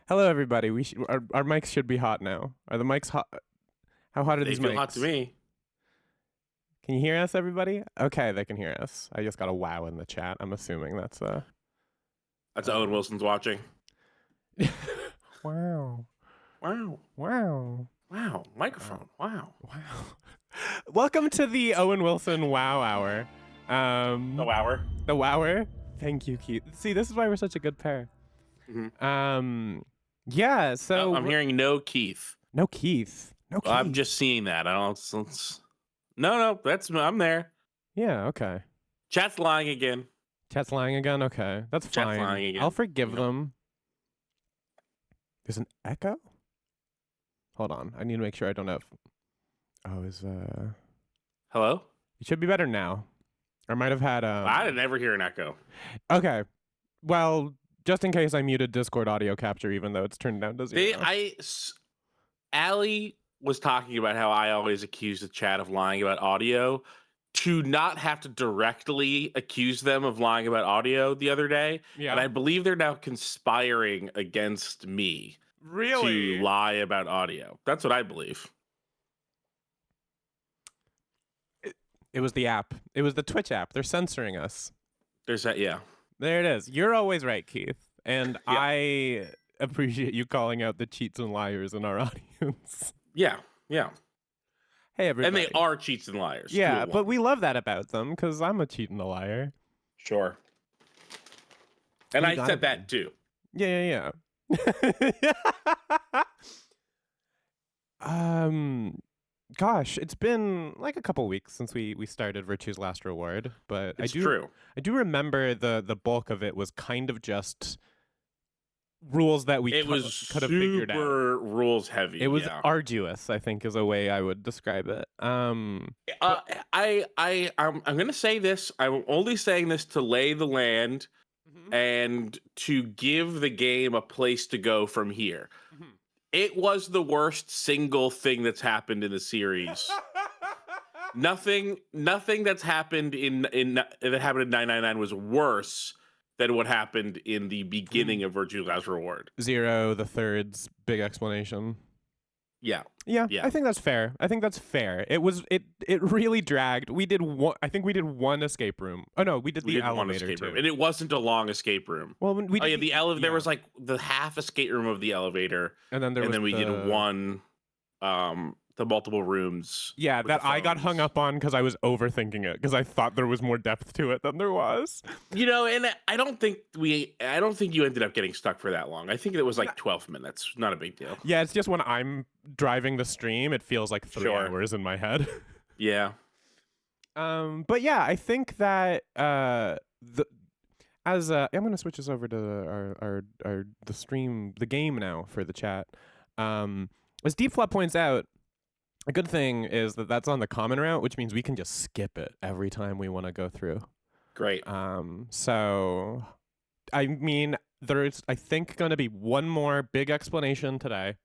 Hello, everybody. Our mics should be hot now. Are the mics hot? How hot are They these feel mics? hot to me. Can you hear us, everybody? Okay, they can hear us. I just got a wow in the chat. I'm assuming that's That's Owen Wilson's watching. Wow. Wow. Wow. Wow. Microphone. Wow. Wow. Welcome to the Owen Wilson Wow Hour. The wower. The Wower. Thank you, Keith. See, this is why we're such a good pair. Mm-hmm. Yeah. So I'm hearing no Keith. no Keith. No Keith. Well, I'm just seeing that. I don't. No. I'm there. Yeah. Okay. Chat's lying again. Chat's lying again. Okay, that's Chat's fine. lying again. I'll forgive Yep. them. There's an echo. Hold on. I need to make sure I don't have. Oh, Hello? it should be better now. I might have had I didn't ever hear an echo. Okay. Well, just in case I muted Discord audio capture, even though it's turned down to zero. Allie was talking about how I always accuse the chat of lying about audio. To not have to directly accuse them of lying about audio the other day. Yeah. And I believe they're now conspiring against me Really? to lie about audio. That's what I believe. It was the app. It was the Twitch app. They're censoring us. There's that, yeah. There it is. You're always right, Keith. And Yeah. I appreciate you calling out the cheats and liars in our audience. Yeah. Hey, everybody. And they are cheats and liars. Yeah, but we love that about them because I'm a cheat and a liar. Sure. And You I gotta said that too. Yeah. Gosh, it's been like a couple weeks since we started Virtue's Last Reward, but It's true. I do remember the bulk of it was kind of just rules that we It was could have figured out. super rules heavy. It was yeah. arduous, I think, is a way I would describe it. I'm gonna say this. I'm only saying this to lay the land and to give the game a place to go from here. It was the worst single thing that's happened in the series. Nothing that's happened that happened in 999 was worse than what happened in the beginning of Virtue's Last Reward. Zero, the third's big explanation. Yeah. I think that's fair. It was it really dragged. We did one. I think we did one escape room. Oh no, we did the elevator too. And it wasn't a long escape room. Well, we did the elevator. There was like the half escape room of the elevator, and then we did one, the multiple rooms. Yeah, that I got hung up on because I was overthinking it because I thought there was more depth to it than there was. And I don't think you ended up getting stuck for that long. I think it was like 12 minutes. Not a big deal. Yeah, it's just when I'm driving the stream, it feels like 3 hours in my head. Yeah. But yeah, I think that I'm gonna switch this over to the stream, the game now for the chat. As Deep Flop points out, a good thing is that that's on the common route, which means we can just skip it every time we want to go through. Great. So, I mean, there's, I think, going to be one more big explanation today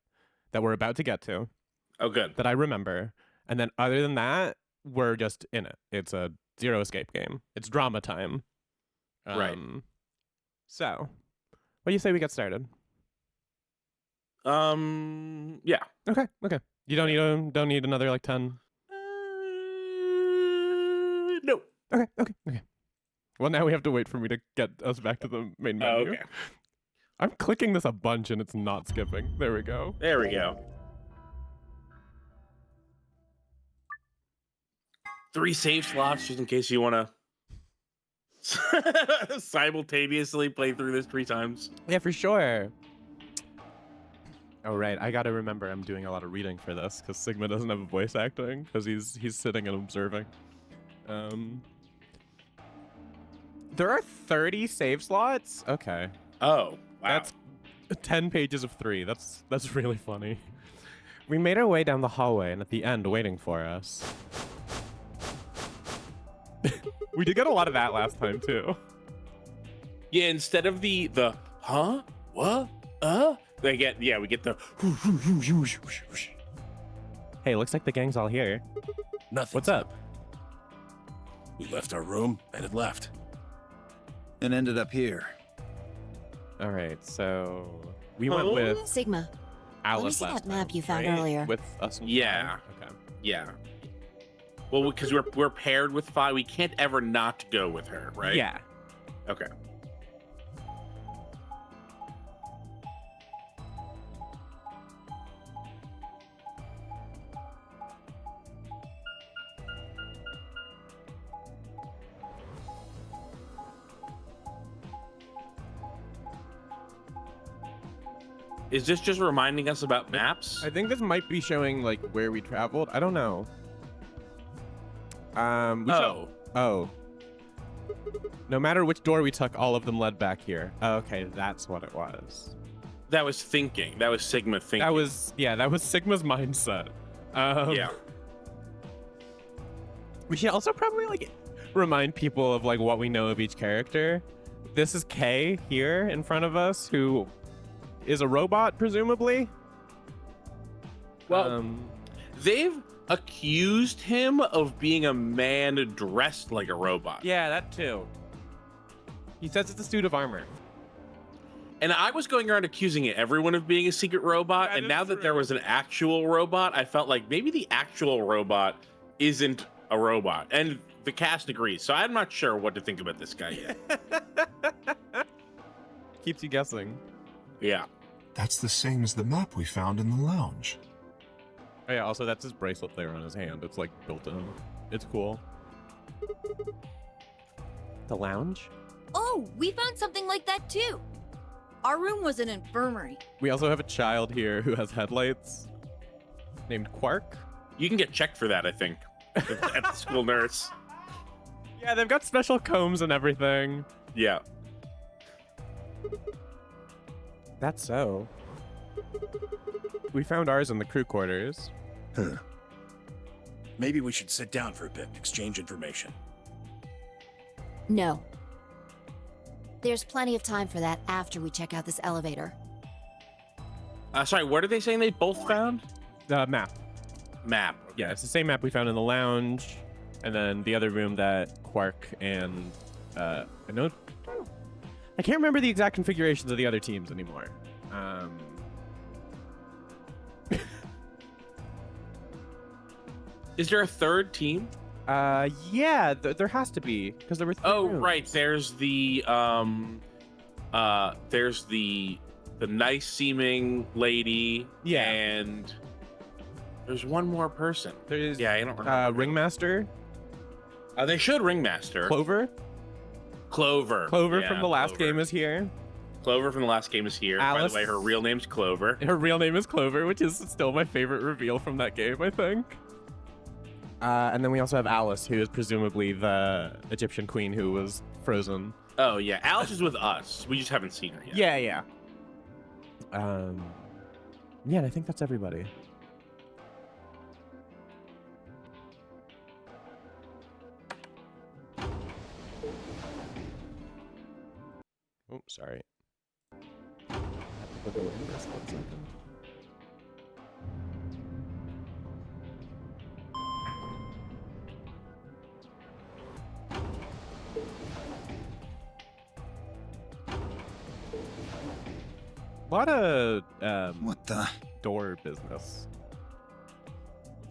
that we're about to get to. Oh, good. That I remember. And then other than that, we're just in it. It's a zero escape game. It's drama time. Right. So, what do you say we get started? Yeah. Okay. You don't need another like 10? No. Okay. Well, now we have to wait for me to get us back to the main menu. Okay. I'm clicking this a bunch and it's not skipping. There we go. 3 save slots just in case you want to simultaneously play through this 3 times. Yeah, for sure. Oh, right. I got to remember I'm doing a lot of reading for this because Sigma doesn't have a voice acting because he's sitting and observing. There are 30 save slots? Okay. Oh, wow. That's 10 pages of 3. That's really funny. We made our way down the hallway and at the end waiting for us. We did get a lot of that last time too. Yeah, instead of the huh? What? We get the Hey, looks like the gang's all here. Nothing. What's up? We left our room and it left. And ended up here. All right, so We went with Sigma, Alice see last that map time, you found right? earlier. With us and Yeah. Fi? Okay. Yeah. Well, because we're paired with Fi, we can't ever not go with her, right? Yeah. Okay. Is this just reminding us about maps? I think this might be showing like where we traveled. I don't know. Oh. No matter which door we took, all of them led back here. Okay, that's what it was. That was thinking. That was Sigma thinking. That was Sigma's mindset. Yeah. We should also probably like remind people of like what we know of each character. This is Kay here in front of us, who is a robot, presumably. Well, they've accused him of being a man dressed like a robot. Yeah, that too. He says it's a suit of armor. And I was going around accusing everyone of being a secret robot, That and is now that there true. was an actual robot, I felt like maybe the actual robot isn't a robot. And the cast agrees, so I'm not sure what to think about this guy yet. Keeps you guessing. Yeah. That's the same as the map we found in the lounge. Oh yeah, also that's his bracelet there on his hand. It's like built in. It's cool. The lounge? Oh, we found something like that too. Our room was an infirmary. We also have a child here who has headlights named Quark. You can get checked for that, I think, at the school nurse. Yeah, they've got special combs and everything. Yeah. That's so. We found ours in the crew quarters. Huh. Maybe we should sit down for a bit and exchange information. No. There's plenty of time for that after we check out this elevator. Sorry, what are they saying they both found? The map. Map. Yeah, it's the same map we found in the lounge, and then the other room that Quark and I can't remember the exact configurations of the other teams anymore. Is there a third team? Yeah, there has to be because there were three Oh, rooms. right. There's the nice seeming lady. Yeah. And there's one more person. There's Yeah, I don't remember. Ringmaster, They should Ringmaster. Clover. Clover. Clover Yeah, from the last Clover. game is here. Clover from the last game is here. By Alice. the way, her real name's Clover. Her real name is Clover, which is still my favorite reveal from that game, I think. And then we also have Alice, who is presumably the Egyptian queen who was frozen. Oh yeah, Alice is with us. We just haven't seen her yet. Yeah. Yeah, and I think that's everybody. Oh, sorry. A lot of What the? door business.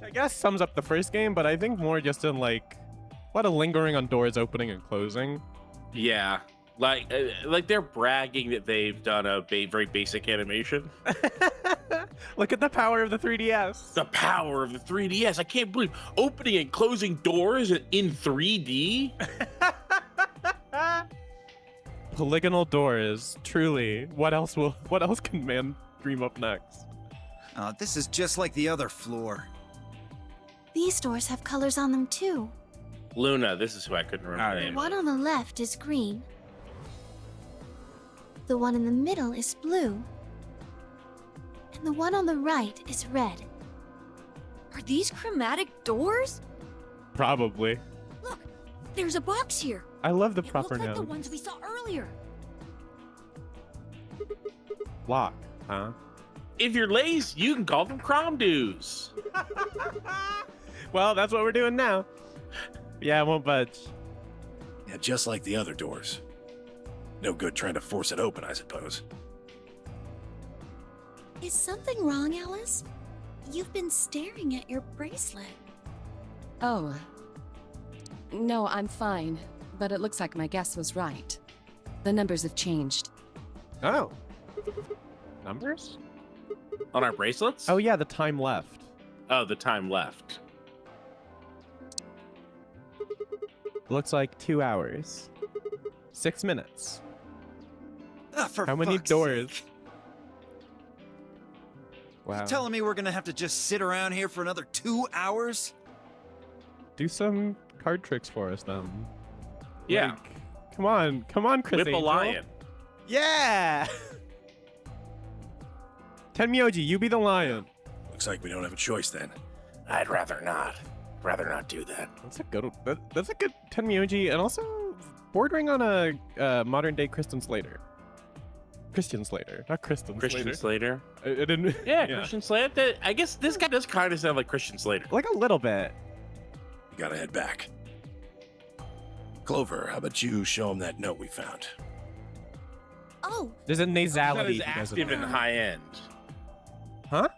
Which I guess sums up the first game, but I think more just in like a lot of lingering on doors opening and closing. Yeah. Like they're bragging that they've done a very basic animation. Look at the power of the 3DS. The power of the 3DS. I can't believe opening and closing doors in 3D. Polygonal doors, truly. What else can man dream up next? This is just like the other floor. These doors have colors on them too. Luna, this is who I couldn't remember. Alright. the name The one of. on the left is green. The one in the middle is blue. And the one on the right is red. Are these chromatic doors? Probably. Look, there's a box here. I love the It proper looks like the noun. ones we saw earlier. Lock, huh? If you're lazy, you can call them cromdoos. Well, that's what we're doing now. Yeah, I won't budge. Yeah, just like the other doors. No good trying to force it open, I suppose. Is something wrong, Alice? You've been staring at your bracelet. Oh. No, I'm fine. But it looks like my guess was right. The numbers have changed. Oh. Numbers? On our bracelets? Oh yeah, the time left. Oh, the time left. Looks like 2 hours. 6 minutes. For How many fuck's doors? sake. Wow. You telling me we're gonna have to just sit around here for another 2 hours? Do some card tricks for us then. Yeah. Like, come on, Chris Whip a Angel. lion. Yeah! Tenmyoji, you be the lion. Looks like we don't have a choice then. I'd rather not. Rather not do that. That's a good Tenmyoji, and also bordering on a modern day Christian Slater. Christian Slater, not Kristen Christian Slater. Slater. I didn't. Yeah, Christian Slater. I guess this guy does kind of sound like Christian Slater. Like a little bit. We gotta head back. Clover, how about you show him that note we found? Oh, There's a Not nasality. as he doesn't active and have. high end. Huh?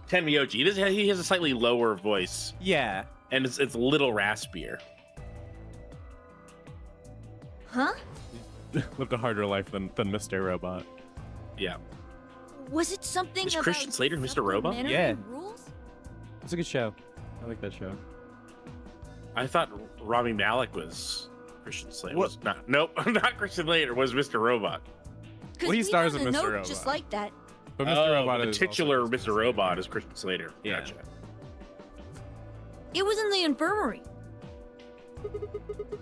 Tenmyoji. He has a slightly lower voice, Yeah. and it's a little raspier. huh? Lived a harder life than Mr. Robot. Yeah. Was it something Is about Christian Slater Mr. Robot? supplementary Yeah. rules? It's a good show. I like that show. I thought Rami Malek was Christian Slater. What? Was not. Nope, not Christian Slater. Was Mr. Robot. 'Cause Well, he we stars found in a Mr. note Robot. just like that. But Mr. Robot the is also titular Christian Mr. Robot is Christian Slater. Yeah. Gotcha. It was in the infirmary.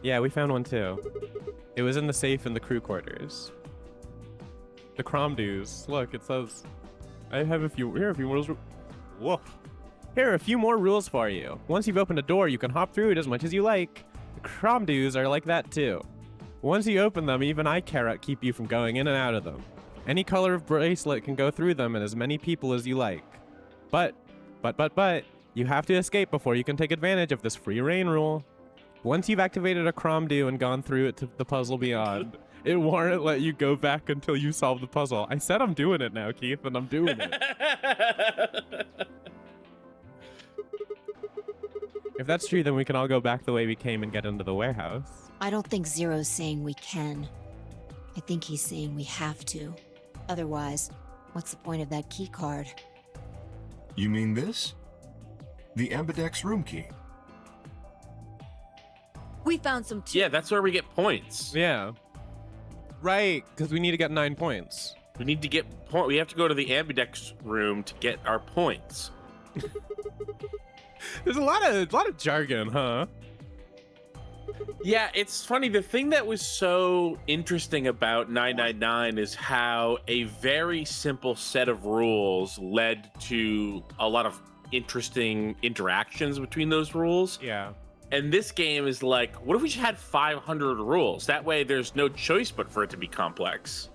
Yeah, we found one too. It was in the safe in the crew quarters. The Cromdues. Look, it says, "I have a few. Here are a few rules. Whoa. Here are a few more rules for you. Once you've opened a door, you can hop through it as much as you like. The Cromdues are like that too. Once you open them, even I cannot keep you from going in and out of them. Any color of bracelet can go through them and as many people as you like. But, you have to escape before you can take advantage of this free reign rule. Once you've activated a Cromdu and gone through it to the puzzle beyond, it won't let you go back until you solve the puzzle." I said I'm doing it now, Keith, and I'm doing it. If that's true, then we can all go back the way we came and get into the warehouse. I don't think Zero's saying we can. I think he's saying we have to. Otherwise, what's the point of that key card? You mean this? The Ambidex room key. We found some too. Yeah, that's where we get points. Yeah. Right, because we need to get 9 points. We need to get point. We have to go to the Ambidex room to get our points. There's a lot of jargon, huh? Yeah, it's funny. The thing that was so interesting about 999 is how a very simple set of rules led to a lot of interesting interactions between those rules. Yeah. And this game is like, what if we just had 500 rules? That way there's no choice but for it to be complex.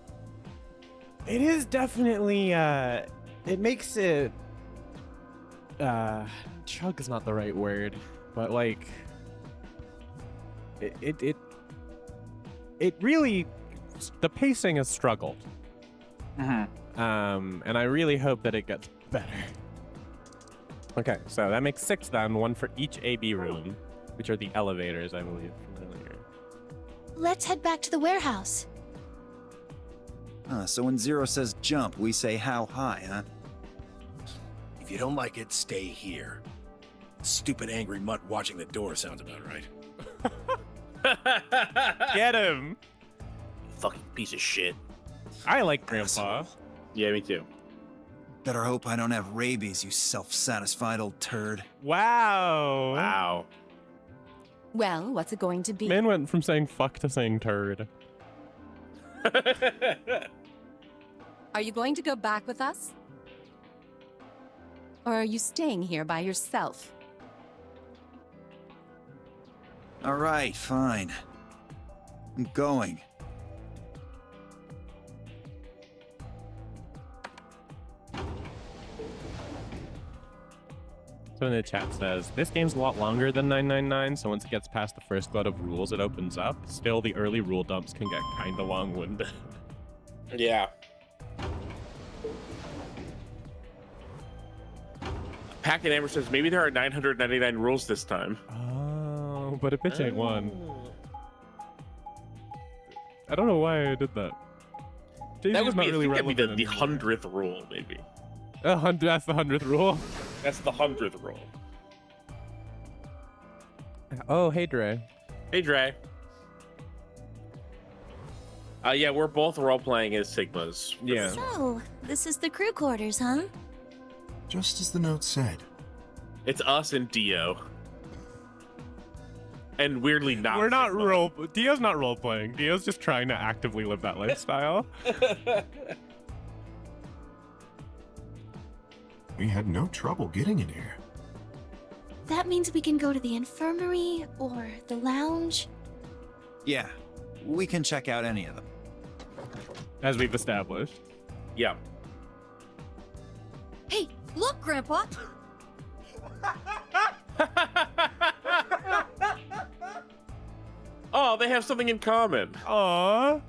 It is definitely, it makes it, chug is not the right word, but like, it really, the pacing has struggled. And I really hope that it gets better. Okay, so that makes 6 then, 1 for each AB room, which are the elevators, I believe, from earlier. Let's head back to the warehouse. So when Zero says jump, we say how high, huh? If you don't like it, stay here. Stupid angry mutt watching the door sounds about right. Get him! Fucking piece of shit. I like Grandpa. Yeah, me too. Better hope I don't have rabies, you self-satisfied old turd. Wow. Wow. Well, what's it going to be? Man went from saying fuck to saying turd. Are you going to go back with us? Or are you staying here by yourself? All right, fine. I'm going. So in the chat says, this game's a lot longer than 999, so once it gets past the first glut of rules, it opens up. Still, the early rule dumps can get kinda long-winded. Yeah. Pack and Amber says maybe there are 999 rules this time. Oh, but a bitch ain't one. I don't know why I did that. That would not be, really I think that'd be relevant the anymore. 100th rule, maybe. That's the 100th rule. That's the 100th rule. Oh, hey Dre. Hey, Dre. Yeah, we're both role-playing as Sigmas. Yeah. So, this is the crew quarters, huh? Just as the note said. It's us and Dio. And weirdly not. We're not Sigma. Dio's not role playing. Dio's just trying to actively live that lifestyle. We had no trouble getting in here. That means we can go to the infirmary or the lounge. Yeah, we can check out any of them. As we've established. Yeah. Hey, look, Grandpa! Oh, they have something in common. Aww.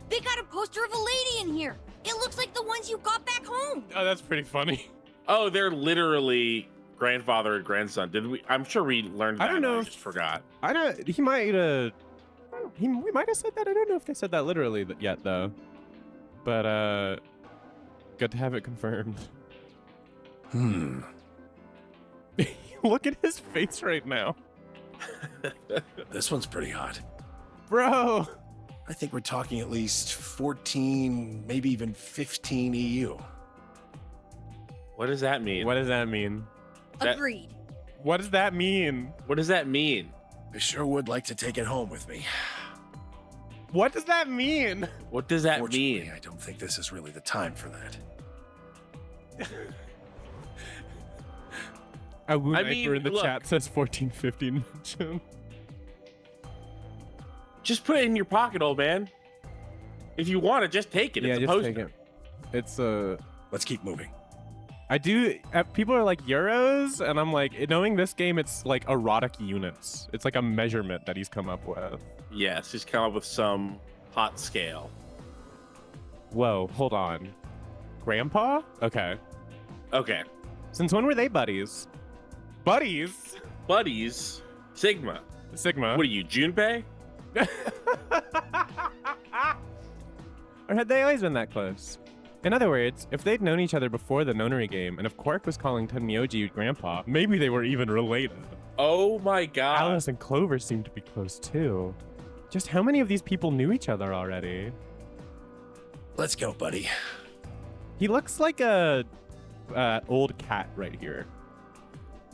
They got a poster of a lady in here. It looks like the ones you got back home. Oh, that's pretty funny. Oh, they're literally grandfather and grandson. Did we? I'm sure we learned that. I don't know I if- just forgot. I don't. He might. We might have said that. I don't know if they said that literally yet, though. But good to have it confirmed. Look at his face right now, This one's pretty hot. bro. I think we're talking at least 14, maybe even 15 EU. What does that mean? What does that mean? That- Agreed. What does that mean? What does that mean? I sure would like to take it home with me. What does that mean? What does that Fortunately, mean? I don't think this is really the time for that. A Woon I Iper mean, in the look. chat says 1415 mention. Just put it in your pocket, old man. If you want it, just take it. Yeah, It's a just poster. take it. It's Let's keep moving. I do. People are like euros, and I'm like, knowing this game, it's like erotic units. It's like a measurement that he's come up with. Yes, just come up with some hot scale. Whoa, hold on. Grandpa? Okay. Okay. Since when were they buddies? Buddies? Buddies. Sigma. Sigma. What are you, Junpei? Or had they always been that close? In other words, if they'd known each other before the Nonary game, and if Quark was calling Tenmyoji grandpa, maybe they were even related. Oh my god. Alice and Clover seem to be close too. Just how many of these people knew each other already? Let's go, buddy. He looks like a old cat right here.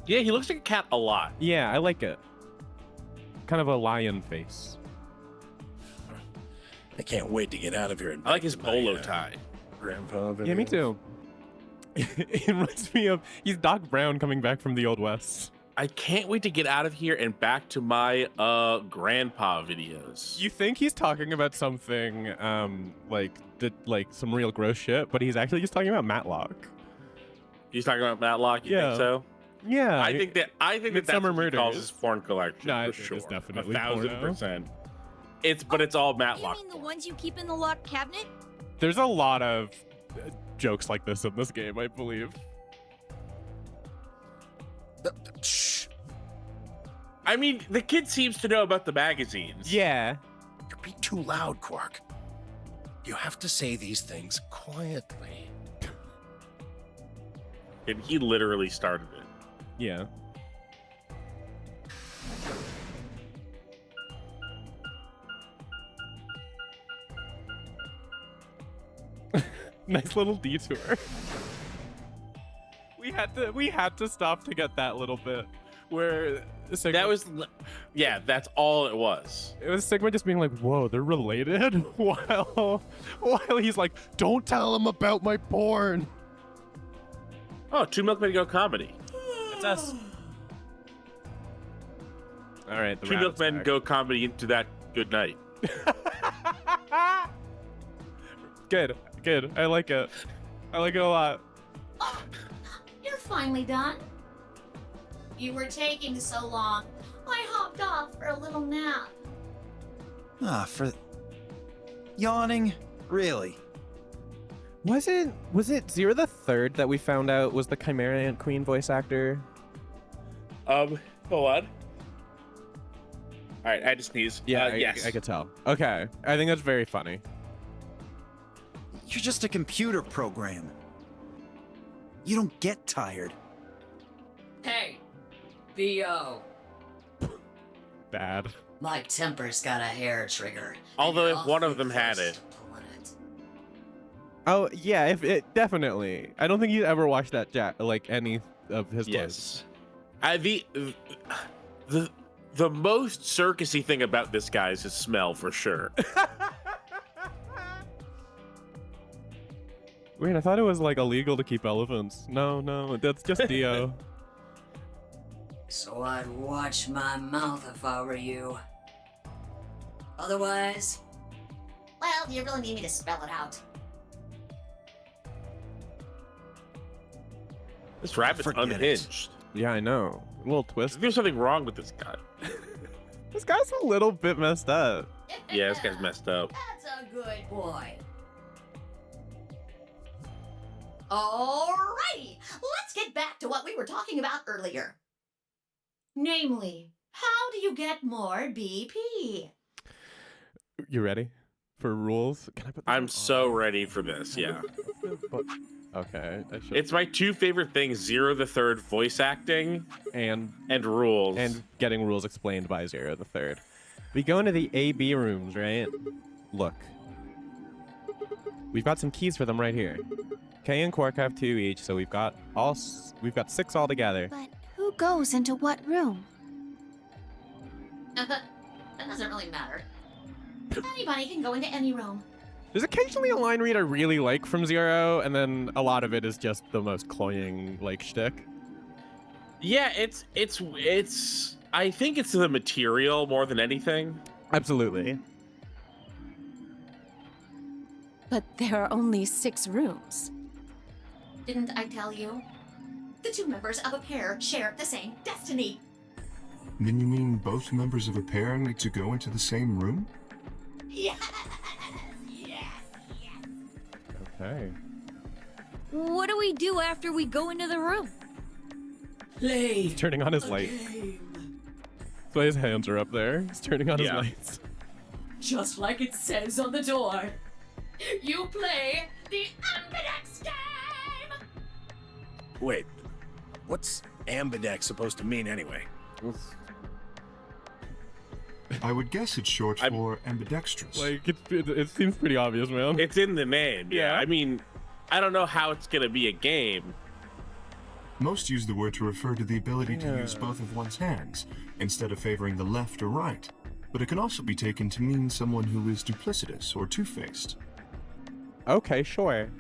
Yeah, he looks like a cat a lot. Yeah, I like it. Kind of a lion face. I can't wait to get out of here. And I like his back to bolo my, tie. Grandpa. Yeah, me videos. too. It reminds me of he's Doc Brown coming back from the Old West. I can't wait to get out of here and back to my grandpa videos. You think he's talking about something like some real gross shit, but he's actually just talking about Matlock. He's talking about Matlock, you Yeah. think so? Yeah, I think that's Midsummer what he calls Murders. his porn collection. No, I for think sure. it's definitely 1,000%. But it's all You Matlock. mean the ones you keep in the locked cabinet? there's a lot of jokes like this in this game, I believe. Shh. I mean, the kid seems to know about the magazines. Yeah. You're being too loud, Quark. You have to say these things quietly. And he literally started it. Yeah. Nice little detour. We had to stop to get that little bit where Sigma, That was, yeah, that's all it was. it was Sigma just being like, "Whoa, they're related," while he's like, "Don't tell him about my porn." Oh, Two Milkmen Go Comedy. It's us. All right, the Two rabbit's Milkmen back. Go Comedy into that good night. Good. I like it. I like it a lot. Oh, you're finally done. You were taking so long. I hopped off for a little nap. Ah, for... Yawning? Really? Was it Zero the Third that we found out was the Chimera Ant Queen voice actor? Hold on. All right, I just sneeze. Yeah, yes. I could tell. Okay, I think that's very funny. You're just a computer program. You don't get tired. Hey, B.O. Bad. My temper's got a hair trigger. Although and if you're one of awfully them had close it. to pulling it. Oh yeah, if it definitely. I don't think you ever watched that like any of his Yes. The most circusy thing about this guy is his smell for sure. Wait, I thought it was like illegal to keep elephants. No, that's just Dio. So I'd watch my mouth if I were you. Otherwise, Well, do you really need me to spell it out? This rabbit's Forget it. unhinged. Yeah, I know. A little twist. There's something wrong with this guy. This guy's a little bit messed up. Yeah, this guy's messed up. that's a good boy. Alrighty, let's get back to what we were talking about earlier. Namely, how do you get more BP? You ready for rules? Can I put? I'm so ready for this. Yeah. Okay. I should. It's my two favorite things: Zero the Third voice acting and rules. and getting rules explained by Zero the Third. We go into the AB rooms, right? Look. We've got some keys for them right here. Kay and Quark have 2 each, so we've got 6 altogether. But who goes into what room? That doesn't really matter. Anybody can go into any room. There's occasionally a line read I really like from Zero, and then a lot of it is just the most cloying like shtick. Yeah, it's. I think it's the material more than anything. Absolutely. But there are only 6 rooms. Didn't I tell you? The 2 members of a pair share the same destiny. Then you mean both members of a pair need to go into the same room? Yes! Okay. What do we do after we go into the room? Play He's turning on his light. game. That's why his hands are up there. He's turning on his Yeah. lights. Just like it says on the door. You play the Ambidex game! Wait, what's Ambidex supposed to mean anyway? I would guess it's short for ambidextrous. Like it seems pretty obvious, man. It's in the name. Yeah. I mean, I don't know how it's gonna be a game. Most use the word to refer to the ability to use both of one's hands, instead of favoring the left or right. But it can also be taken to mean someone who is duplicitous or two-faced. Okay, sure.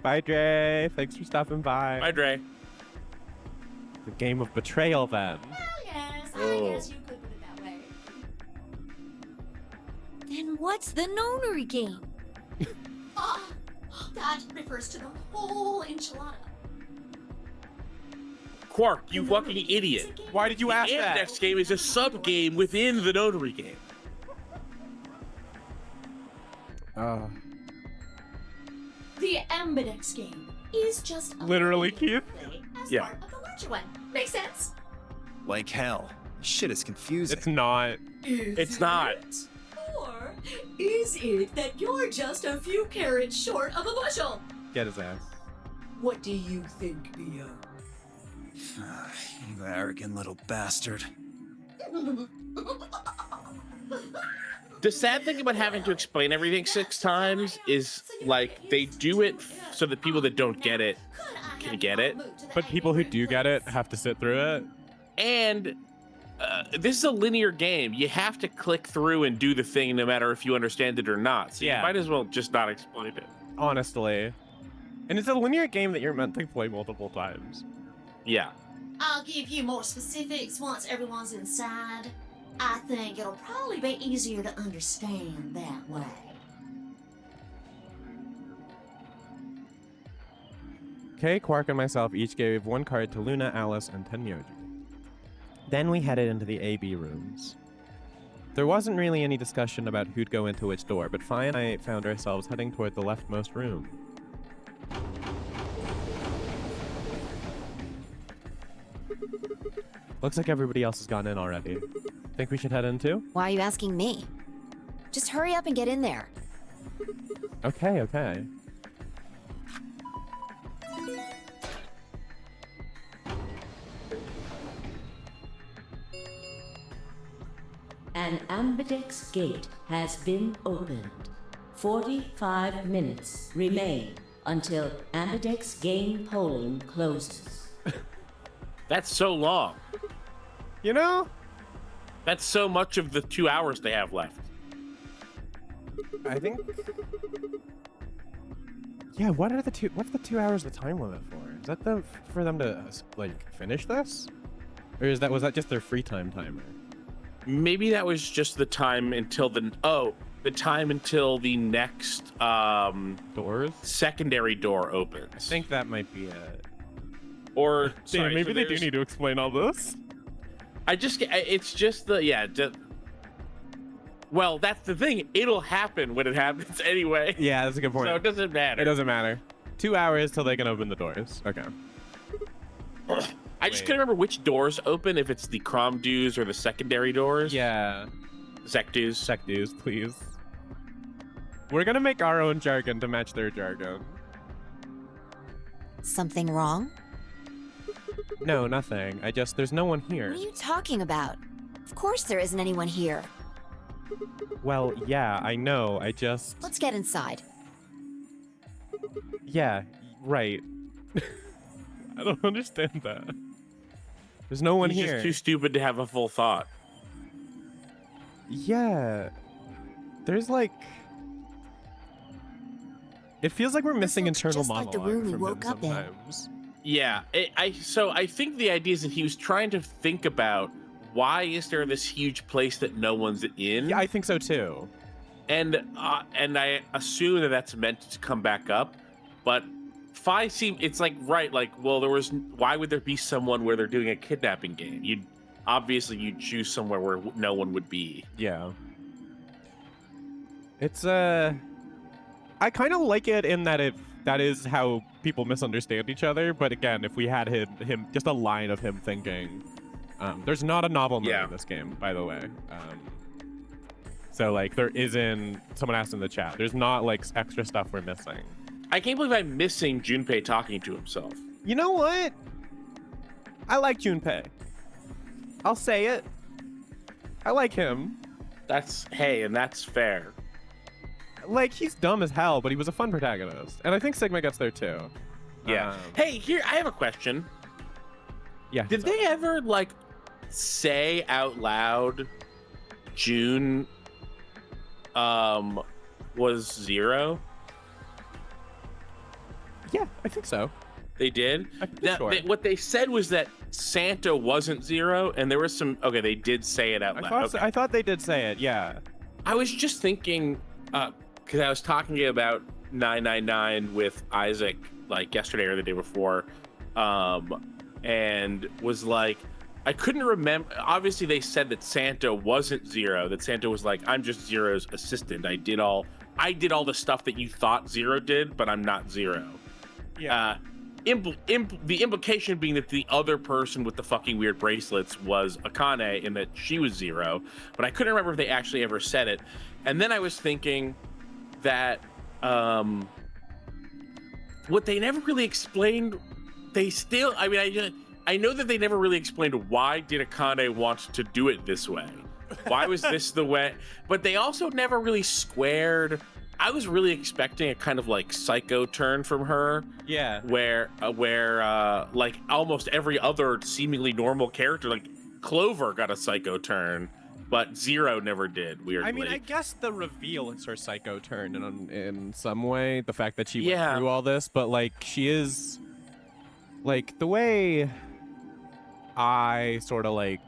Bye, Dre. Thanks for stopping by. Bye, Dre. The game of betrayal, then. Well, yes, Oh. I guess you could put it that way. Then what's the nonary game? Ah, that refers to the whole enchilada. Quark, you fucking idiot. Why did you ask The that? Ambidex game is a sub-game within the notary game. The Ambidex game is just a Literally, game you Keith? play as Yeah. part of the larger one. Makes sense? Like hell. Shit is confusing. It's not. It's not. Or is it that you're just a few carrots short of a bushel? Get his ass. What do you think, B.O.? You arrogant little bastard. The sad thing about having to explain everything 6 times is, like, they do it so that people that don't get it can get it. But people who do get it have to sit through it. And this is a linear game. You have to click through and do the thing no matter if you understand it or not. So Yeah. you might as well just not explain it. Honestly. And it's a linear game that you're meant to play multiple times. Yeah. I'll give you more specifics once everyone's inside. I think it'll probably be easier to understand that way. Kay, Quark, and myself each gave 1 card to Luna, Alice, and Tenyoji. Then we headed into the AB rooms. There wasn't really any discussion about who'd go into which door, but Fi and I found ourselves heading toward the leftmost room. Looks like everybody else has gone in already. Think we should head in too? Why are you asking me? Just hurry up and get in there. Okay, okay. An Ambidex gate has been opened. 45 minutes remain until Ambidex game polling closes. That's so long. You know? That's so much of the 2 hours they have left. I think... Yeah, what's the 2 hours the time limit for? Is that for them to, like, finish this? Or was that just their free time timer? Maybe that was just the time until the next doors? Secondary door opens. I think that might be it. Or Damn, maybe they do need to explain all this. Well, that's the thing. It'll happen when it happens anyway. Yeah, that's a good point. So it doesn't matter. It doesn't matter. 2 hours till they can open the doors. Okay. I just can't remember which doors open, if it's the Crom dues or the secondary doors. Yeah. Sec dues. Sec dues, please. We're gonna make our own jargon to match their jargon. Something wrong? No, nothing. There's no one here. What are you talking about? Of course there isn't anyone here. Well, yeah, I know. Let's get inside. Yeah, right. I don't understand that. There's no one He's here. just too stupid to have a full thought. Yeah. There's like... It feels like we're missing internal just like monologue the room we from woke him up in. sometimes. Yeah, so I think the idea is that he was trying to think about, why is there this huge place that no one's in? Yeah, I think so too. And I assume that that's meant to come back up, but it's like, right, like, well, why would there be someone where they're doing a kidnapping game? You'd choose somewhere where no one would be. Yeah. It's I kind of like it in that that is how people misunderstand each other, but again, if we had him just a line of him thinking, there's not a novel mode in this game, by the way. So like there isn't, someone asked in the chat, there's not like extra stuff we're missing. I can't believe I'm missing Junpei talking to himself. You know what? I like Junpei. I'll say it. I like him. That's fair. Like, he's dumb as hell, but he was a fun protagonist. And I think Sigma gets there too. Yeah. Hey, here, I have a question. Yeah. Did they ever, like, say out loud June was 0? Yeah, I think so. They did? Sure. What they said was that Santa wasn't 0, and there was some... Okay, they did say it out loud. I thought they did say it, yeah. I was just thinking, because I was talking about 999 with Isaac, like, yesterday or the day before, and was like, I couldn't remember. Obviously, they said that Santa wasn't 0, that Santa was like, I'm just 0's assistant. I did all the stuff that you thought 0 did, but I'm not 0. Yeah. The implication being that the other person with the fucking weird bracelets was Akane and that she was 0, but I couldn't remember if they actually ever said it. And then I was thinking that what they never really explained, I know that they never really explained why did Akane want to do it this way. Why was this the way? But they also never really squared. I was really expecting a kind of like psycho turn from her. Yeah. Where like almost every other seemingly normal character, like Clover got a psycho turn, but 0 never did, weirdly. I mean, I guess the reveal is her psycho turn in some way, the fact that she went through all this, but like she is like the way I sort of like,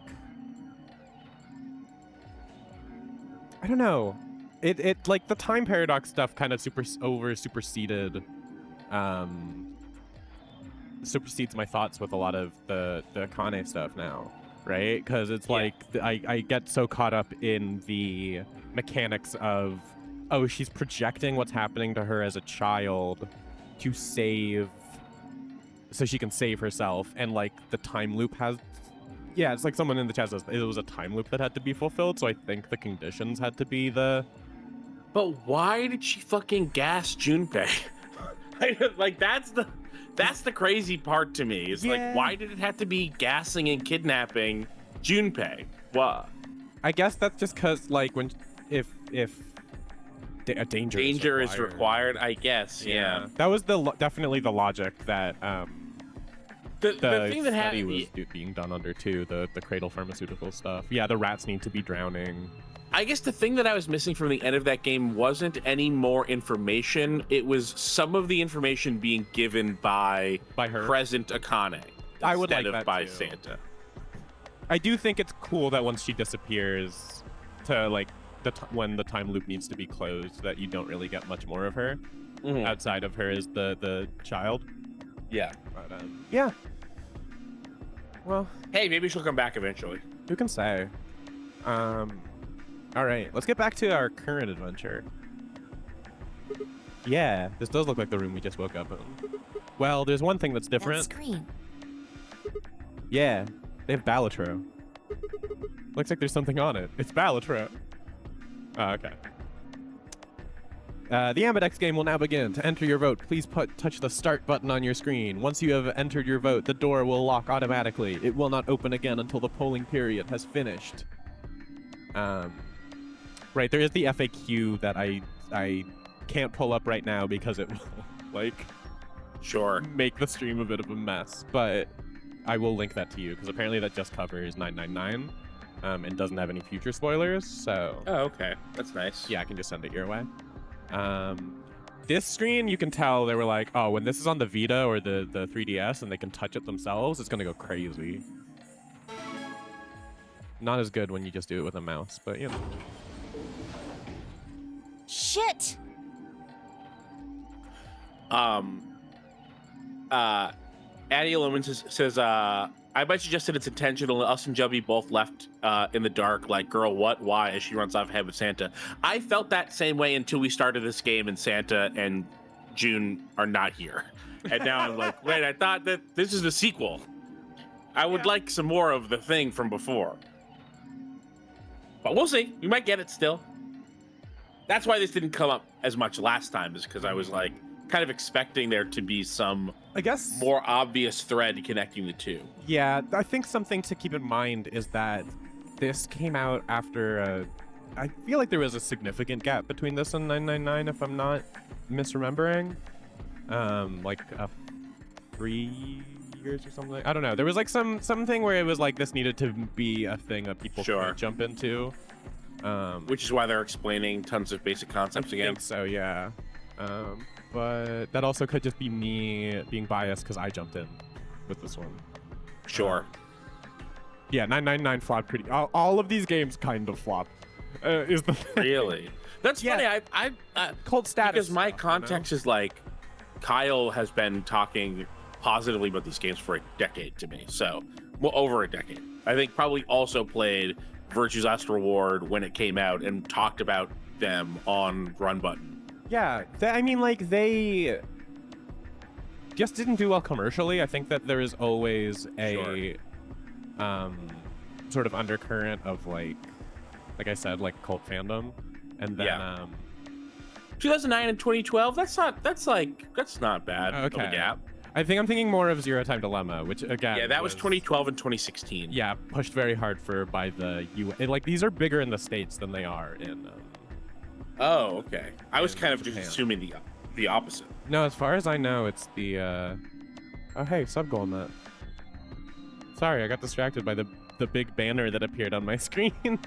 I don't know. It like the time paradox stuff kind of supersedes my thoughts with a lot of the Akane stuff now. right? Because it's like I get so caught up in the mechanics of, oh, she's projecting what's happening to her as a child to save, so she can save herself, and like the time loop has, yeah, it's like someone in the chat says it was a time loop that had to be fulfilled, so I think the conditions had to be the. But why did she fucking gas Junpei? Like that's the crazy part to me. Is like, why did it have to be gassing and kidnapping Junpei? What? I guess that's just because like when if a danger is required, I guess. Yeah. That was definitely the logic that the thing that study was being done under too, the cradle pharmaceutical stuff. Yeah, the rats need to be drowning. I guess the thing that I was missing from the end of that game wasn't any more information. It was some of the information being given by her, present Akane. I would like instead of that by too. Santa. I do think it's cool that once she disappears, to like when the time loop needs to be closed, that you don't really get much more of her. Outside of her is the child. Yeah. But, yeah. Well. Hey, maybe she'll come back eventually. Who can say? All right, let's get back to our current adventure. Yeah, this does look like the room we just woke up in. Well, there's one thing that's different. That screen. Yeah, they have Balatro. Looks like there's something on it. It's Balatro. Oh, okay. The Ambidex game will now begin. To enter your vote, please touch the start button on your screen. Once you have entered your vote, the door will lock automatically. It will not open again until the polling period has finished. Right, there is the FAQ that I can't pull up right now because it will, like, make the stream a bit of a mess. But I will link that to you because apparently that just covers 999 and doesn't have any future spoilers. So. Oh, okay, that's nice. Yeah, I can just send it your way. This screen, you can tell they were like, oh, when this is on the Vita or the 3DS and they can touch it themselves, it's gonna go crazy. Not as good when you just do it with a mouse, but you know. Shit! Addie Loman says, I might suggest that it's intentional. Us and Jubby both left in the dark, like, girl, what, why, as she runs off ahead with Santa. I felt that same way until we started this game and Santa and June are not here. And now I'm like, wait, I thought that this is a sequel. I would like some more of the thing from before. But we'll see. We might get it still. That's why this didn't come up as much last time, is because I was like kind of expecting there to be some, I guess, more obvious thread connecting the two. Yeah, I think something to keep in mind is that this came out after I feel like there was a significant gap between this and 999, if I'm not misremembering. Like 3 years or something. I don't know. There was like something where it was like this needed to be a thing that people could jump into. Which is why they're explaining tons of basic concepts again. I think so, yeah. But that also could just be me being biased because I jumped in with this one. Sure. Yeah, 999 flopped pretty. All of these games kind of flopped. Is the thing. Really? That's funny. I cold status because my stuff, context is like Kyle has been talking positively about these games for a decade to me. So, well, over a decade. I think probably also played Virtue's Last Reward when it came out and talked about them on Run Button. Yeah, I mean, like, they just didn't do well commercially. I think that there is always a sort of undercurrent of like I said, like cult fandom, and then 2009 and 2012. That's not bad. Okay. Of a gap. I think I'm thinking more of Zero Time Dilemma, which again, that was 2012 and 2016. Yeah, pushed very hard by the like these are bigger in the States than they are in. Oh, okay. I was kind of just assuming the opposite. No, as far as I know, it's the. Oh, hey, Subgolmet. Sorry, I got distracted by the big banner that appeared on my screen.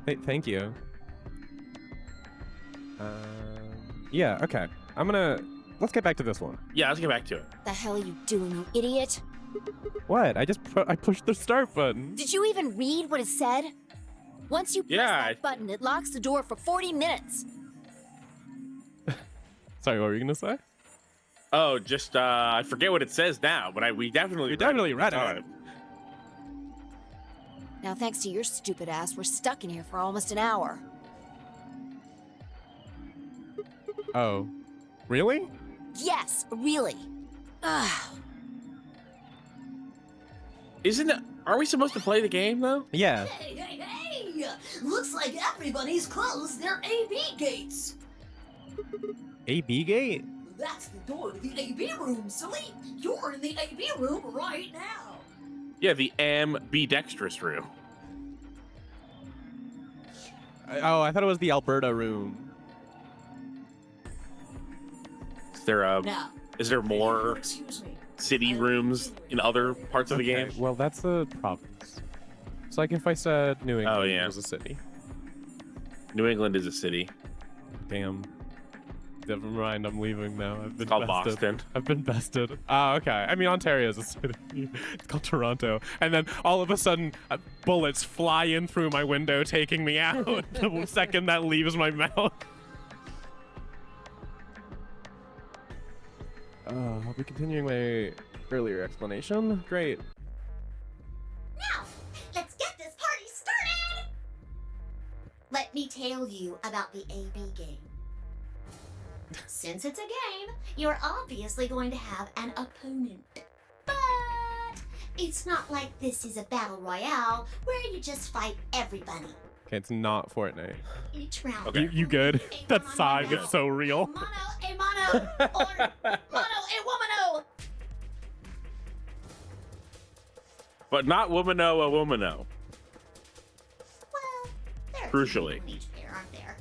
Hey, thank you. Yeah. Okay. Let's get back to this one. Yeah, let's get back to it. The hell are you doing, you idiot? What? I pushed the start button. Did you even read what it said? Once you press that button, it locks the door for 40 minutes. Sorry, what were you gonna say? Oh, just I forget what it says now, but we definitely read it. Now, thanks to your stupid ass, we're stuck in here for almost an hour. Oh. Really? Yes, really. Ugh. Are we supposed to play the game, though? Yeah. Hey! Looks like everybody's closed their AB gates. AB gate? That's the door to the AB room, silly. You're in the AB room right now. Yeah, the ambidextrous room. Oh, I thought it was the Alberta room. Is there more Excuse me. city rooms in other parts of the game? Well, that's a province. It's like if I said New England was a city. New England is a city. Damn. Never mind, I'm leaving now. I've been called bested. Boston. I've been bested. Oh, okay. I mean, Ontario is a city. It's called Toronto. And then all of a sudden, bullets fly in through my window, taking me out the second that leaves my mouth. I'll be continuing my earlier explanation. Great. Now, let's get this party started! Let me tell you about the AB game. Since it's a game, you're obviously going to have an opponent. But it's not like this is a battle royale where you just fight everybody. Okay, it's not Fortnite. Each round. Okay. You good? That sigh is so real. Mono, a mono, or mono, a womano. But not womano a womano. Well, there are Crucially. two people in each pair, aren't there?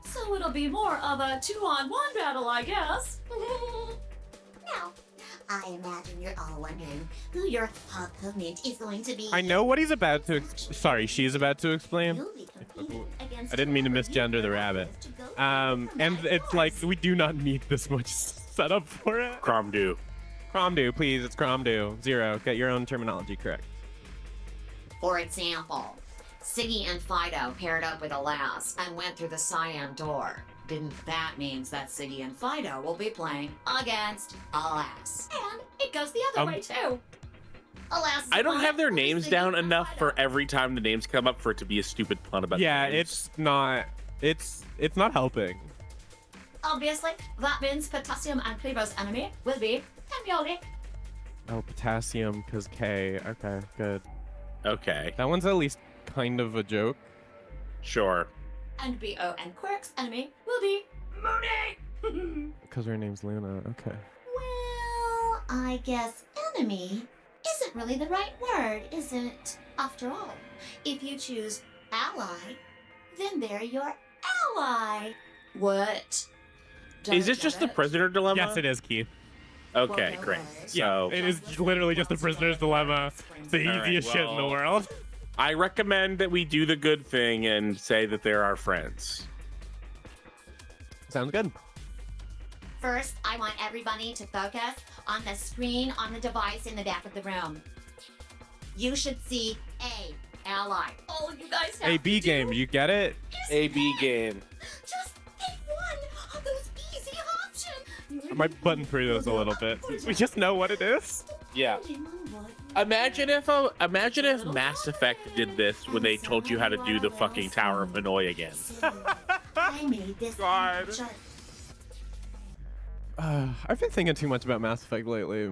So it'll be more of a 2-on-1 battle, I guess. Now, I imagine you're all wondering who your opponent is going to be. I know what he's about to. She's about to explain. You'll be competing against I didn't mean to whoever you misgender the feel rabbit. is to go And from that it's like course. we do not need this much setup for it. Cromdu. Cromdu, please. It's Cromdu. 0. Get your own terminology correct. For example, Siggy and Fido paired up with Alas and went through the cyan door. That means that Siggy and Fido will be playing against Alas. And it goes the other way, too. Alas, I don't have their names Siggy down and enough Fido. for every time the names come up for it to be a stupid pun about Yeah, the names. it's not. It's not helping. Obviously, that means Potassium and Kleber's enemy will be Camioli. Oh, potassium, cause K. Okay, good. Okay, That one's at least kind of a joke. sure. And B.O. and Quirk's enemy will be Mooney. Cause her name's Luna. Okay. Well, I guess enemy isn't really the right word, is it? After all, if you choose ally, then they're your ally. What? Is this just the prisoner dilemma? Yes, it is, Keith. Okay, Well, great. Yeah, So it is literally just the prisoner's dilemma. It's the All right, easiest shit in the well- world. I recommend that we do the good thing and say that they're our friends. Sounds good. First, I want everybody to focus on the screen on the device in the back of the room. You should see A, ally. All you guys have A B to game, do you get it? AB game. just pick one of those easy options. I might button through those a little bit. We just know what it is. Yeah. Imagine if Mass Effect did this when they told you how to do the fucking Tower of Hanoi again. I made this God. chart. I've been thinking too much about Mass Effect lately.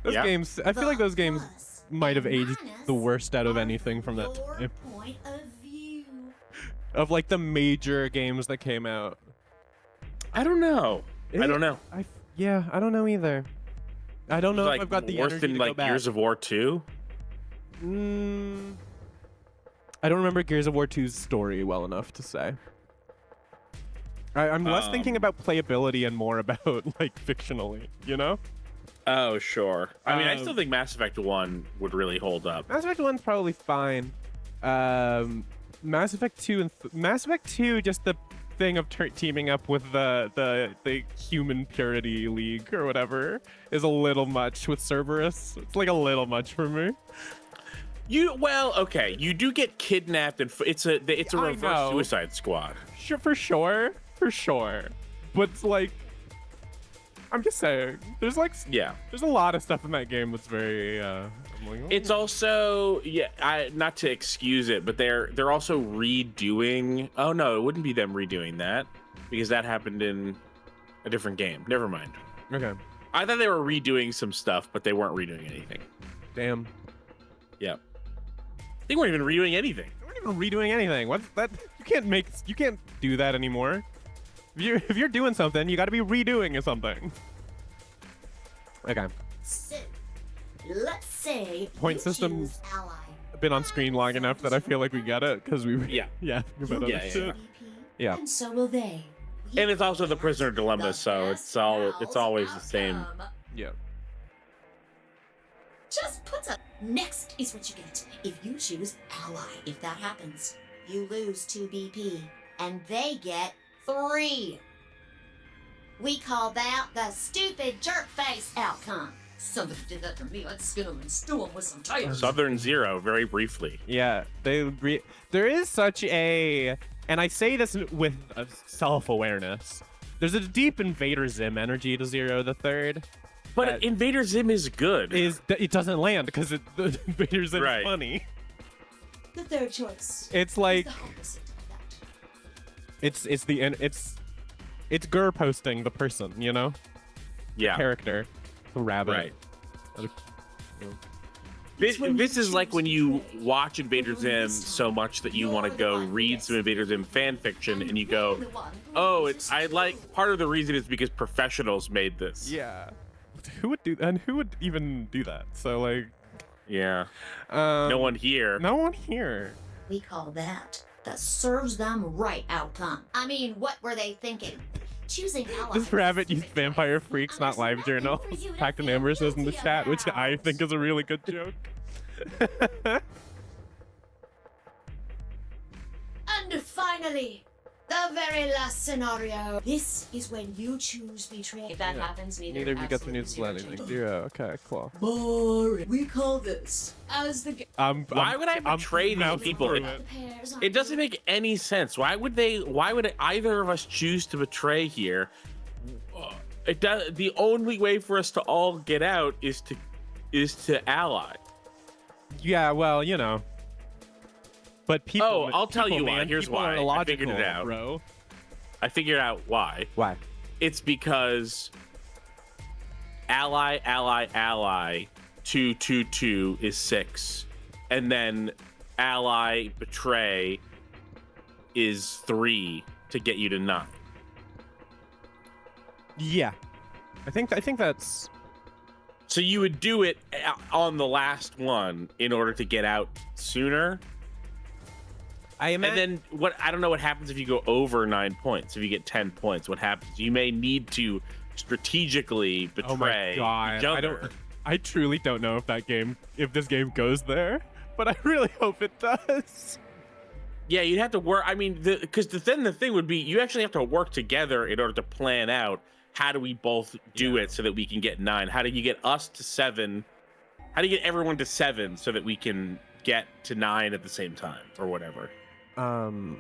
Those Yeah. games, I feel like those games Plus, might have aged minus the worst out of are anything from that your time. point of view. Of like the major games that came out. I don't know. I don't know. Yeah, I don't know either. I don't know Like if I've got the worse energy than to go like back. Gears of War 2. I don't remember Gears of War 2's story well enough to say. I'm less thinking about playability and more about like fictionally, you know? Oh, sure. I mean, I still think Mass Effect 1 would really hold up. Mass Effect 1's probably fine. Mass Effect 2 and Mass Effect 2, just the thing of teaming up with the Human Purity League or whatever is a little much with Cerberus. It's like a little much for me. Okay, you do get kidnapped and it's a I reverse know. Suicide Squad. Sure, for sure. But it's like, I'm just saying. There's like there's a lot of stuff in that game that's very. I'm like, oh. It's also not to excuse it, but they're also redoing. Oh no, it wouldn't be them redoing that because that happened in a different game. Never mind. Okay. I thought they were redoing some stuff, but they weren't redoing anything. Damn. Yeah. They weren't even redoing anything. They weren't even redoing anything. What's that? You can't do that anymore. If you're doing something, you got to be redoing something. Okay. So, let's say Point you system choose ally. been on screen long enough that I feel like we got it because we yeah yeah. And so will they. And it's also the prisoner dilemma, so it's always the same. Yeah. Just put a next is what you get if you choose ally. If that happens, you lose 2 BP, and they get 3. We call that the stupid jerk face outcome. Somebody did that to me. I'd skin them and stew them with some tires. Southern Zero, very briefly. Yeah, there is such a, and I say this with self-awareness. There's a deep Invader Zim energy to Zero the Third. But Invader Zim is good. It doesn't land because the Invader Zim is funny. The third choice. It's like it's Gur posting the person, you know? Yeah. The character. The rabbit. Right. This is like when you watch Invader Zim so much that you want to go read some Invader Zim fan fiction and you go, oh, part of the reason is because professionals made this. Yeah. Who would even do that? So like, yeah. No one here. No one here. We call that the serves them right outcome. I mean, what were they thinking? Choosing allies. This rabbit used Vampire Freaks, not Live Journal. Pacton Amber says in the chat, which I think is a really good joke. And finally, the very last scenario. This is when you choose betray. If that happens, neither of you gets the news to anything. Zero. Okay, cool. Boring. We call this as the. Why would I betray these people? It doesn't make any sense. Why would either of us choose to betray here? It does. The only way for us to all get out is to ally. Yeah, well, you know. But people. Oh, I'll tell you why. Here's why. I figured it out, bro. I figured out why. Why? It's because ally 2 is 6, and then ally betray is 3 to get you to 9. Yeah, I think that's. So you would do it on the last one in order to get out sooner. And then I don't know what happens if you go over 9 points. If you get 10 points, what happens? You may need to strategically betray each other. I truly don't know if this game goes there, but I really hope it does. Yeah, you'd have to work. I mean, because then the thing would be you actually have to work together in order to plan out how do we both do it so that we can get 9. How do you get us to 7? How do you get everyone to 7 so that we can get to 9 at the same time or whatever? No,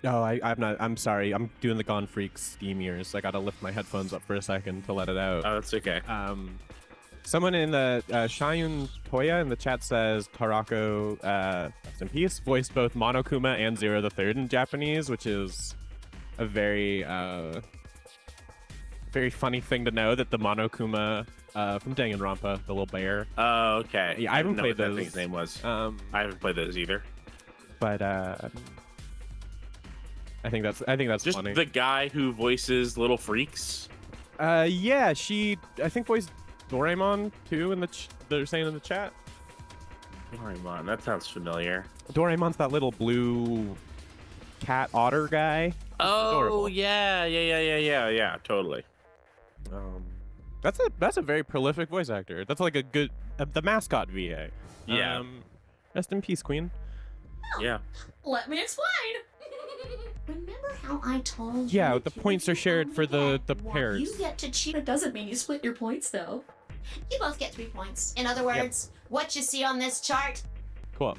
I'm sorry. I'm doing the Gone Freaks Steam ears. I gotta lift my headphones up for a second to let it out. Oh, that's okay. Someone in the Shayun Toya in the chat says Tarako, rest in peace, voiced both Monokuma and Zero the Third in Japanese, which is a very very funny thing to know that the Monokuma from Danganronpa, the little bear. Oh, okay. Yeah, I haven't played those. What that thing's name was. I haven't played those either. But I think that's just funny. The guy who voices Little Freaks. Yeah, she I think voiced Doraemon too. They're saying in the chat. Doraemon, that sounds familiar. Doraemon's that little blue cat otter guy. Oh yeah, totally. That's a very prolific voice actor. That's like a good the mascot VA. Yeah. Rest in peace, Queen. Yeah. Let me explain. Remember how I told you? Yeah, the points are shared for the pairs. You get to cheat. It doesn't mean you split your points, though. You both get 3 points. In other words, what you see on this chart. Cool.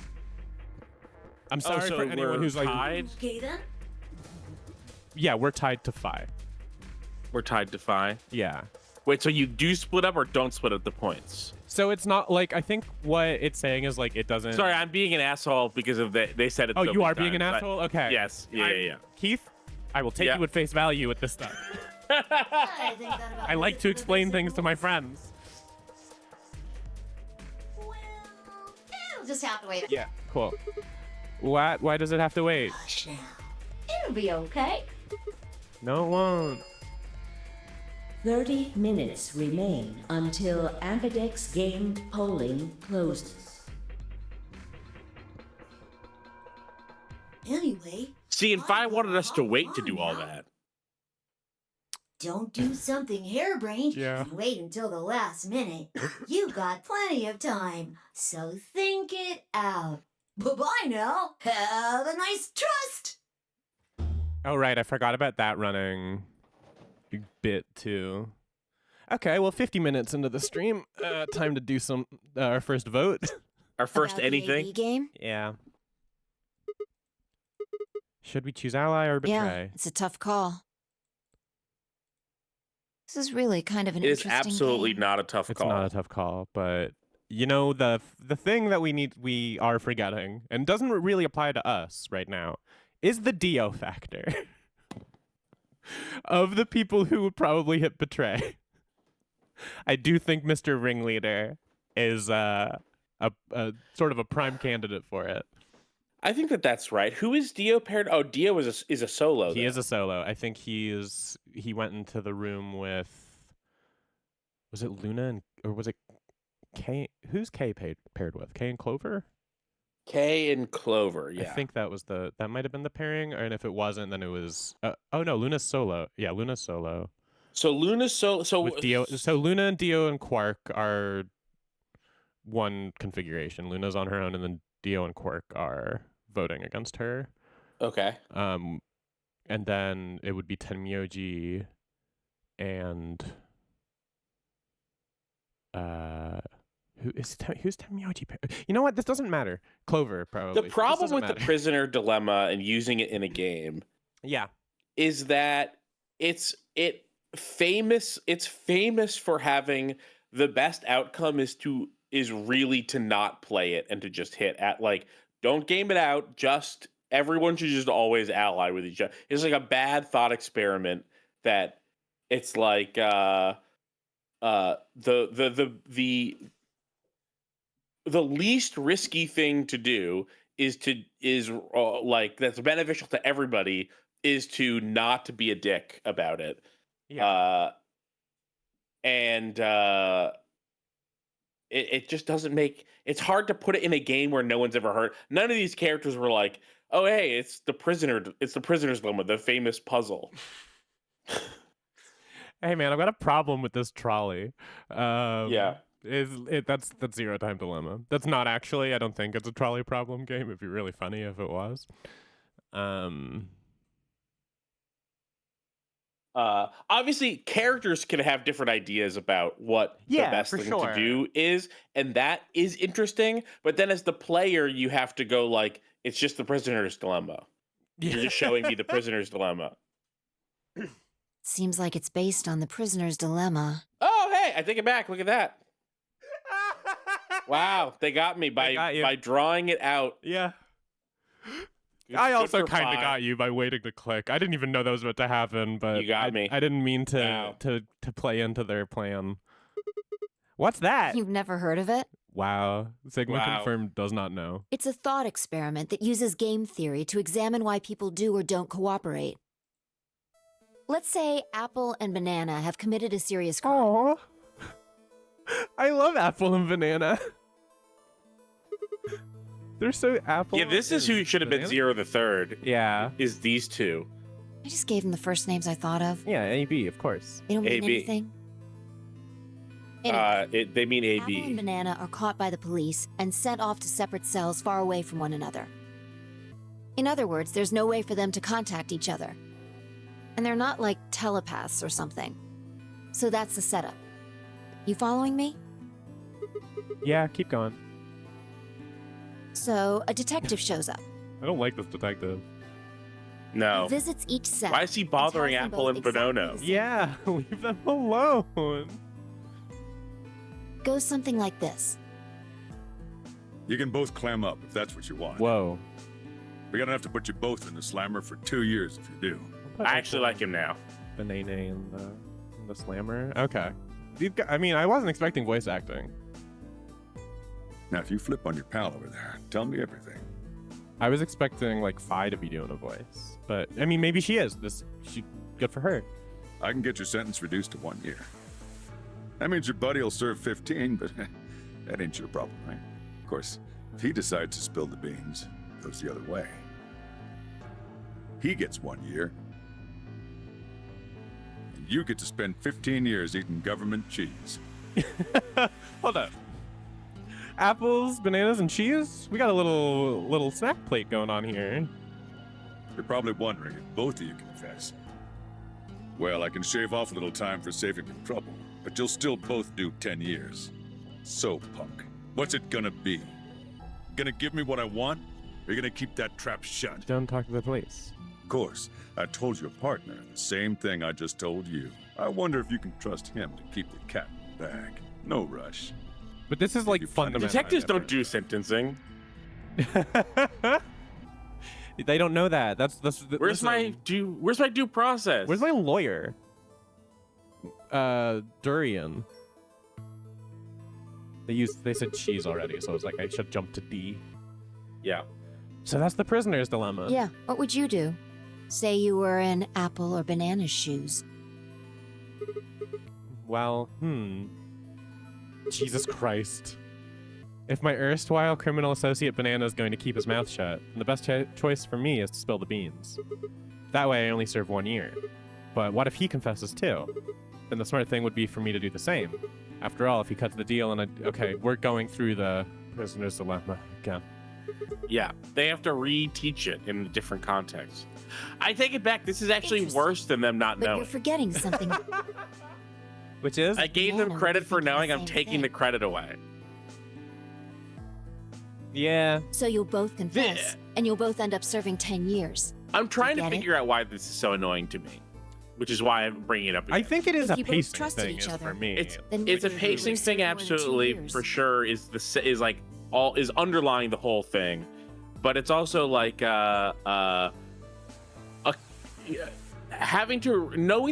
I'm sorry so for anyone who's like tied? Okay then. Yeah, we're tied to 5. We're tied to 5. Yeah. Wait, so you do split up or don't split up the points? So it's not like, I think what it's saying is like it doesn't. Sorry, I'm being an asshole because of they said it. Oh, so you many are being an times. asshole? Okay. Yes. Yeah. Keith, I will take you at face value with this stuff. I think that about I like to explain things to my friends. Well, it'll just have to wait. Yeah. Cool. Why does it have to wait? Hush now. It'll be okay. No, it won't. 30 minutes remain until Ambidex game polling closes. Anyway. See, and 5 wanted us to wait to do all that. Don't do something harebrained Yeah. and wait until the last minute. You've got plenty of time, so think it out. Bye-bye now. Have a nice trust. Oh, right. I forgot about that running bit, too. Okay, well, 50 minutes into the stream. Time to do some our first vote. Our first About anything? The AV game? Yeah. Should we choose ally or betray? Yeah, it's a tough call. This is really kind of an It is interesting absolutely game. not a tough It's call. not a tough call, but you know the thing that we are forgetting and doesn't really apply to us right now is the Dio factor. Of the people who would probably hit betray, I do think Mr. Ringleader is a sort of a prime candidate for it. I think that's right. Who is Dio paired? Oh, Dio is a solo. He is a solo. I think he went into the room with, was it Luna or was it Kay? Who's Kay paired with? Kay and Clover? Kay and Clover, yeah. I think that might have been the pairing, and if it wasn't, then it was. Oh no, Luna's solo. Yeah, Luna's solo. So Luna's solo. So with Dio, so Luna and Dio and Quark are one configuration. Luna's on her own, and then Dio and Quark are voting against her. Okay. And then it would be Tenmyoji and who's Tenmyoji? You know what? This doesn't matter. Clover, probably. The problem with the prisoner dilemma and using it in a game, yeah, is that it's famous for having the best outcome is really to not play it and to just hit at like don't game it out. Just everyone should just always ally with each other. It's like a bad thought experiment that it's like the least risky thing to do is like that's beneficial to everybody is to not to be a dick about it. Yeah. It just doesn't make it's hard to put it in a game where no one's ever heard. None of these characters were like, oh hey, it's the prisoner's dilemma, the famous puzzle. Hey man, I've got a problem with this trolley. Yeah. That's Zero Time Dilemma. That's not actually, I don't think it's a trolley problem game. It'd be really funny if it was. Obviously characters can have different ideas about what the best thing to do is, and that is interesting, but then as the player you have to go like it's just the prisoner's dilemma. You're just showing me the prisoner's dilemma. Seems like it's based on the prisoner's dilemma. Oh hey, I take it back. Look at that. Wow, they got me by drawing it out. Yeah. Good, I good also for kind of 5. got you by waiting to click. I didn't even know that was about to happen, but You got me. I didn't mean to play into their plan. What's that? You've never heard of it? Wow. Sigma Wow. confirmed does not know. It's a thought experiment that uses game theory to examine why people do or don't cooperate. Let's say Apple and Banana have committed a serious crime. Aww. I love Apple and Banana. They're so Apple. Yeah, this is who should have been Banana? Zero the Third. Yeah. Is these two. I just gave them the first names I thought of. Yeah, AB, of course. They don't mean AB. anything. Anyway, They mean Apple and AB. Banana are caught by the police and sent off to separate cells far away from one another. In other words, there's no way for them to contact each other. And they're not like telepaths or something. So that's the setup. You following me? Yeah, keep going. So, a detective shows up. I don't like this detective. No. He visits each set. Why is he bothering and tells them Apple both and exactly Bonono? the same Yeah, leave them alone. thing. Goes something like this. You can both clam up if that's what you want. Whoa. We're gonna have to put you both in the slammer for 2 years if you do. I actually like him now. Banana in the slammer. Okay. I mean, I wasn't expecting voice acting. Now, if you flip on your pal over there, tell me everything. I was expecting like Fi to be doing a voice, but I mean, maybe she is. Good for her. I can get your sentence reduced to 1 year. That means your buddy will serve 15, but that ain't your problem, right? Of course, if he decides to spill the beans, it goes the other way. He gets 1 year. And you get to spend 15 years eating government cheese. Hold up. Apples, bananas, and cheese? We got a little snack plate going on here. You're probably wondering if both of you confess. Well, I can shave off a little time for saving you trouble, but you'll still both do 10 years. So, punk, what's it gonna be? Gonna give me what I want, or you gonna keep that trap shut? Don't talk to the police. Of course, I told your partner the same thing I just told you. I wonder if you can trust him to keep the cat in the bag. No rush. But this is like fundamental. Detectives don't do sentencing. They don't know that. Where's my due process? Where's my lawyer? Durian. They said cheese already, so I was like, I should jump to D. Yeah. So that's the prisoner's dilemma. Yeah, what would you do? Say you were in Apple or Banana's shoes. Well, Jesus Christ. If my erstwhile criminal associate Banana is going to keep his mouth shut, then the best choice for me is to spill the beans. That way I only serve 1 year. But what if he confesses too? Then the smart thing would be for me to do the same. After all, if he cuts the deal and okay, we're going through the prisoner's dilemma again. Yeah, they have to reteach it in a different context. I take it back. This is actually worse than them not But knowing. you're forgetting something. Which is? I gave them credit for knowing. I'm taking the credit away. Yeah. So you'll both confess, and you'll both end up serving 10 years. I'm trying to Get it? figure out why this is so annoying to me, which is why I'm bringing it up again. I think it is If a you both pacing trusted thing each is other, for me. It's a pacing thing, absolutely, for sure. Is underlying the whole thing, but it's also like knowing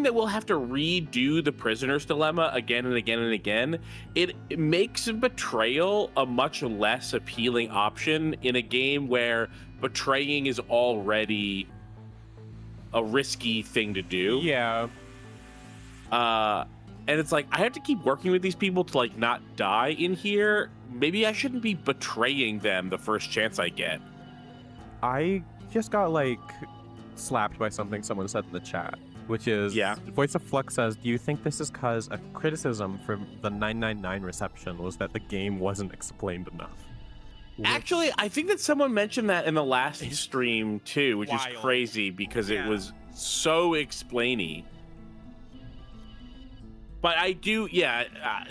that we'll have to redo the prisoner's dilemma again and again and again. It makes betrayal a much less appealing option in a game where betraying is already a risky thing to do. Yeah. And it's like, I have to keep working with these people to like not die in here. Maybe I shouldn't be betraying them the first chance I get. I just got like slapped by something someone said in the chat, which is, Voice of Flux says, do you think this is because a criticism from the 999 reception was that the game wasn't explained enough? Actually, I think that someone mentioned that in the last stream too, which is crazy because it was so explainy. But I do,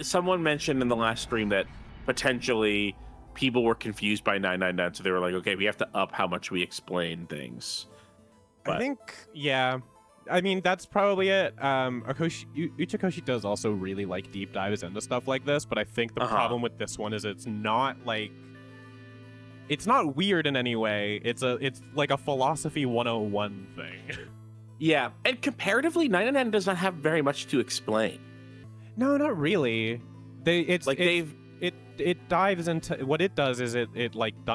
someone mentioned in the last stream that potentially people were confused by 999, so they were like, okay, we have to up how much we explain things. But I think, I mean, that's probably it. Uchikoshi does also really like deep dives into stuff like this, but I think the problem with this one is it's not weird in any way. It's like a philosophy 101 thing. Yeah, and comparatively, 999 does not have very much to explain. No, not really. It dives into what it does is it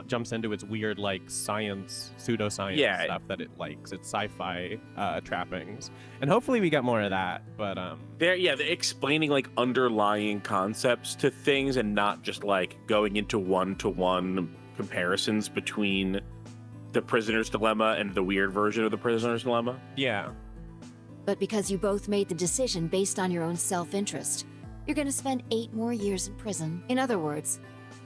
jumps into its weird like pseudoscience stuff that it likes. It's sci-fi trappings, and hopefully we get more of that. But they're explaining like underlying concepts to things and not just like going into one-to-one comparisons between the prisoner's dilemma and the weird version of the prisoner's dilemma. Yeah. But because you both made the decision based on your own self-interest, you're going to spend 8 more years in prison. In other words,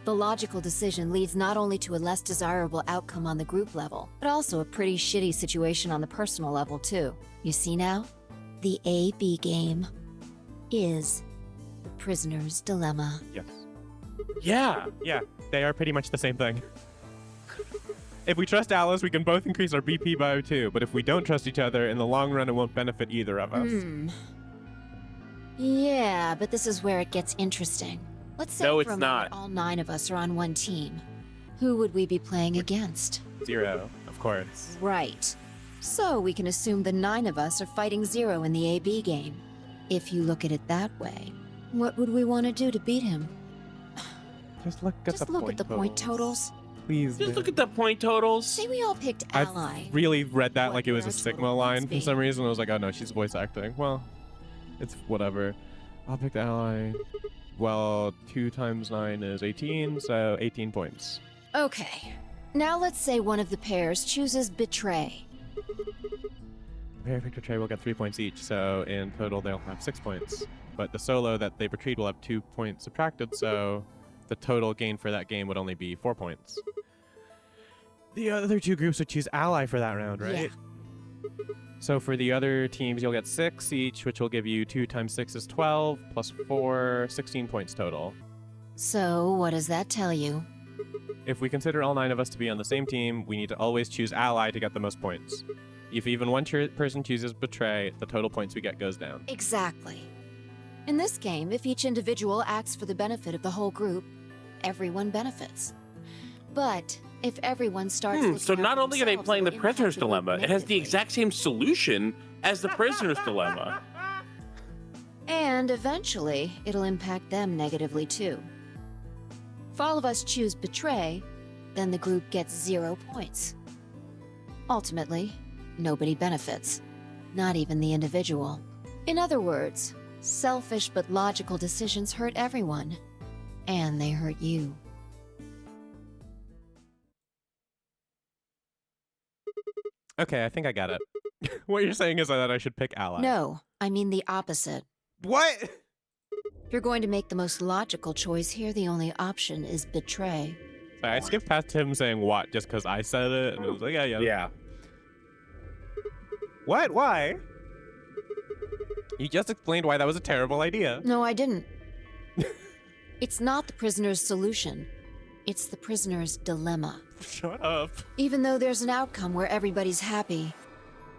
the logical decision leads not only to a less desirable outcome on the group level, but also a pretty shitty situation on the personal level too. You see now? The A-B game is the prisoner's dilemma. Yes. Yeah. Yeah, they are pretty much the same thing. If we trust Alice, we can both increase our BP by 2. But if we don't trust each other, in the long run, it won't benefit either of us. Yeah, but this is where it gets interesting. Let's say No, for a it's moment not. all 9 of us are on one team. Who would we be playing against? Zero, of course. Right. So we can assume the 9 of us are fighting Zero in the AB game. If you look at it that way, what would we want to do to beat him? Just look at the point totals. Please. Just look at the point totals. Say we all picked Ally. I really read that like it was a would Sigma our line points for be? some reason. I was like, oh no, she's voice acting. Well, it's whatever. I'll pick the ally. Well, 2 times 9 is 18, so 18 points. Okay. Now let's say one of the pairs chooses Betray. Pair picked Betray will get 3 points each, so in total they'll have 6 points. But the solo that they betrayed will have 2 points subtracted, so the total gain for that game would only be 4 points. The other 2 groups would choose Ally for that round, right? Yeah. So for the other teams, you'll get 6 each, which will give you 2 times 6 is 12, plus 4, 16 points total. So what does that tell you? If we consider all 9 of us to be on the same team, we need to always choose Ally to get the most points. If even one person chooses Betray, the total points we get goes down. Exactly. In this game, if each individual acts for the benefit of the whole group, everyone benefits. But if everyone starts looking So out not for only are they themselves, playing the it'll impact prisoner's the group dilemma, it has the negatively. exact same solution as the prisoner's dilemma. And eventually, it'll impact them negatively too. If all of us choose Betray, then the group gets 0 points. Ultimately, nobody benefits, not even the individual. In other words, selfish but logical decisions hurt everyone, and they hurt you. Okay, I think I got it. What you're saying is that I should pick Ally. No, I mean the opposite. What? If you're going to make the most logical choice here, the only option is Betray. Sorry, I skipped past him saying what just because I said it, and it was like, yeah. Yeah. What? Why? You just explained why that was a terrible idea. No, I didn't. It's not the prisoner's solution. It's the prisoner's dilemma. Shut up. Even though there's an outcome where everybody's happy,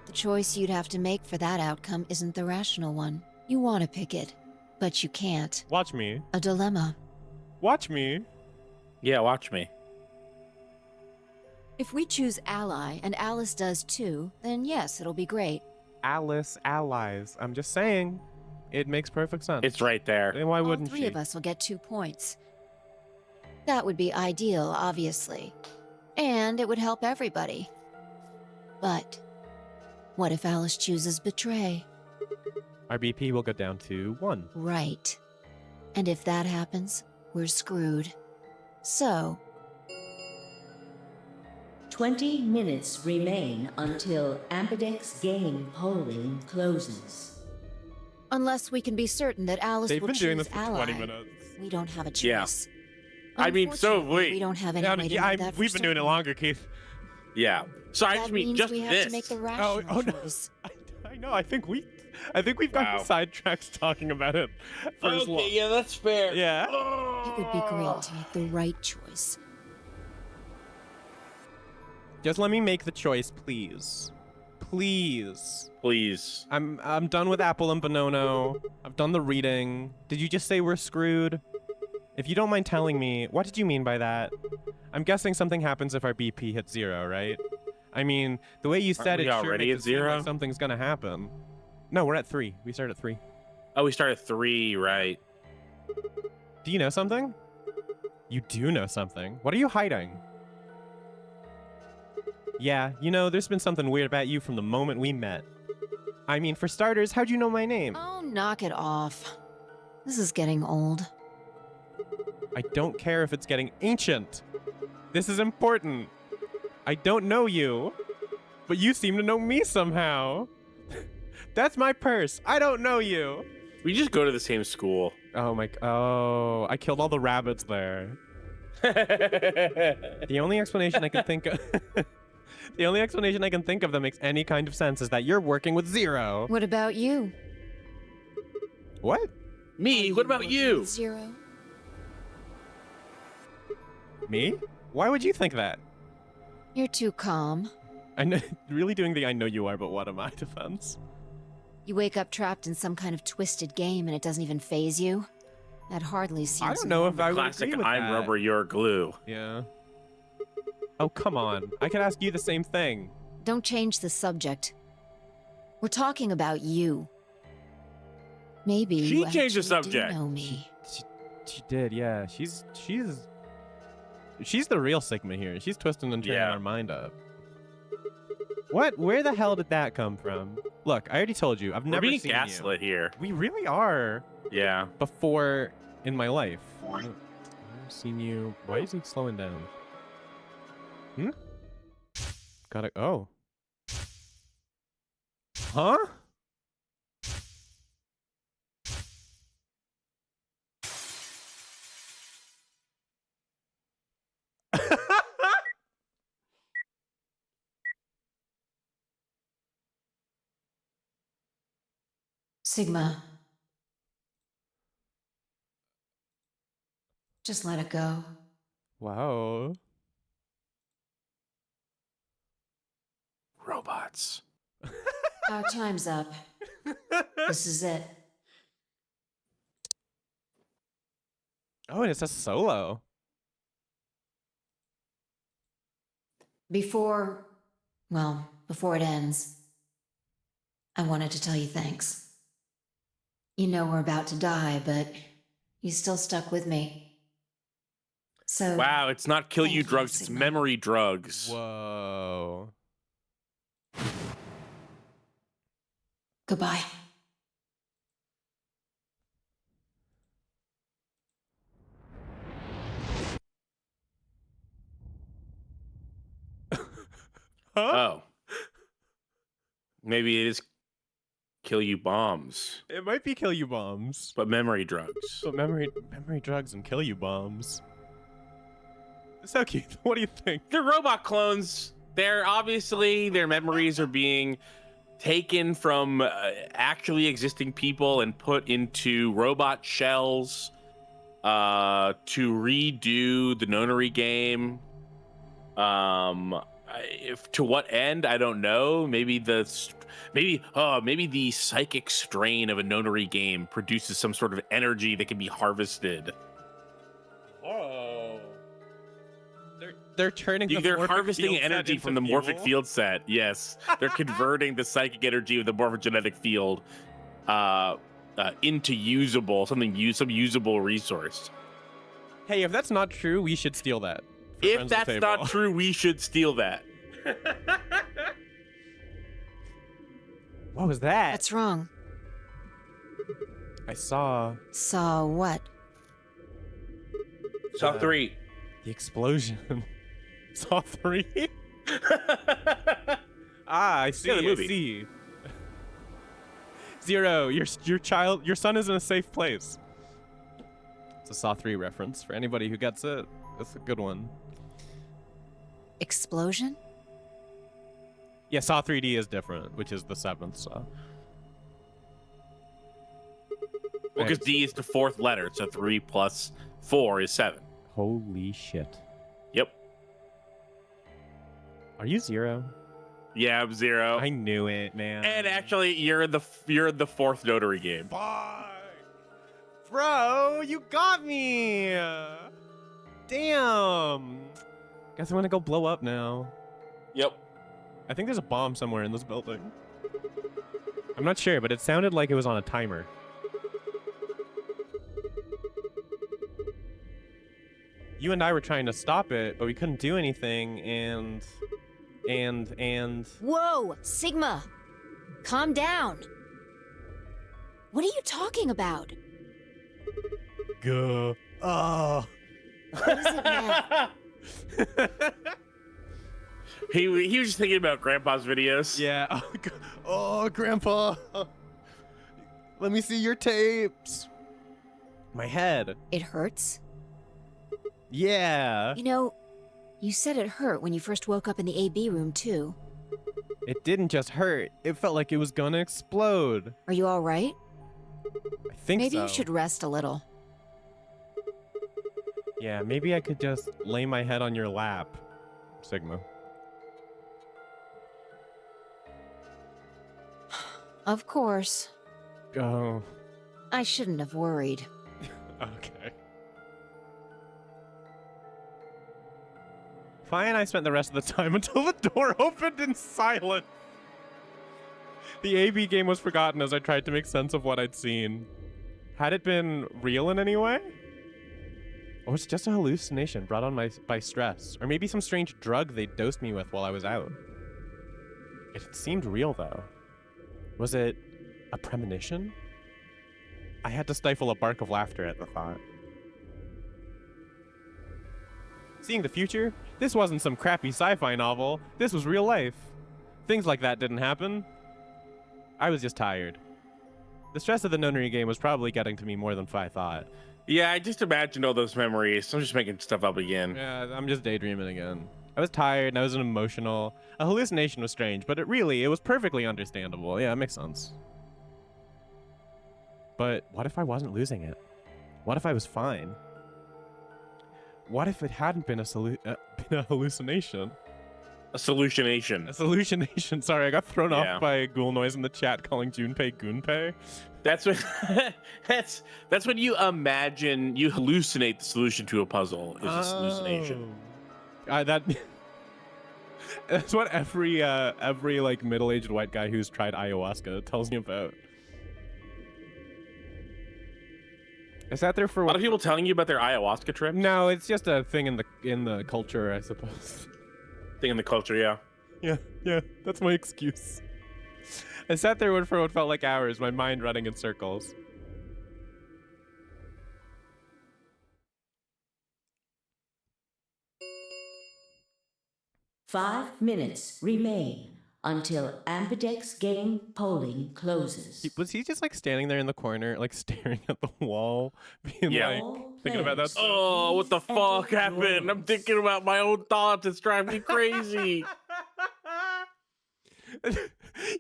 the choice you'd have to make for that outcome isn't the rational one. You want to pick it, but you can't. Watch me. A dilemma. Watch me. Yeah, watch me. If we choose Ally and Alice does too, then yes, it'll be great. Alice allies. I'm just saying. It makes perfect sense. It's right there. And why All wouldn't 3 she? of us will get 2 points. That would be ideal, obviously. And it would help everybody. But what if Alice chooses Betray? Our BP will go down to 1. Right. And if that happens, we're screwed. So, 20 minutes remain until Ambidex game polling closes. unless we can be certain that Alice They've will been choose doing this for Ally, 20 minutes. we don't have a Yeah. choice. I mean, so have Unfortunately, we. We don't have any Yeah, way to yeah, know that for we've been doing it certain. longer, Keith. Yeah. So I That just mean means just we have this. to make the rational no. choice. I know. I think we've gotten Wow. sidetracked talking about it for as long. Okay, yeah, that's fair. Yeah. It would be great to make the right choice. Just let me make the choice, please. Please. Please. I'm done with Apple and Bonono. I've done the reading. Did you just say we're screwed? If you don't mind telling me, what did you mean by that? I'm guessing something happens if our BP hits 0, right? I mean, the way you said we it sure already makes at it seem 0? like something's gonna happen. No, we're at 3. We start at 3. Oh, we start at 3, right? Do you know something? You do know something. What are you hiding? Yeah, you know, there's been something weird about you from the moment we met. I mean, for starters, how'd you know my name? Oh, knock it off. This is getting old. I don't care if it's getting ancient. This is important. I don't know you, but you seem to know me somehow. That's my purse. I don't know you. We just go to the same school. Oh my, oh, I killed all the rabbits there. The only explanation I can think of The only explanation I can think of that makes any kind of sense is that you're working with Zero. What about you? What? Me? What about you? Zero. Me? Why would you think that? You're too calm. I know, really doing the I know you are, but what am I defense? You wake up trapped in some kind of twisted game and it doesn't even faze you? That hardly seems I don't know if I would Classic agree with I'm that. rubber, you're glue. Yeah. Oh, come on. I could ask you the same thing. Don't change the subject. We're talking about you. Maybe She you changed the actually subject. do know me. She did, yeah. She's the real Sigma here. She's twisting and turning our mind up. What? Where the hell did that come from? Look, I already told you. I've never being seen gaslit you. here. We really are. Yeah. Before in my life. I've seen you. Why is he slowing down? Hmm? Gotta. Oh. Huh? Sigma. Just let it go. Wow. Robots. Our time's up. This is it. Oh, and it says solo. Before it ends, I wanted to tell you thanks. You know we're about to die, but you still stuck with me. So Wow, it's not kill you thank you, drugs, it's Sigma. memory drugs. Whoa. Goodbye. Oh. Maybe it is kill you bombs. It might be kill you bombs. But memory drugs. But memory drugs and kill you bombs. So cute. What do you think? They're robot clones. They're obviously, their memories are being taken from actually existing people and put into robot shells to redo the nonary game. If to what end, I don't know. Maybe the psychic strain of a nonary game produces some sort of energy that can be harvested. Oh. They're turning the They're morphic harvesting field set energy into from the fuel? morphic field set. Yes, they're converting the psychic energy of the morphogenetic field into some usable resource. Hey, if that's not true, we should steal that. If that's not true, we should steal that. What was that? What's wrong? I saw Saw what? Saw 3. the explosion. Saw 3? I see. Yeah, the movie. I see. Zero, your son is in a safe place. It's a Saw 3 reference for anybody who gets it. It's a good one. Explosion? Yeah, Saw 3D is different, which is the 7th Saw. Well, because D is the 4th letter, so 3 plus 4 is 7. Holy shit. Yep. Are you Zero? Yeah, I'm 0. I knew it, man. And actually, you're in the 4th notary game. Fuck! Bro, you got me! Damn! Guess I'm gonna go blow up now. Yep. I think there's a bomb somewhere in this building. I'm not sure, but it sounded like it was on a timer. You and I were trying to stop it, but we couldn't do anything, and... Whoa, Sigma! Calm down. What are you talking about? Gah. Oh. What is it now? He was just thinking about Grandpa's videos. Yeah. Oh, Grandpa. Let me see your tapes. My head. It hurts? Yeah. You know, you said it hurt when you first woke up in the AB room, too. It didn't just hurt. It felt like it was gonna explode. Are you all right? I think Maybe so. you should rest a little. Yeah, maybe I could just lay my head on your lap, Sigma. Of course. Oh. I shouldn't have worried. Okay. Fine, I spent the rest of the time until the door opened in silence. The AB game was forgotten as I tried to make sense of what I'd seen. Had it been real in any way? Or was it just a hallucination brought on by stress? Or maybe some strange drug they dosed me with while I was out? It seemed real, though. Was it a premonition? I had to stifle a bark of laughter at the thought. Seeing the future? This wasn't some crappy sci-fi novel. This was real life. Things like that didn't happen. I was just tired. The stress of the nunnery game was probably getting to me more than I thought. Yeah, I just imagined all those memories. I'm just making stuff up again. Yeah, I'm just daydreaming again. I was tired and I was emotional. A hallucination was strange, but it was perfectly understandable. Yeah, it makes sense. But what if I wasn't losing it? What if I was fine? What if it hadn't been a hallucination? A solutionation. A solutionation. Sorry, I got thrown off by Ghoul Noise in the chat calling Junpei Gunpei. That's when that's when you imagine, you hallucinate the solution to a puzzle is a hallucination. That's what every like middle-aged white guy who's tried ayahuasca tells me about. I sat there for a lot of people telling you about their ayahuasca trip. No, it's just a thing in the culture, I suppose. Thing in the culture, yeah. Yeah, that's my excuse. I sat there for what felt like hours, my mind running in circles. Five minutes remain until Ambidex game polling closes. Was he just like standing there in the corner, like staring at the wall, being like, thinking about that? Oh, what the fuck happened? I'm thinking about my own thoughts. It's driving me crazy.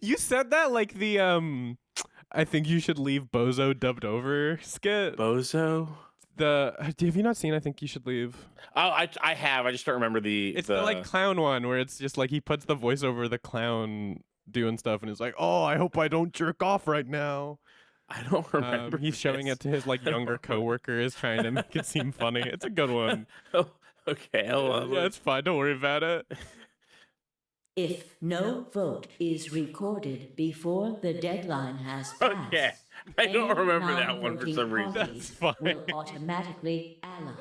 You said that like the I think you should leave Bozo dubbed over skit. Bozo? Have you not seen I think you should leave? Oh, I have. I just don't remember It's the like clown one where it's just like he puts the voice over the clown doing stuff and he's like, "Oh, I hope I don't jerk off right now." I don't remember. He's showing it to his like younger coworkers, trying to make it seem funny. It's a good one. Oh, okay. Yeah, it's fine. Don't worry about it. If no vote is recorded before the deadline has passed, okay. I don't remember that one for some reason. That's fine. Will automatically ally.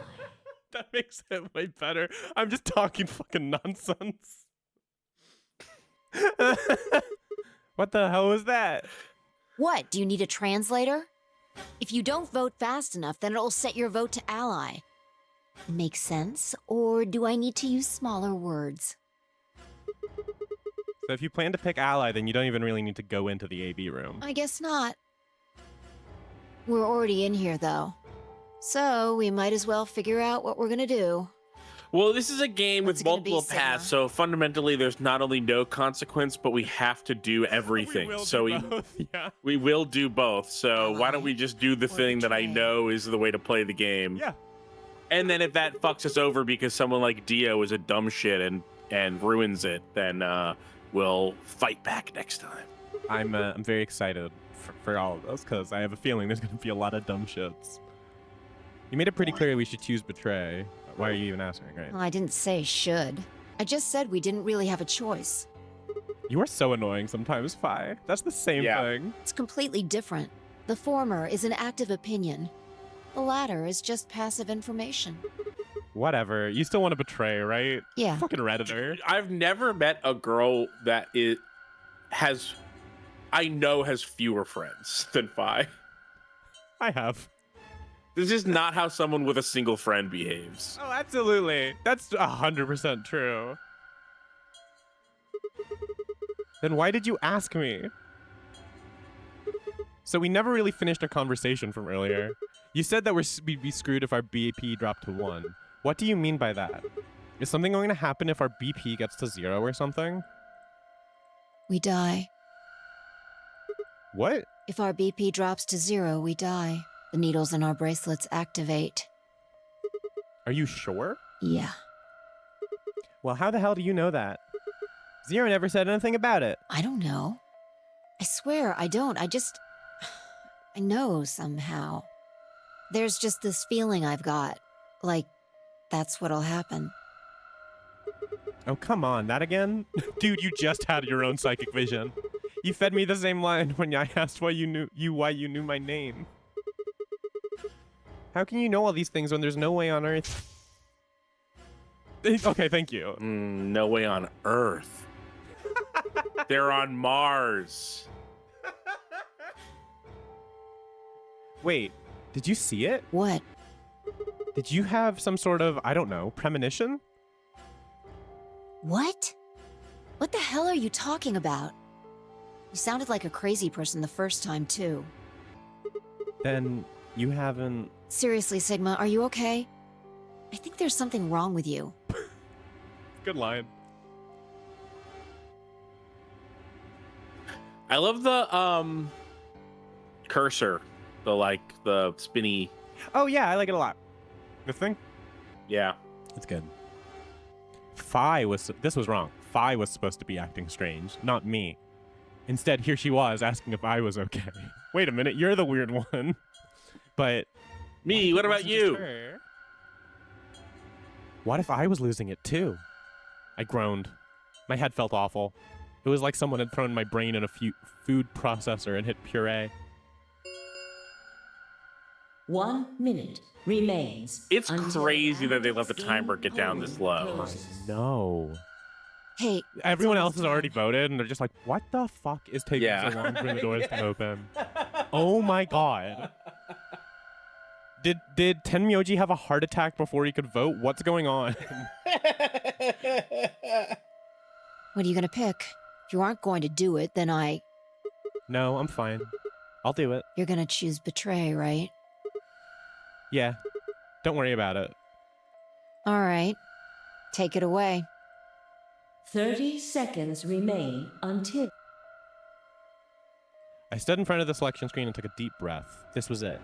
That makes it way better. I'm just talking fucking nonsense. What the hell was that? What? Do you need a translator? If you don't vote fast enough, then it'll set your vote to ally. Makes sense? Or do I need to use smaller words? So if you plan to pick ally, then you don't even really need to go into the AB room. I guess not. We're already in here, though. So we might as well figure out what we're gonna do. Well, this is a game with multiple paths, so fundamentally there's not only no consequence, but we have to do everything. We will do both. So why don't we just do the thing that I know is the way to play the game? Yeah. And then if that fucks us over because someone like Dio is a dumb shit and ruins it, then we'll fight back next time. I'm very excited for all of this because I have a feeling there's going to be a lot of dumb shits. You made it pretty clear we should choose betray. Why are you even asking, right? Well, I didn't say should. I just said we didn't really have a choice. You are so annoying sometimes, Fi. That's the same thing. It's completely different. The former is an active opinion. The latter is just passive information. Whatever. You still want to betray, right? Yeah. Fucking Redditor. I've never met a girl that has fewer friends than Fi. I have. This is not how someone with a single friend behaves. Oh, absolutely. That's 100% true. Then why did you ask me? So we never really finished our conversation from earlier. You said that we'd be screwed if our BP dropped to 1. What do you mean by that? Is something going to happen if our BP gets to 0 or something? We die. What? If our BP drops to 0, we die. The needles in our bracelets activate. Are you sure? Yeah. Well, how the hell do you know that? 0 never said anything about it. I don't know. I swear, I don't. I know somehow. There's just this feeling I've got. Like, that's what'll happen. Oh, come on, that again? Dude, you just had your own psychic vision. You fed me the same line when I asked why you knew my name. How can you know all these things when there's no way on Earth? Okay, thank you. No way on Earth. They're on Mars. Wait, did you see it? What? Did you have some sort of, I don't know, premonition? What? What the hell are you talking about? You sounded like a crazy person the first time, too. Then you haven't... Seriously, Sigma, are you okay? I think there's something wrong with you. Good line. I love the cursor, the spinny. Oh yeah, I like it a lot. This thing? Yeah. It's good. This was wrong. Phi was supposed to be acting strange, not me. Instead, here she was asking if I was okay. Wait a minute, you're the weird one. But... Me, what about you? What if I was losing it too? I groaned. My head felt awful. It was like someone had thrown my brain in a food processor and hit puree. 1 minute remains. It's crazy that they let the timer get down this low. No. Hey. Everyone else has already voted, and they're just like, what the fuck is taking so long for the doors to open? Oh my god. Did Tenmyoji have a heart attack before he could vote? What's going on? What are you gonna pick? If you aren't going to do it, then No, I'm fine. I'll do it. You're gonna choose betray, right? Yeah. Don't worry about it. All right. Take it away. 30 seconds remain until... I stood in front of the selection screen and took a deep breath. This was it.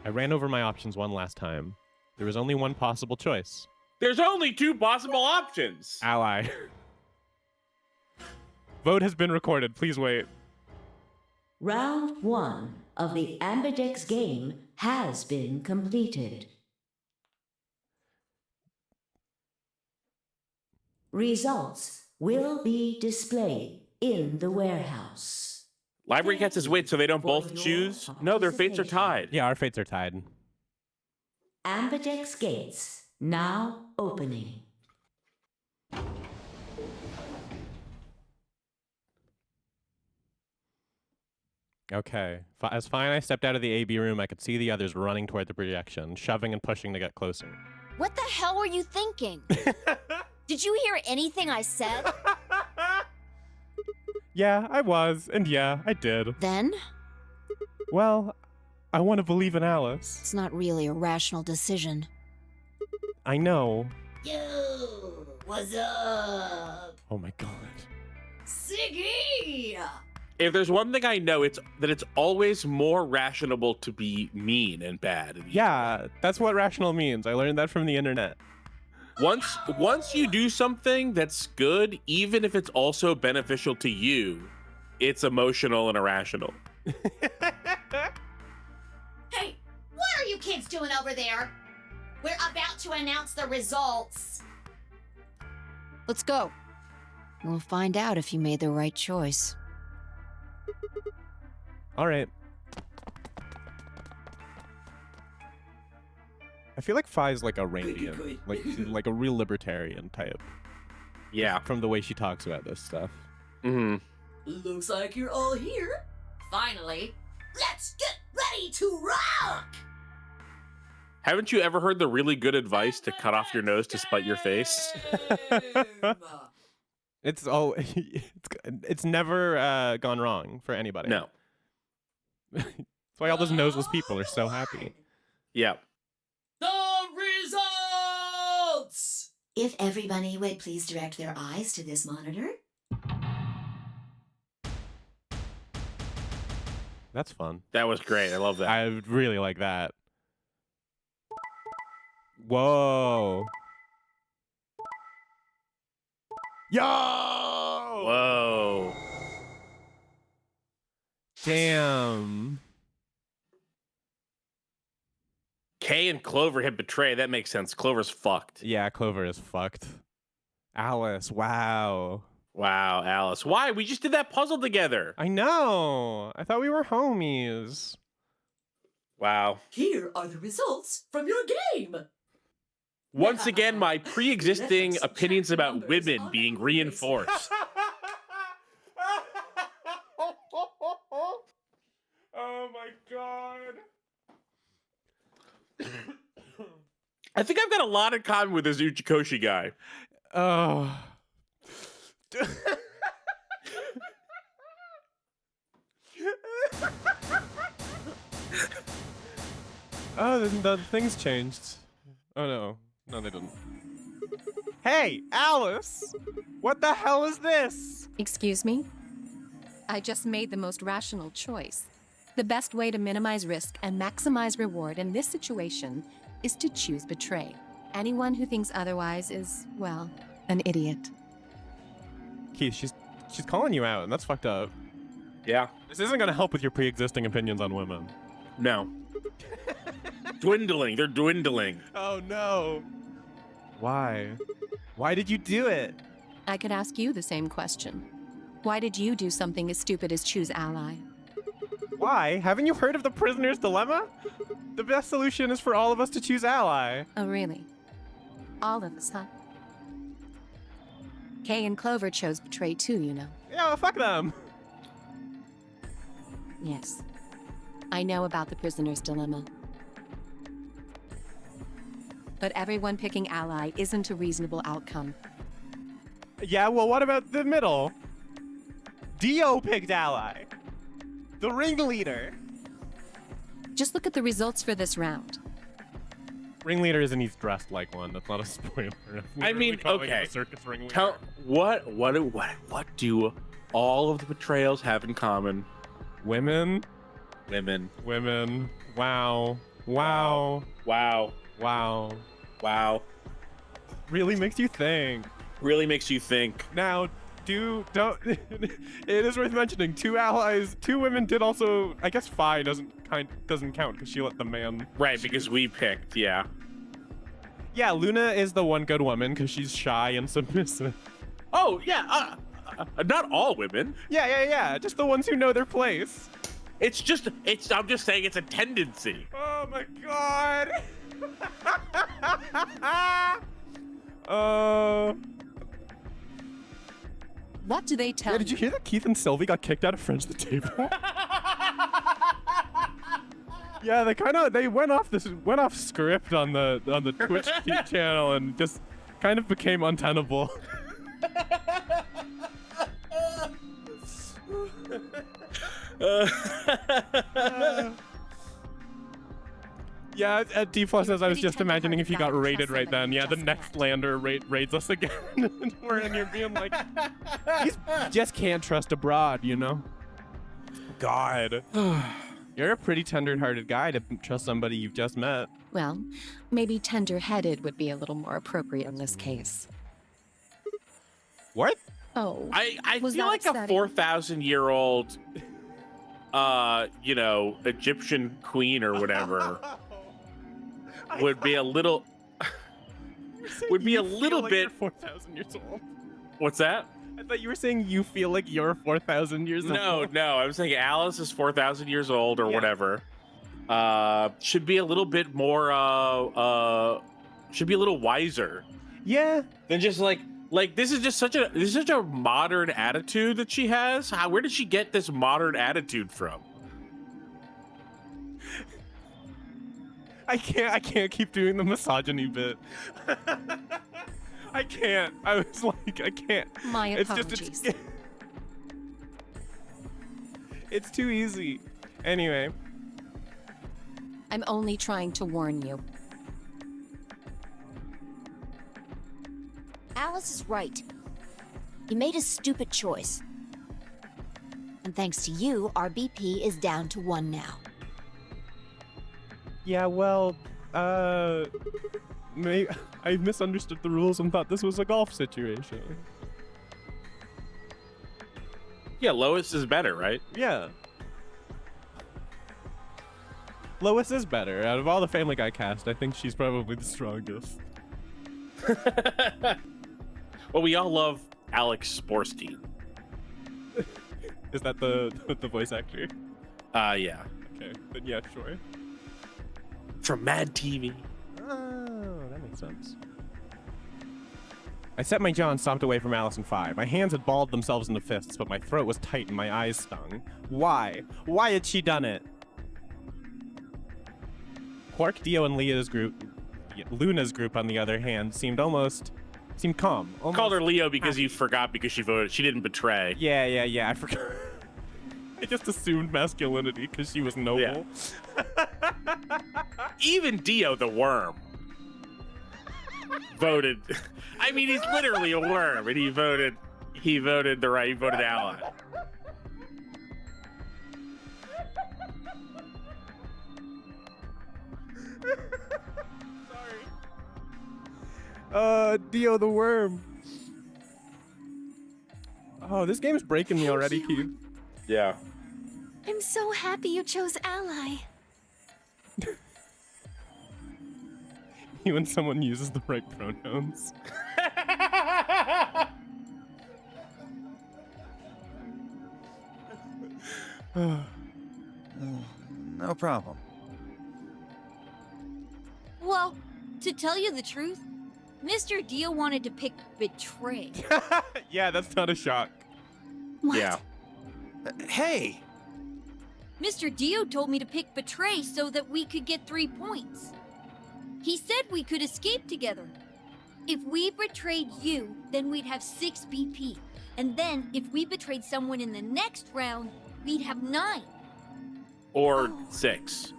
I ran over my options one last time. There was only one possible choice. There's only 2 possible options. Ally. Vote has been recorded. Please wait. Round 1 of the Ambidex game has been completed. Results will be displayed in the warehouse. Library gets his wit, so they don't both choose? No, their fates are tied. Yeah, our fates are tied. Ambidex gates now opening. Okay. As fine I stepped out of the AB room, I could see the others running toward the projection, shoving and pushing to get closer. What the hell were you thinking? Did you hear anything I said? Yeah, I was, and yeah, I did. Then? Well, I want to believe in Alice. It's not really a rational decision. I know. Yo, what's up? Oh my god. Siggy! If there's one thing I know, it's that it's always more rational to be mean and bad. Yeah, that's what rational means. I learned that from the internet. Once you do something that's good, even if it's also beneficial to you, it's emotional and irrational. Hey, what are you kids doing over there? We're about to announce the results. Let's go. We'll find out if you made the right choice. All right. I feel like Phi's like a Randian, like a real libertarian type. Yeah. From the way she talks about this stuff. Mm-hmm. Looks like you're all here. Finally. Let's get ready to rock! Haven't you ever heard the really good advice to cut off your nose to spite your face? It's never gone wrong for anybody. No. That's why all those noseless people are so happy. Yeah. The results! If everybody would please direct their eyes to this monitor. That's fun. That was great. I love that. I really like that. Whoa. Yo! Whoa. Damn. Kay and Clover hit betray. That makes sense. Clover's fucked. Yeah, Clover is fucked. Alice, wow. Wow, Alice. Why? We just did that puzzle together. I know. I thought we were homies. Wow. Here are the results from your game. Once again, my pre-existing opinions about women being reinforced. Oh my god. I think I've got a lot in common with this Uchikoshi guy. Oh. Oh, the things changed. Oh no. No, they didn't. Hey, Alice! What the hell is this? Excuse me? I just made the most rational choice. The best way to minimize risk and maximize reward in this situation is to choose betray. Anyone who thinks otherwise is, well, an idiot. Keith, she's calling you out, and that's fucked up. Yeah. This isn't gonna help with your pre-existing opinions on women. No. Dwindling. They're dwindling. Oh no. Why? Why did you do it? I could ask you the same question. Why did you do something as stupid as choose ally? Why? Haven't you heard of the prisoner's dilemma? The best solution is for all of us to choose ally. Oh, really? All of us, huh? Kay and Clover chose betray too, you know. Yeah, well, fuck them. Yes. I know about the prisoner's dilemma. But everyone picking ally isn't a reasonable outcome. Yeah, well, what about the middle? Dio picked ally. The ringleader. Just look at the results for this round. Ringleader isn't he's dressed like one. That's not a spoiler. I mean, okay. Circus ringleader. Tell what do all of the betrayals have in common? Women. Women. Women. Wow. Wow. Wow. Wow. Wow. Really makes you think. Really makes you think. Now, don't. It is worth mentioning. Two women did also. I guess Phi doesn't count because she let the man. Right, because we picked. Yeah. Yeah, Luna is the one good woman because she's shy and submissive. Oh yeah. Not all women. Yeah. Just the ones who know their place. I'm just saying it's a tendency. Oh my god. What do they tell Yeah, did you hear that Keith and Sylvie got kicked out of Friends at the Table? Yeah, they went off script on the Twitch channel and just kind of became untenable. Yeah, at D Plus says I was just imagining if you got raided right then. Yeah, the next lander raids us again. And you're being like, you just can't trust abroad, you know? God. You're a pretty tender-hearted guy to trust somebody you've just met. Well, maybe tender-headed would be a little more appropriate in this case. What? Oh, I was feel that like upsetting? a 4,000-year-old, Egyptian queen or whatever would be a little bit 4,000 years old. What's that? I thought you were saying you feel like you're 4,000 years old. No, I was saying Alice is 4,000 years old or whatever. Should be a little bit more should be a little wiser. Yeah. Than just like this is such a modern attitude that she has. Where did she get this modern attitude from? I can't keep doing the misogyny bit. I can't. I was like, I can't. My apologies. It's too easy. Anyway. I'm only trying to warn you. Alice is right. You made a stupid choice. And thanks to you, our BP is down to 1 now. Yeah, well, maybe I misunderstood the rules and thought this was a golf situation. Yeah, lowest is better, right? Yeah. Lois is better. Out of all the Family Guy cast, I think she's probably the strongest. Well, we all love Alex Borstein. Is that the voice actor? Yeah. Okay, then yeah, sure. From Mad TV. Oh, that makes sense. I set my jaw and stomped away from Alice and 5. My hands had balled themselves into fists, but my throat was tight and my eyes stung. Why? Why had she done it? Quark, Dio, and Luna's group, on the other hand, seemed calm. Almost Called her Leo because happy. you forgot because she voted. She didn't betray. Yeah, I forgot. I just assumed masculinity because she was noble. Yeah. Even Dio the worm voted. I mean, he's literally a worm, and he voted ally. Dio the worm. Oh, this game's breaking me already, Keith. Yeah. I'm so happy you chose ally. When someone uses the right pronouns. No problem. Well, to tell you the truth, Mr. Dio wanted to pick betray. Yeah, that's not a shock. What? Yeah. Hey! Mr. Dio told me to pick betray so that we could get 3 points. He said we could escape together. If we betrayed you, then we'd have 6 BP. And then if we betrayed someone in the next round, we'd have 9. Or 6.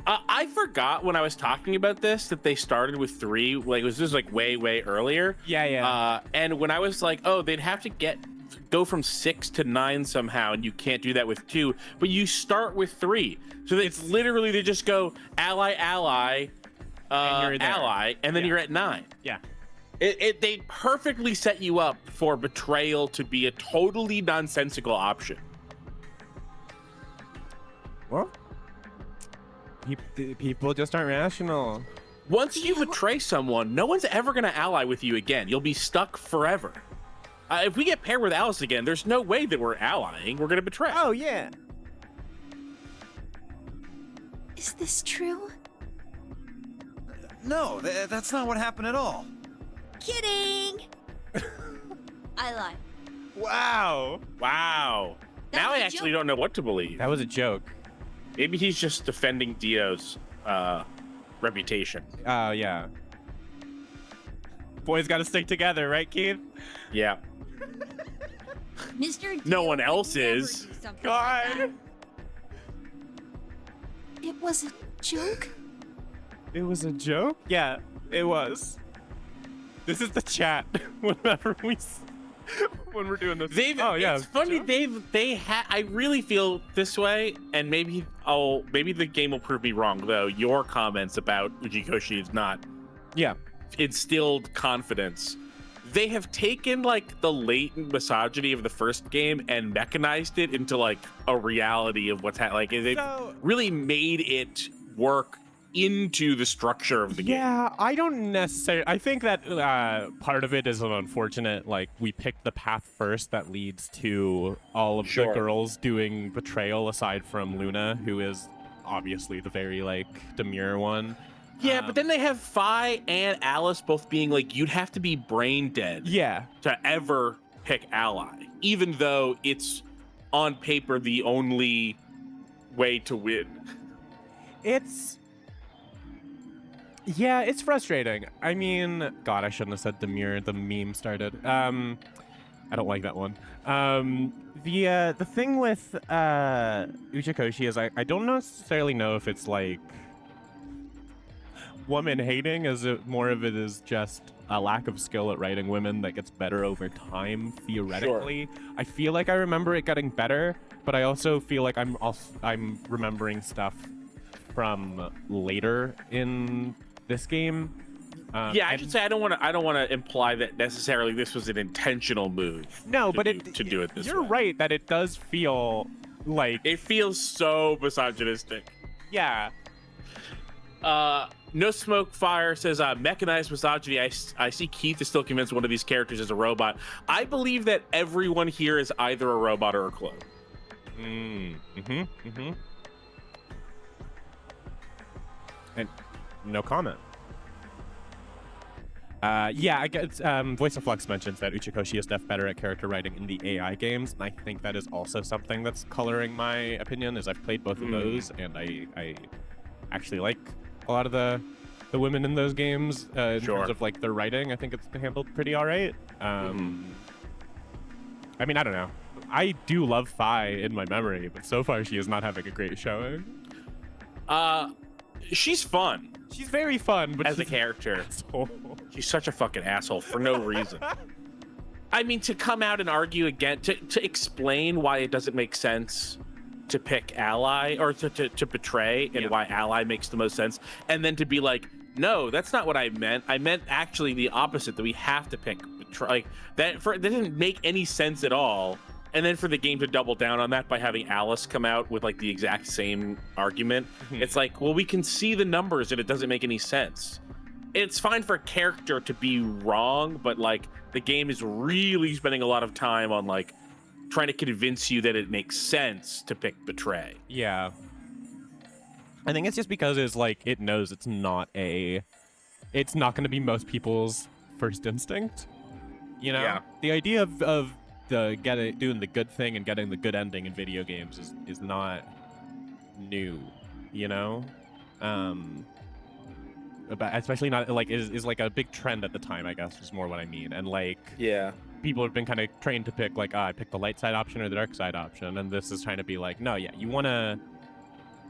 I forgot when I was talking about this that they started with 3. Like, this was like way earlier. Yeah. And when I was like, oh, they'd have to go from 6 to 9 somehow, and you can't do that with 2. But you start with 3, so it's literally they just go ally, and ally, and then you're at 9. Yeah. They perfectly set you up for betrayal to be a totally nonsensical option. Well, people just aren't rational. Once you betray someone, no one's ever going to ally with you again. You'll be stuck forever. If we get paired with Alice again, there's no way that we're allying. We're going to betray. Oh, yeah. Is this true? No, that's not what happened at all. Kidding! I lied. Wow. Now I actually don't know what to believe. That was a joke. Maybe he's just defending Dio's reputation. Oh, yeah. Boys got to stick together, right, Keith? Yeah. Mr. Dio No one would else never is. do something God. like that. It was a joke? It was a joke? Yeah, it was. This is the chat whenever when we're doing this. It's funny. I really feel this way, and maybe the game will prove me wrong. Though your comments about Ujikoshi is not. Yeah. Instilled confidence. They have taken like the latent misogyny of the first game and mechanized it into like a reality of what's happening. Like they've really made it work into the structure of the game. Yeah, I don't necessarily. I think that part of it is an unfortunate. Like we picked the path first that leads to all of the girls doing betrayal, aside from Luna, who is obviously the very like demure one. Yeah, but then they have Fi and Alice both being like, you'd have to be brain dead. Yeah. To ever pick ally, even though it's on paper the only way to win. It's frustrating. I mean, God, I shouldn't have said demure. The meme started. I don't like that one. The thing with Ujikoshi is I don't necessarily know if it's like woman hating, as it more of it is just a lack of skill at writing women that gets better over time theoretically. I feel like I remember it getting better, but I also feel like I'm remembering stuff from later in this game. I should say I don't want to imply that necessarily this was an intentional move. No, but to do it this way. You're right that it does feel like it feels so misogynistic. Yeah. No Smoke Fire says, mechanized misogyny. I see Keith is still convinced one of these characters is a robot. I believe that everyone here is either a robot or a clone. And no comment. Yeah, I guess Voice of Flux mentions that Uchikoshi is def better at character writing in the AI games, and I think that is also something that's coloring my opinion, as I've played both of those, and I actually like a lot of the women in those games in terms of like their writing. I think it's handled pretty all right. I mean, I don't know. I do love Fi in my memory, but so far she is not having a great showing. She's fun. She's very fun, but as a character, she's such a fucking asshole for no reason. I mean, to come out and argue again, to explain why it doesn't make sense to pick Ally or to betray, and why Ally makes the most sense, and then to be like, no, that's not what I meant. I meant actually the opposite, that we have to pick betray. Like that didn't make any sense at all. And then for the game to double down on that by having Alice come out with like the exact same argument, it's like, well, we can see the numbers and it doesn't make any sense. It's fine for a character to be wrong, but like the game is really spending a lot of time on like trying to convince you that it makes sense to pick betray. Yeah. I think it's just because it's like it knows it's not going to be most people's first instinct. You know? Yeah. The idea of doing the good thing and getting the good ending in video games is not new, you know? But especially not like is like a big trend at the time, I guess, is more what I mean. And like people have been kind of trained to pick like I pick the light side option or the dark side option, and this is trying to be like, no, yeah, you wanna,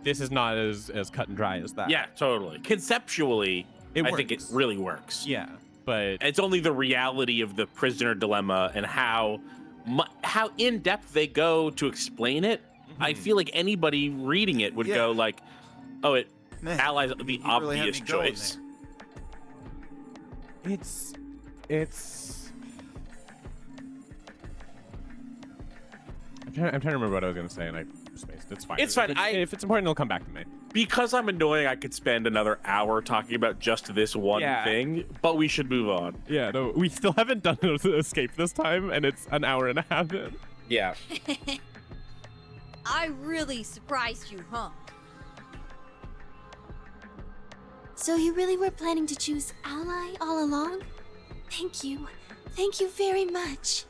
this is not as cut and dry as that. Yeah, totally. Conceptually, I think it really works. Yeah, but it's only the reality of the prisoner dilemma and how in depth they go to explain it. I feel like anybody reading it would go like, oh, Ally's the obvious choice. It's I'm trying to remember what I was gonna say, and I spaced. It's fine. It's fine. If it's important, it'll come back to me. Because I'm annoying, I could spend another hour talking about just this one thing, but we should move on. Yeah, no, we still haven't done an escape this time, and it's an hour and a half in. Yeah. I really surprised you, huh? So you really were planning to choose Ally all along? Thank you. Thank you very much.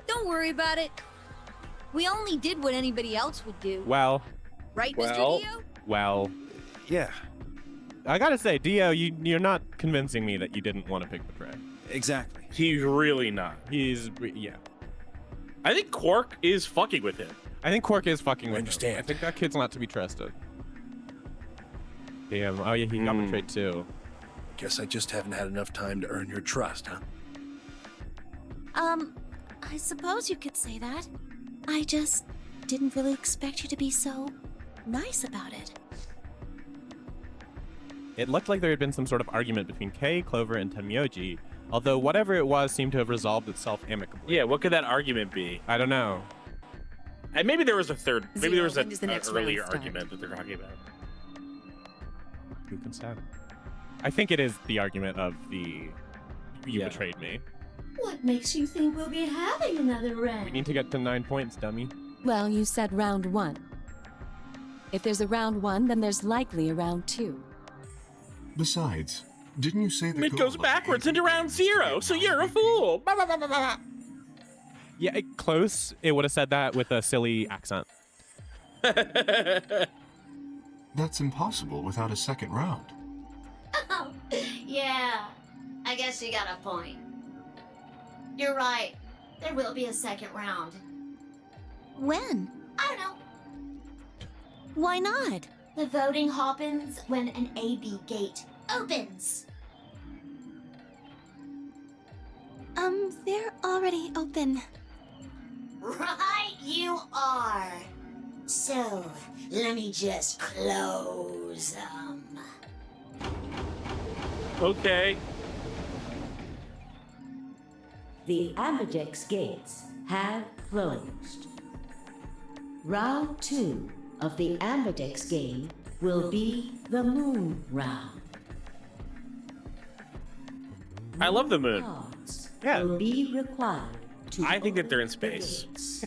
Don't worry about it. We only did what anybody else would do. Well. Right, Mr. Dio? Well. Yeah. I gotta say, Dio, you're not convincing me that you didn't want to pick Betray. Exactly. He's really not. Yeah. I think Quark is fucking with him. I think Quark is fucking with him. I think that kid's not to be trusted. Damn. Oh yeah, he got betrayed too. Guess I just haven't had enough time to earn your trust, huh? I suppose you could say that. I just didn't really expect you to be so nice about it. It looked like there had been some sort of argument between Kei, Clover, and Temyoji, although whatever it was seemed to have resolved itself amicably. Yeah, what could that argument be? I don't know. And maybe there was a third, maybe there was an earlier round argument that they're talking about. Who can stand? I think it is the argument of you betrayed me. What makes you think we'll be having another round? We need to get to 9 points, dummy. Well, you said round 1. If there's a round 1, then there's likely a round 2. Besides, didn't you say that it goes backwards into round 0, so you're a fool. Yeah, close. It would have said that with a silly accent. That's impossible without a second round. Oh, yeah. I guess you got a point. You're right. There will be a second round. When? I don't know. Why not? The voting happens when an AB gate opens. They're already open. Right, you are. So, let me just close them. Okay. The Ambidex gates have closed. Round 2 of the Ambidex game will be the moon round. I love the moon. Cards Yeah. will be required to I think that they're in open the space. gates.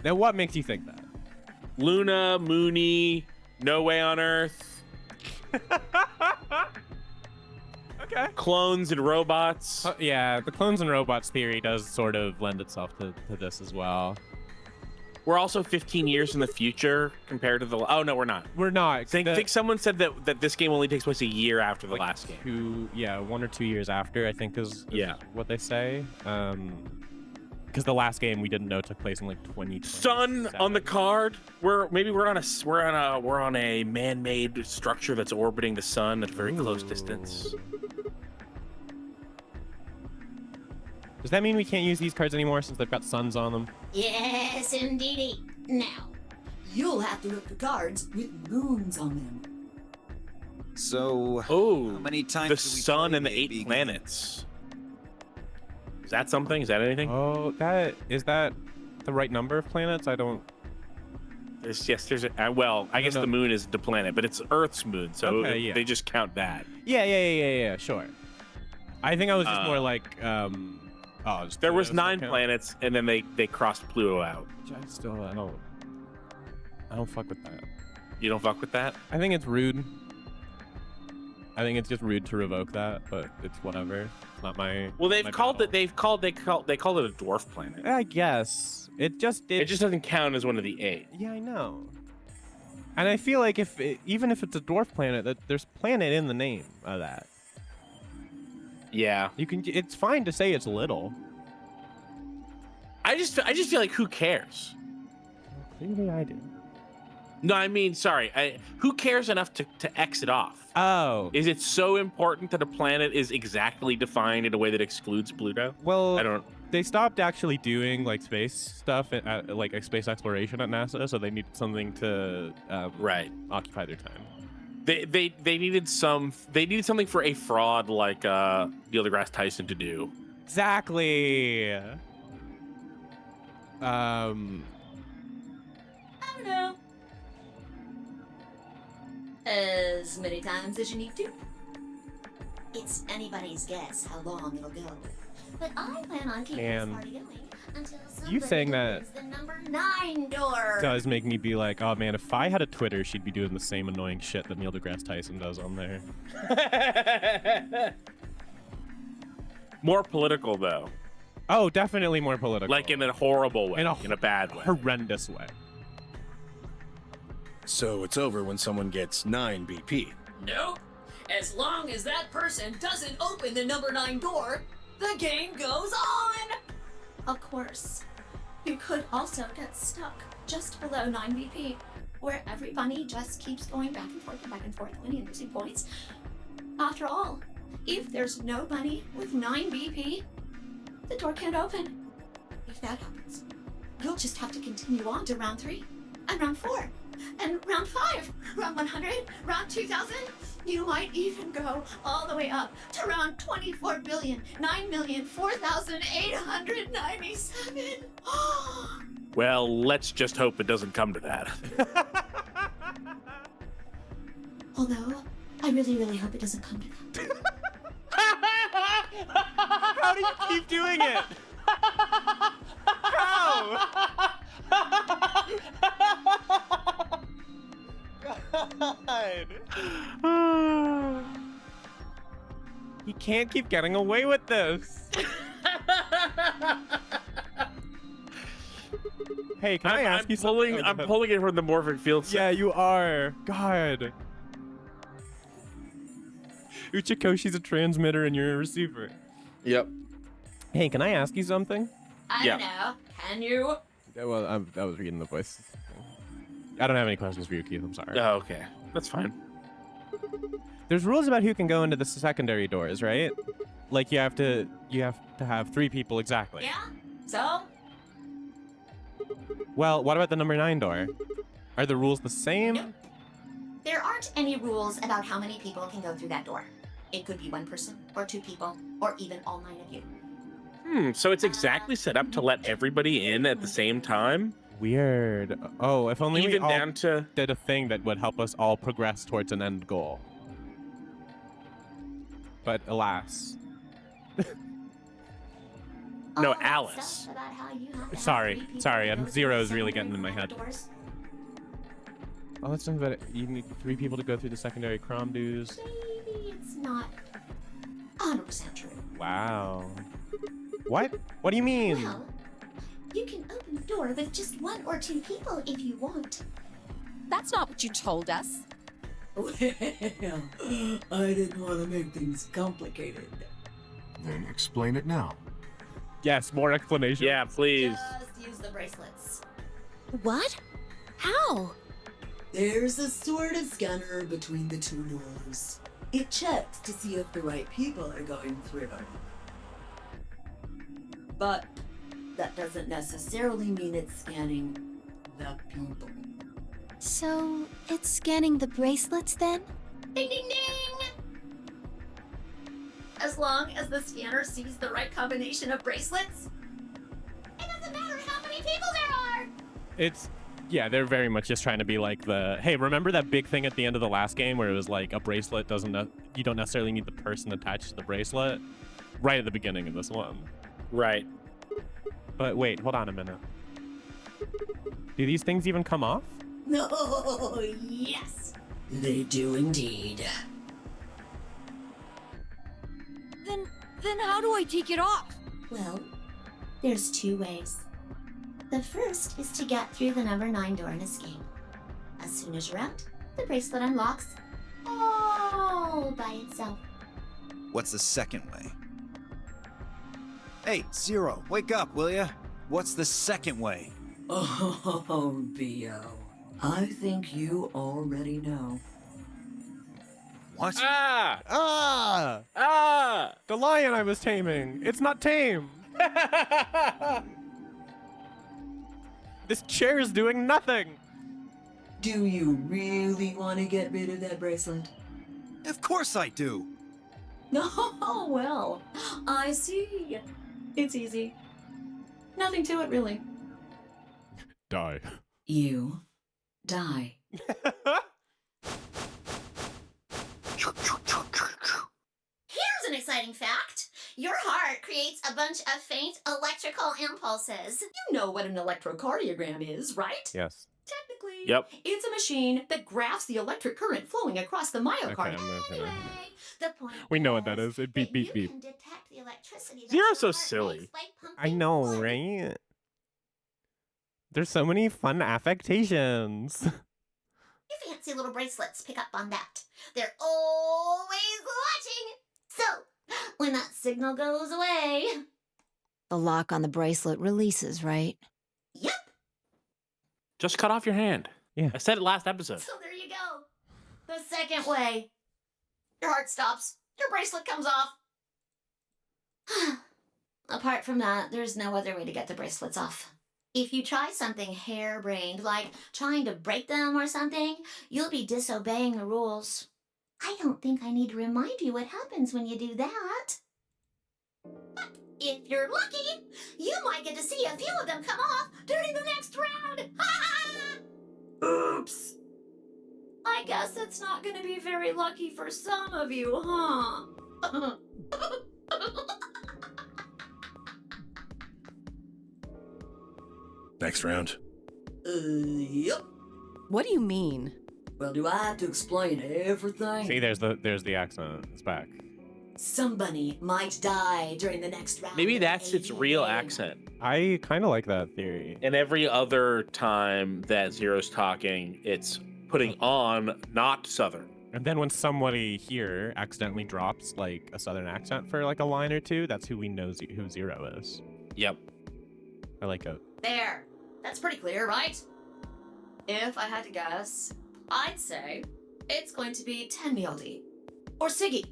Now, what makes you think that? Luna, Mooney, No Way on Earth, Okay. clones and robots. Yeah, the clones and robots theory does sort of lend itself to this as well. We're also 15 years in the future compared to the. Oh no, we're not. We're not. I think someone said that this game only takes place a year after the last game. 1 or 2 years after, I think is Yeah. what they say. Because the last game we didn't know took place in like 2020. Sun on the card. We're on a man-made structure that's orbiting the sun at a very close distance. Does that mean we can't use these cards anymore since they've got suns on them? Yes, indeedy. Now, you'll have to look for cards with moons on them. So, Oh, how many times the do we sun play and the the 8 AB planets. Is that something? Is that anything? Oh, is that the right number of planets? I don't. There's I guess know. the moon is the planet, but it's Earth's moon, so Okay, yeah. they just count that. Yeah, sure. I think I was just more like, There was Pluto 9 still count? planets, and then they crossed Pluto out. I don't fuck with that. You don't fuck with that? I think it's rude. I think it's just rude to revoke that, but it's whatever. It's not my. Well, my they called battle. it a dwarf planet. I guess it just doesn't count as one of the 8. Yeah, I know. And I feel like even if it's a dwarf planet, that there's planet in the name of that. Yeah. It's fine to say it's little. I just feel like who cares? Clearly I do. No, I mean, sorry. Who cares enough to X it off? Oh. Is it so important that a planet is exactly defined in a way that excludes Pluto? Well, they stopped actually doing like space stuff, like space exploration at NASA, so they needed something to occupy their time. They needed something for a fraud like Neil deGrasse Tyson to do. Exactly. I don't know. As many times as you need to. It's anybody's guess how long it'll go. But I plan on keeping this party going until You saying that opens the number 9 door. does make me be like, oh man, if I had a Twitter, she'd be doing the same annoying shit that Neil deGrasse Tyson does on there. More political though. Oh, definitely more political. Like in a horrible way, in a bad way. Horrendous way. So it's over when someone gets 9 BP. Nope. As long as that person doesn't open the number 9 door, the game goes on! Of course. You could also get stuck just below 9 BP, where every bunny just keeps going back and forth, winning and losing points. After all, if there's no bunny with 9 BP, the door can't open. If that happens, you'll just have to continue on to round 3, and round 4, and round 5, round 100, round 2000. You might even go all the way up to round 24,009,004,897. Well, let's just hope it doesn't come to that. Although, I really, really hope it doesn't come to that. How do you keep doing it? How? God. He can't keep getting away with this. Hey, can I ask you something? I'm pulling it from the morphic field set. Yeah, you are. God. Uchikoshi's a transmitter and you're a receiver. Yep. Hey, can I ask you something? I don't know. Can you? Yeah, well, I was reading the voice. I don't have any questions for you, Keith. I'm sorry. Oh, okay. That's fine. There's rules about who can go into the secondary doors, right? Like you have to have 3 people exactly. Yeah? So? Well, what about the number 9 door? Are the rules the same? Nope. There aren't any rules about how many people can go through that door. It could be 1 person, or 2 people, or even all 9 of you. So it's exactly set up to let everybody in at the same time? Weird. Oh, if only we Even all down to did a thing that would help us all progress towards an end goal. But alas. no, All that Alice. stuff about how you have to have Sorry, 3 people sorry, to and go Zero through is really secondary getting in my crom head. doors. Oh, that's something about it. You need 3 people to go through the secondary crom dues. Maybe it's not 100% true. Wow. What? What do you mean? Well, you can open the door with just 1 or 2 people if you want. That's not what you told us. Well, I didn't want to make things complicated. Then explain it now. Yes, more explanation. Yeah, please. Just use the bracelets. What? How? There's a sort of scanner between the 2 doors. It checks to see if the right people are going through. But that doesn't necessarily mean it's scanning the people. So, it's scanning the bracelets then? Ding ding ding! As long as the scanner sees the right combination of bracelets, it doesn't matter how many people there are! It's, yeah, they're very much just trying to be like hey, remember that big thing at the end of the last game where it was like a bracelet you don't necessarily need the person attached to the bracelet? Right at the beginning of this one. Right. But wait, hold on a minute. Do these things even come off? No, yes, they do indeed. Then how do I take it off? Well, there's 2 ways. The first is to get through the number 9 door and escape. As soon as you're out, the bracelet unlocks all by itself. What's the second way? Hey, Zero, wake up, will ya? What's the second way? Oh, B.O. I think you already know. What? Ah! Ah! Ah! The lion I was taming. It's not tame. This chair is doing nothing. Do you really want to get rid of that bracelet? Of course I do. Oh, well, I see. It's easy. Nothing to it, really. Die. You die. Here's an exciting fact. Your heart creates a bunch of faint electrical impulses. You know what an electrocardiogram is, right? Yes. Technically, Yep. it's a machine that graphs the electric current flowing across the myocardium. Anyway, the point We know what that is. It beep, that beep, you beep. can detect the electricity that Zero's your so heart silly. makes by I pumping know, blood. right? There's so many fun affectations. Your fancy little bracelets pick up on that. They're always watching. So, when that signal goes away, The lock on the bracelet releases, right? yep. Just cut off your hand. Yeah. I said it last episode. So there you go. The second way. Your heart stops. Your bracelet comes off. Apart from that, there's no other way to get the bracelets off. If you try something harebrained, like trying to break them or something, you'll be disobeying the rules. I don't think I need to remind you what happens when you do that. But if you're lucky, you might get to see a few of them come off during the next round. Oops. I guess it's not going to be very lucky for some of you, huh? Next round. Yep. What do you mean? Well, do I have to explain everything? See, there's the accent. It's back. Somebody might die during the next round. Maybe of that's its real AVA. accent. I kind of like that theory. And every other time that Zero's talking, it's putting on not Southern. And then when somebody here accidentally drops like a southern accent for like a line or two, that's who we know who Zero is. Yep. I like it. There. That's pretty clear, right? If I had to guess, I'd say it's going to be Tenmialdi. Or Siggy.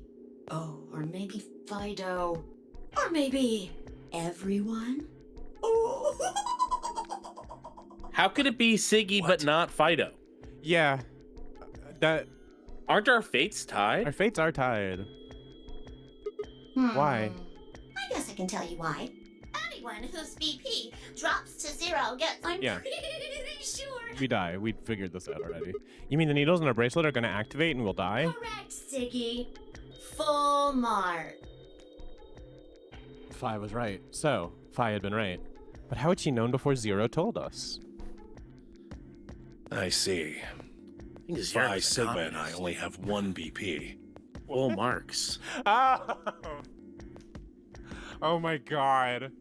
Oh, or maybe Fido. Or maybe everyone. How could it be Siggy but not Fido? Yeah. That Aren't our fates tied? our fates are tied. Why? I guess I can tell you why. everyone whose BP drops to 0 gets. I'm Yeah. pretty sure. We die. We figured this out already. You mean the needles in our bracelet are gonna activate and we'll die? Correct, Siggy. Full mark. Fi was right. So, Fi had been right. But how had she known before Zero told us? I see. Phi Sigma and I only have 1 BP. Full marks. Oh! Oh my god.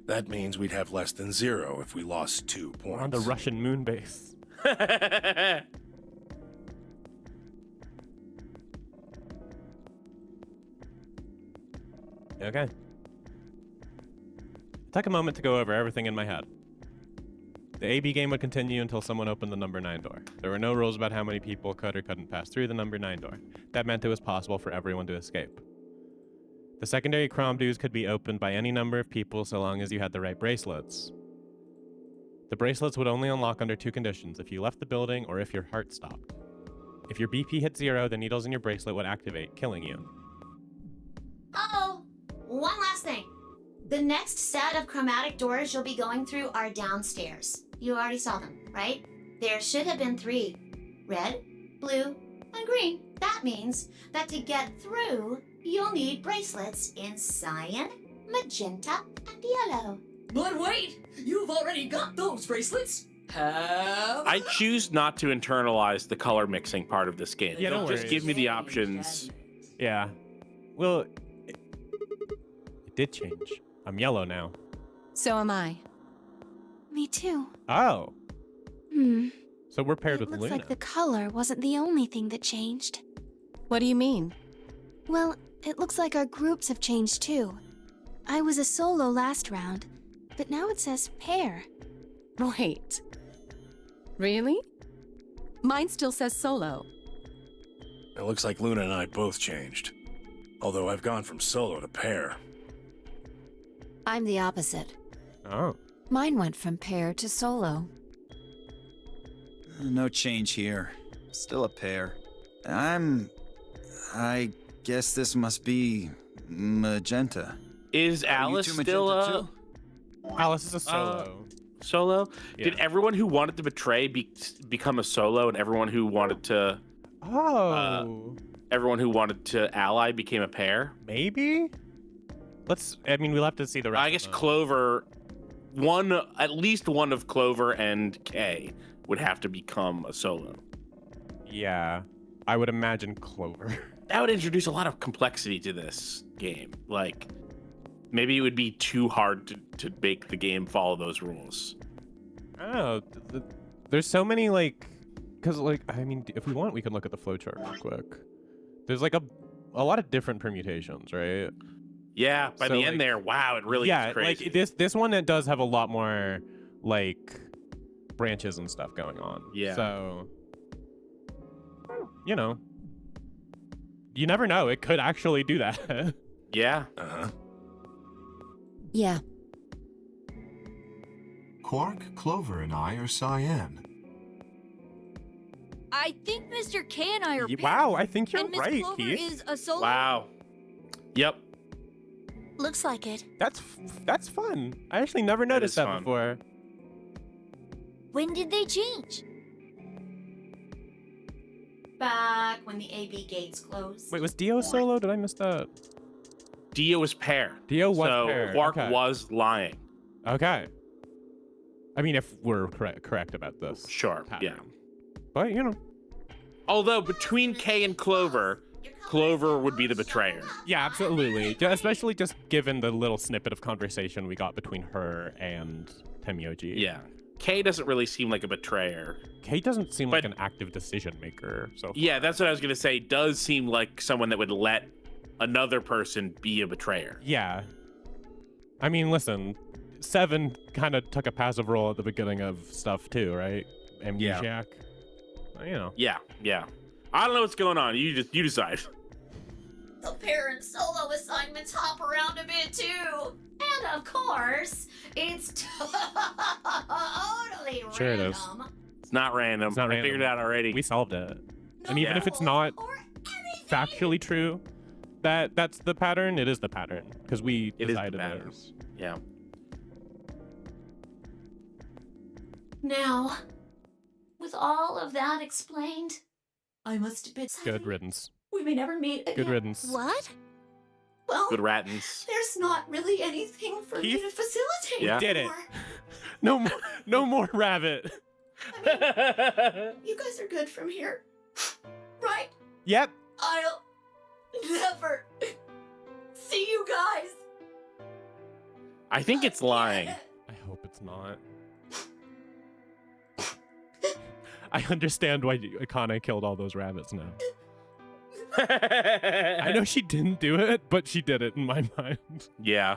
That means we'd have less than 0 if we lost 2 points. We're on the Russian moon base. Okay. Took a moment to go over everything in my head. The AB game would continue until someone opened the number 9 door. There were no rules about how many people could or couldn't pass through the number 9 door. That meant it was possible for everyone to escape. The secondary Cromdues could be opened by any number of people so long as you had the right bracelets. The bracelets would only unlock under 2 conditions: if you left the building or if your heart stopped. If your BP hit 0, the needles in your bracelet would activate, killing you. Uh-oh. One last thing. The next set of chromatic doors you'll be going through are downstairs. You already saw them, right? There should have been 3. Red, blue, and green. That means that to get through, you'll need bracelets in cyan, magenta, and yellow. But wait! You've already got those bracelets! Have... I choose not to internalize the color mixing part of this game. Yeah, don't Just worry. give me the options. Yeah. Well, it did change. I'm yellow now. So am I. Me too. Oh. So we're paired It with looks Luna. like the color wasn't the only thing that changed. What do you mean? Well, it looks like our groups have changed too. I was a solo last round, but now it says pair. Wait. Really? Mine still says solo. It looks like Luna and I both changed. Although I've gone from solo to pair. I'm the opposite. Oh. Mine went from pair to solo. No change here. Still a pair. I guess this must be magenta. Is Are you Alice two still magenta Alice is a solo. Solo? Yeah. Did everyone who wanted to betray become a solo, and everyone who wanted to everyone who wanted to ally became a pair? Maybe? I mean, we'll have to see the rest. I guess of them. Clover, at least one of Clover and Kay would have to become a solo. Yeah. I would imagine Clover. That would introduce a lot of complexity to this game. Like, maybe it would be too hard to make the game follow those rules. I don't know. There's so many, because, I mean, if we want, we can look at the flowchart real quick. There's, a lot of different permutations, right? Yeah, by the end there, wow, it really gets crazy. This one, it does have a lot more, branches and stuff going on. Yeah. So, you never know. It could actually do that. Yeah. Uh-huh. Yeah. Quark, Clover, and I are cyan. I think Mr. K and I are pairs. Wow, I think you're and Miss right, Clover Keith. is a solo. Wow. Yep. Looks like it. That's fun. I actually never noticed that fun. before. When did they change? Back when the AB gates closed. Wait, was Dio solo? Did I miss that? Dio was pair. Dio was so pair. Quark Okay. was lying. Okay. I mean, if we're correct about this. Sure, yeah. pattern. But, Although between Kay and Clover, Clover would be the betrayer. Yeah, absolutely. Especially just given the little snippet of conversation we got between her and Temyoji. Yeah. Kay doesn't really seem like a betrayer. Kay doesn't seem like an active decision maker. So Yeah, that's what I was going to say. Does seem like someone that would let another person be a betrayer. Yeah. I mean, listen, Seven kind of took a passive role at the beginning of stuff too, right? Amnesiac. Yeah. I don't know what's going on. You decide. The parent solo assignments hop around a bit too. And of course, it's totally Sure it is. random. It's not random. It's not I random. figured it out already. We solved it. And even if it's not factually true that that's the pattern, it is the pattern because we It is the decided pattern. this. Yeah. Now, with all of that explained, I must bid Good riddance. we may never meet again. Good riddance. What? Well, Good rattins. there's not really anything for me to facilitate Yeah. Did it. anymore. No more rabbit. You guys are good from here, right? Yep. I'll never see you guys. I think it's lying. I hope it's not. I understand why Akane killed all those rabbits now. I know she didn't do it, but she did it in my mind. Yeah.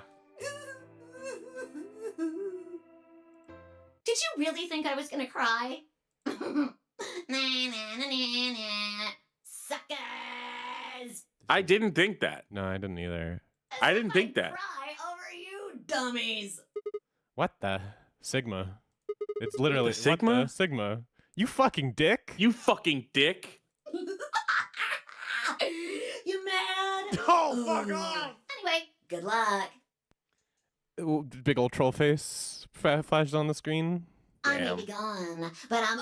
Did you really think I was gonna cry? Suckers! I didn't think that. No, I didn't either. I didn't think that. Cry over you dummies! What the? Sigma. It's literally The Sigma? What the? Sigma. You fucking dick. You fucking dick. You mad? Oh, fuck off! Anyway, good luck. Ooh, big old troll face flashes on the screen. I may be gone, but I'm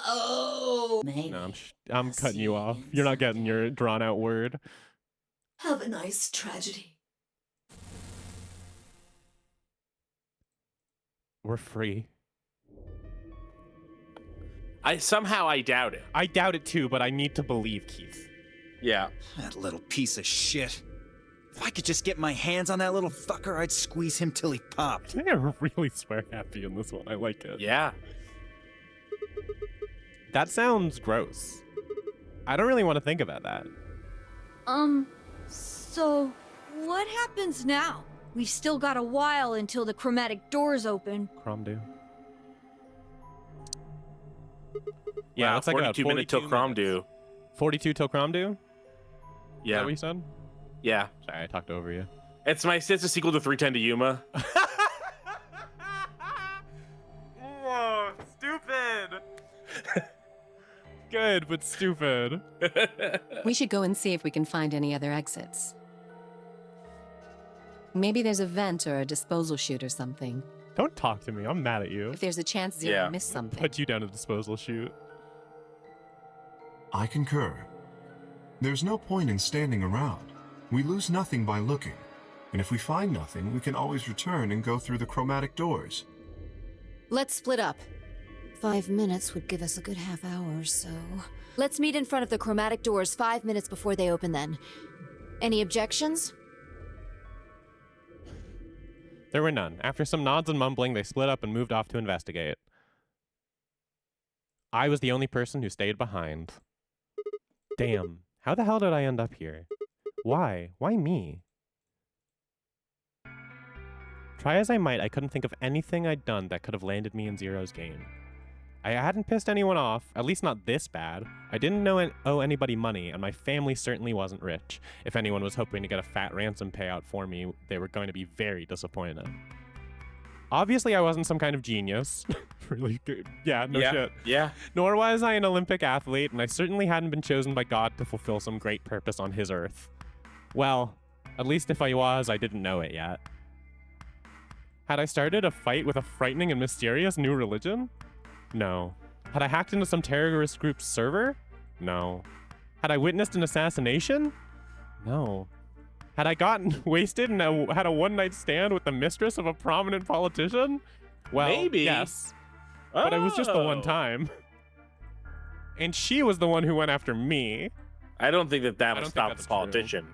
maybe. No, I'm cutting you off. You're not getting your drawn out word. Have a nice tragedy. We're free. Somehow I doubt it. I doubt it too, but I need to believe, Keith. Yeah. That little piece of shit. If I could just get my hands on that little fucker, I'd squeeze him till he popped. They're really swear happy in this one. I like it. Yeah. That sounds gross. I don't really want to think about that. So what happens now? We've still got a while until the chromatic doors open. Cromdu. Yeah, Wow, looks like 42 minutes till Cromdu. 42 till Cromdu? Is Yeah. that what you said? Yeah. Sorry, I talked over you. It's a sequel to 310 to Yuma. Whoa, stupid. Good, but stupid. We should go and see if we can find any other exits. Maybe there's a vent or a disposal chute or something. Don't talk to me. I'm mad at you. If there's a chance Zero missed something. Put you down a disposal chute. I concur. There's no point in standing around. We lose nothing by looking. And if we find nothing, we can always return and go through the chromatic doors. Let's split up. 5 minutes would give us a good half hour, so... Let's meet in front of the chromatic doors 5 minutes before they open then. Any objections? There were none. After some nods and mumbling, they split up and moved off to investigate. I was the only person who stayed behind. Damn. How the hell did I end up here? Why? Why me? Try as I might, I couldn't think of anything I'd done that could have landed me in Zero's game. I hadn't pissed anyone off, at least not this bad. I didn't owe anybody money, and my family certainly wasn't rich. If anyone was hoping to get a fat ransom payout for me, they were going to be very disappointed. Obviously, I wasn't some kind of genius. Really good. Yeah, no shit. Yeah. Nor was I an Olympic athlete, and I certainly hadn't been chosen by God to fulfill some great purpose on his earth. Well, at least if I was, I didn't know it yet. Had I started a fight with a frightening and mysterious new religion? No. Had I hacked into some terrorist group's server? No. Had I witnessed an assassination? No. Had I gotten wasted and had a one-night stand with the mistress of a prominent politician? Well, maybe. Yes. But it was just the one time. And she was the one who went after me. I don't think that I would don't stop think the that's politician.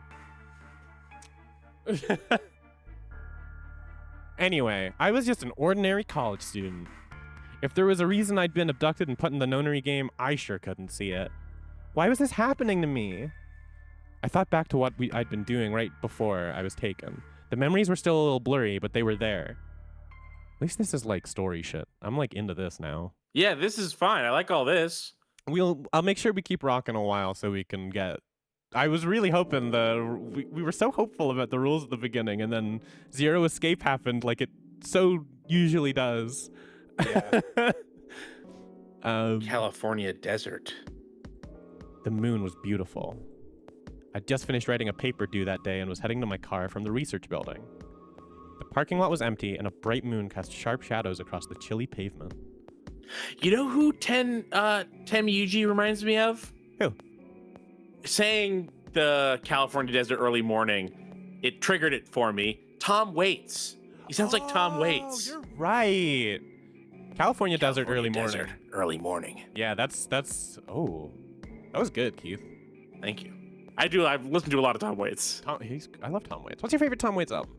Anyway, I was just an ordinary college student. If there was a reason I'd been abducted and put in the nonary game, I sure couldn't see it. Why was this happening to me? I thought back to what I'd been doing right before I was taken. The memories were still a little blurry, but they were there. At least this is like story shit. I'm like into this now. Yeah, this is fine. I like all this. I'll make sure we keep rocking a while so we can get... I was really hoping we were so hopeful about the rules at the beginning, and then Zero Escape happened like it so usually does. Yeah. California desert. The moon was beautiful. I'd just finished writing a paper due that day and was heading to my car from the research building. The parking lot was empty, and a bright moon cast sharp shadows across the chilly pavement. You know who Yuji reminds me of? Who? Saying the California desert early morning, it triggered it for me. Tom Waits. He sounds like Tom Waits. You're right. California desert early morning. Desert, early morning. Yeah, that's oh. That was good, Keith. Thank you. I've listened to a lot of Tom Waits. I love Tom Waits. What's your favorite Tom Waits album?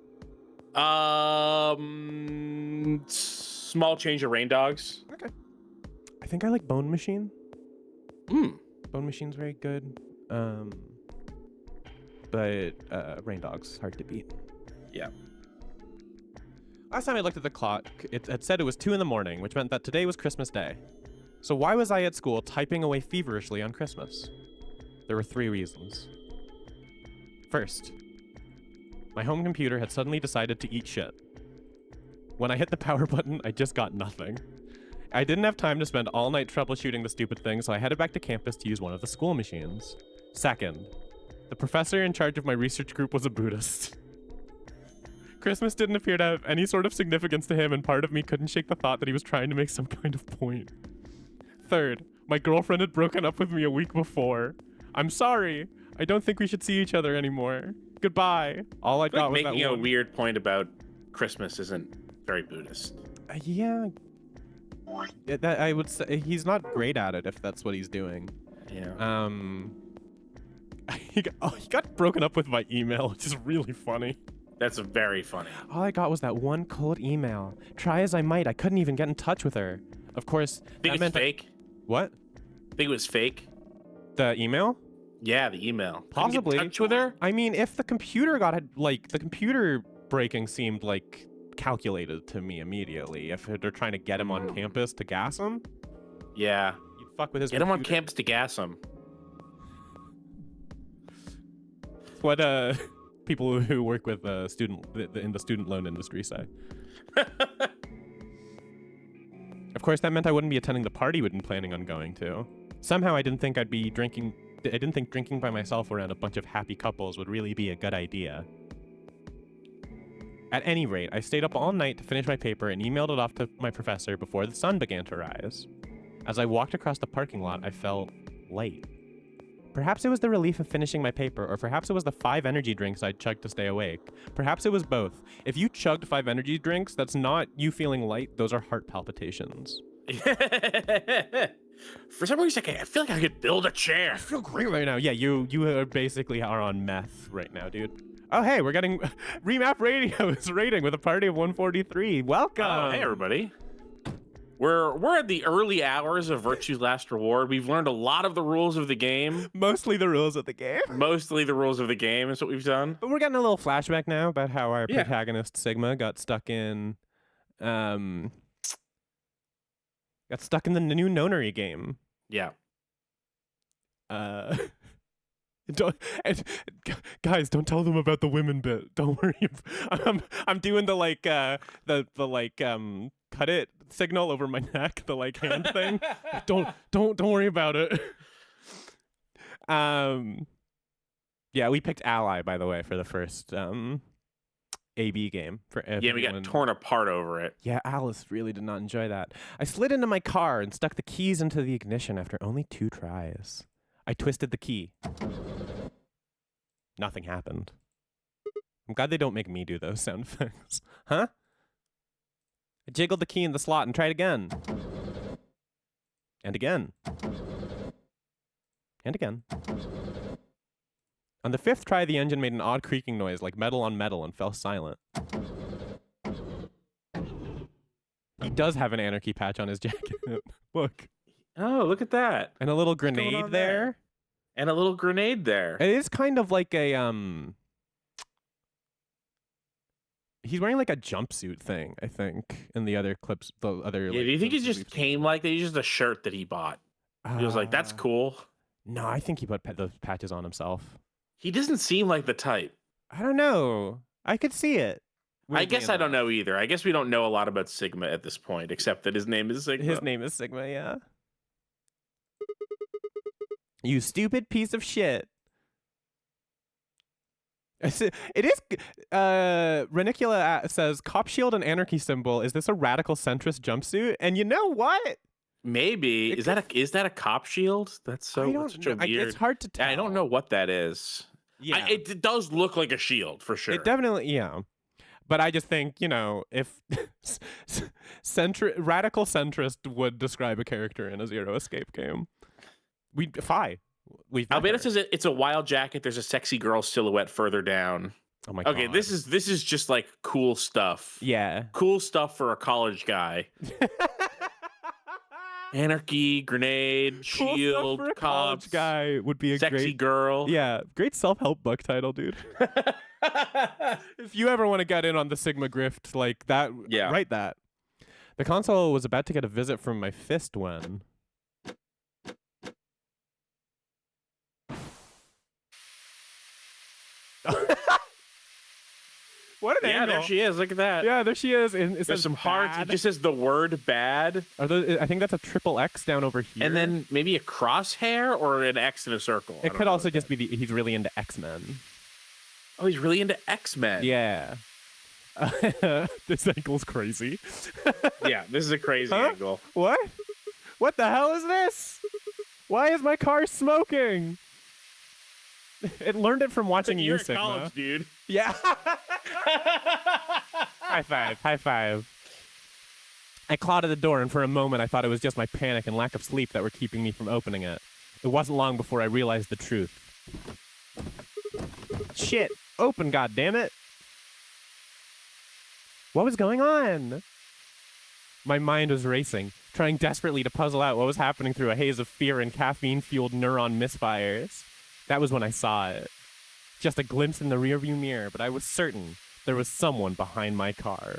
Small Change of Rain Dogs. Okay. I think I like Bone Machine. Bone Machine's very good. But Rain Dogs, hard to beat. Yeah. Last time I looked at the clock, it had said it was 2 in the morning, which meant that today was Christmas Day. So why was I at school typing away feverishly on Christmas? There were 3 reasons. First, my home computer had suddenly decided to eat shit. When I hit the power button, I just got nothing. I didn't have time to spend all night troubleshooting the stupid thing, so I headed back to campus to use one of the school machines. Second, the professor in charge of my research group was a Buddhist. Christmas didn't appear to have any sort of significance to him, and part of me couldn't shake the thought that he was trying to make some kind of point. Third, my girlfriend had broken up with me a week before. I'm sorry. I don't think we should see each other anymore. Goodbye. All I got was that making a one. weird point about Christmas isn't very Buddhist. Yeah. That I would say he's not great at it if that's what he's doing. Yeah. He got broken up with by email, which is really funny. That's very funny. All I got was that one cold email. Try as I might, I couldn't even get in touch with her. Of course, Think it's fake? What? Think it was fake? The email? Yeah, the email. Possibly. Couldn't get in touch with her? I mean, if the computer the computer breaking seemed like calculated to me immediately. If they're trying to get him on campus to gas him, yeah, you'd fuck with his. Get him on campus to gas him. What people who work with in the student loan industry say. Of course, that meant I wouldn't be attending the party we'd been planning on going to. Somehow, I didn't think I'd be drinking. I didn't think drinking by myself around a bunch of happy couples would really be a good idea. At any rate, I stayed up all night to finish my paper and emailed it off to my professor before the sun began to rise. As I walked across the parking lot, I felt light. Perhaps it was the relief of finishing my paper, or perhaps it was the 5 energy drinks I'd chugged to stay awake. Perhaps it was both. If you chugged 5 energy drinks, that's not you feeling light, those are heart palpitations. For some reason, I feel like I could build a chair. I feel great right now. Yeah, you basically are on meth right now, dude. Oh, hey, we're getting Remap Radio's rating with a party of 143. Welcome. Oh, hey, everybody. We're at the early hours of Virtue's Last Reward. We've learned a lot of the rules of the game. Mostly the rules of the game. Mostly the rules of the game is what we've done. But we're getting a little flashback now about how our protagonist, Sigma, got stuck in the new Nonary game. Yeah. Guys, don't tell them about the women bit. Don't worry. I'm doing the cut it signal over my neck, the hand thing. Don't worry about it. Yeah, we picked Ally, by the way, for the first AB game. Yeah, we got torn apart over it. Yeah, Alice really did not enjoy that. I slid into my car and stuck the keys into the ignition after only 2 tries. I twisted the key. Nothing happened. I'm glad they don't make me do those sound effects. Huh? I jiggled the key in the slot and tried again. And again. And again. On the 5th try, the engine made an odd creaking noise like metal on metal and fell silent. He does have an anarchy patch on his jacket. Look. Oh, look at that. And a little grenade there. And a little grenade there. It is kind of like a he's wearing like a jumpsuit thing, I think, in the other clips, the other. Yeah, do you think he just came like that? He's just a shirt that he bought. He was like, that's cool. No, I think he put those patches on himself. He doesn't seem like the type. I don't know. I could see it. I guess I don't know either. I guess we don't know a lot about Sigma at this point, except that his name is Sigma. His name is Sigma, yeah. You stupid piece of shit. It is. Renicula says, "Cop shield and anarchy symbol. Is this a radical centrist jumpsuit?" And you know what? Maybe is that a cop shield? That's so I don't such a know. weird. It's hard to tell. I don't know what that is. Yeah, it does look like a shield for sure. It definitely, yeah. But I just think, if radical centrist would describe a character in a Zero Escape game, Albedo says it's a wild jacket. There's a sexy girl silhouette further down. Oh my god. Okay, this is just like cool stuff. Yeah. Cool stuff for a college guy. Anarchy, grenade, Cool shield, stuff for a cops, college guy would be a sexy great girl. Yeah, great self-help book title, dude. If you ever want to get in on the Sigma grift like that, write that. The console was about to get a visit from my fist when. What an angle. There she is. Look at that. Yeah, there she is. And it There's says some hearts. bad. It just says the word bad. I think that's a triple X down over here. And then maybe a crosshair or an X in a circle. It could also just be he's really into X-Men. Oh, he's really into X-Men. Yeah. This angle's crazy. Yeah, this is a crazy angle. What? What the hell is this? Why is my car smoking? It learned it from watching You're you, at Sigma. college, dude. Yeah. High five. High five. I clawed at the door, and for a moment I thought it was just my panic and lack of sleep that were keeping me from opening it. It wasn't long before I realized the truth. Shit. Open, goddammit. What was going on? My mind was racing, trying desperately to puzzle out what was happening through a haze of fear and caffeine-fueled neuron misfires. That was when I saw it. Just a glimpse in the rearview mirror, but I was certain there was someone behind my car.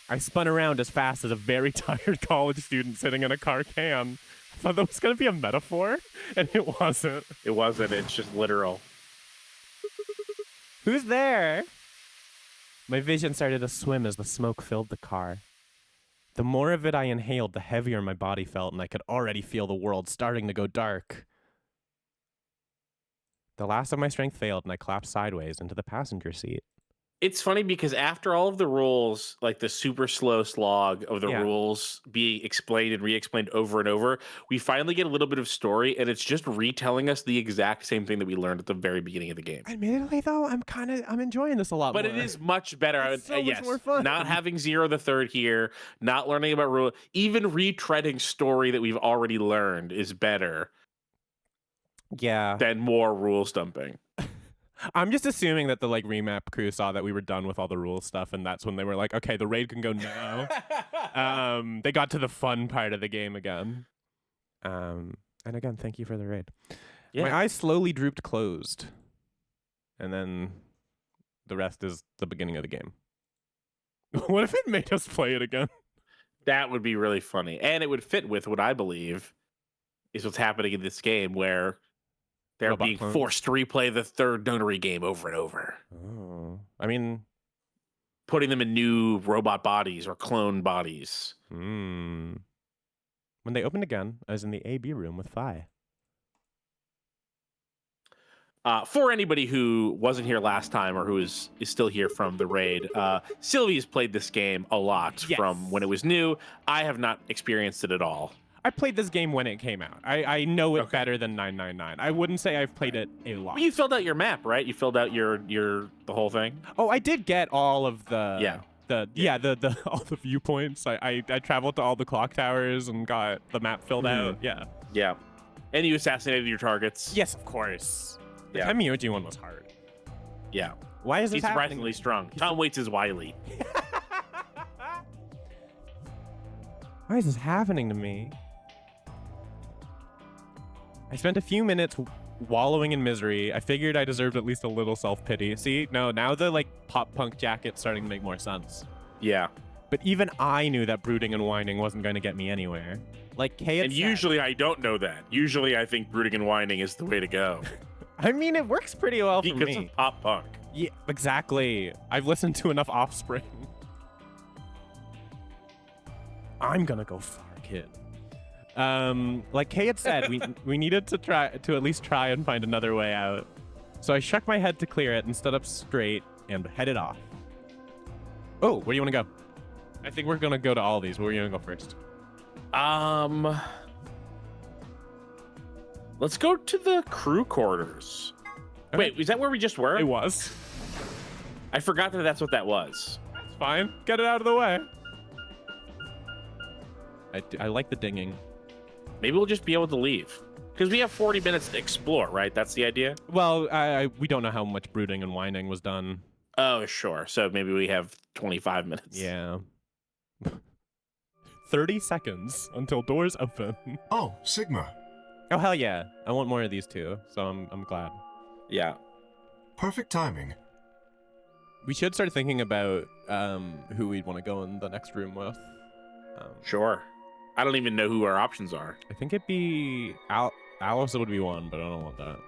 I spun around as fast as a very tired college student sitting in a car can. I thought that was going to be a metaphor, and it wasn't. It wasn't. It's just literal. Who's there? My vision started to swim as the smoke filled the car. The more of it I inhaled, the heavier my body felt, and I could already feel the world starting to go dark. The last of my strength failed, and I collapsed sideways into the passenger seat. It's funny because after all of the rules, like the super slow slog of the rules being explained and re-explained over and over, we finally get a little bit of story, and it's just retelling us the exact same thing that we learned at the very beginning of the game. Admittedly, though, I'm enjoying this a lot more. But it is much better. It's so much more fun. Not having Zero the Third here, not learning about rule, even retreading story that we've already learned is better. Yeah. Than more rules dumping. I'm just assuming that the remap crew saw that we were done with all the rules stuff, and that's when they were like, okay, the raid can go now. They got to the fun part of the game again. And again, thank you for the raid. Yeah. My eyes slowly drooped closed. And then the rest is the beginning of the game. What if it made us play it again? That would be really funny. And it would fit with what I believe is what's happening in this game, where they're being forced to replay the third notary game over and over. Oh. I mean, putting them in new robot bodies or clone bodies. When they opened again, I was in the AB room with Fi. For anybody who wasn't here last time or who is still here from the raid, Sylvie's played this game a lot from when it was new. I have not experienced it at all. I played this game when it came out. I know it better than 999. I wouldn't say I've played it a lot. Well, you filled out your map, right? You filled out your the whole thing. Oh, I did get all of the the all the viewpoints. I traveled to all the clock towers and got the map filled out. Yeah. And you assassinated your targets. Yes, of course. The Yeah. Temioji one was hard. Yeah. Why is this He's happening? surprisingly strong. Tom Waits is wily. Why is this happening to me? I spent a few minutes wallowing in misery. I figured I deserved at least a little self-pity. See, no, now the pop punk jacket's starting to make more sense. Yeah. But even I knew that brooding and whining wasn't going to get me anywhere. Like Kay had said. Usually I don't know that. Usually I think brooding and whining is the way to go. I mean, it works pretty well for because me. of pop punk. Yeah, exactly. I've listened to enough Offspring. I'm gonna go far, kid. Like Kay had said, we needed to at least try and find another way out. So I shuck my head to clear it and stood up straight and headed off. Oh, where do you want to go? I think we're going to go to all these. Where are you going to go first? Let's go to the crew quarters. Okay. Wait, is that where we just were? It was. I forgot that that's what that was. It's fine. Get it out of the way. I like the dinging. Maybe we'll just be able to leave. Because we have 40 minutes to explore, right? That's the idea? Well, we don't know how much brooding and whining was done. Oh, sure. So maybe we have 25 minutes. Yeah. 30 seconds until doors open. Oh, Sigma. Oh, hell yeah. I want more of these too, so I'm glad. Yeah. Perfect timing. We should start thinking about who we'd want to go in the next room with. Sure. I don't even know who our options are. I think it'd be Alice would be one, but I don't want that.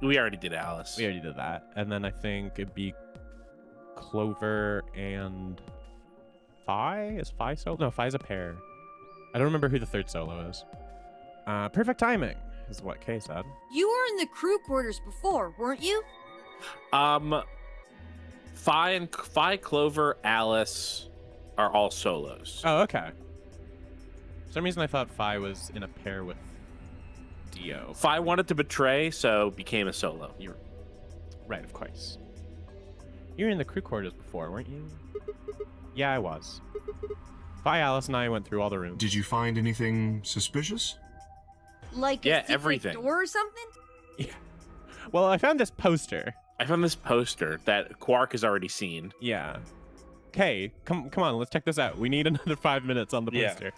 We already did Alice. We already did that. And then I think it'd be Clover and Phi? Is Phi solo? No, Phi's a pair. I don't remember who the third solo is. Perfect timing is what Kay said. You were in the crew quarters before, weren't you? Phi, Clover, Alice are all solos. Oh, okay. For some reason I thought Phi was in a pair with Dio. Phi wanted to betray, so became a solo. You're right, of course. You were in the crew quarters before, weren't you? Yeah, I was. Phi, Alice, and I went through all the rooms. Did you find anything suspicious? Like Yeah, a secret everything. door or something? Yeah. Well, I found this poster. I found this poster that Quark has already seen. Yeah. Kay, come on, let's check this out. We need another 5 minutes on the poster.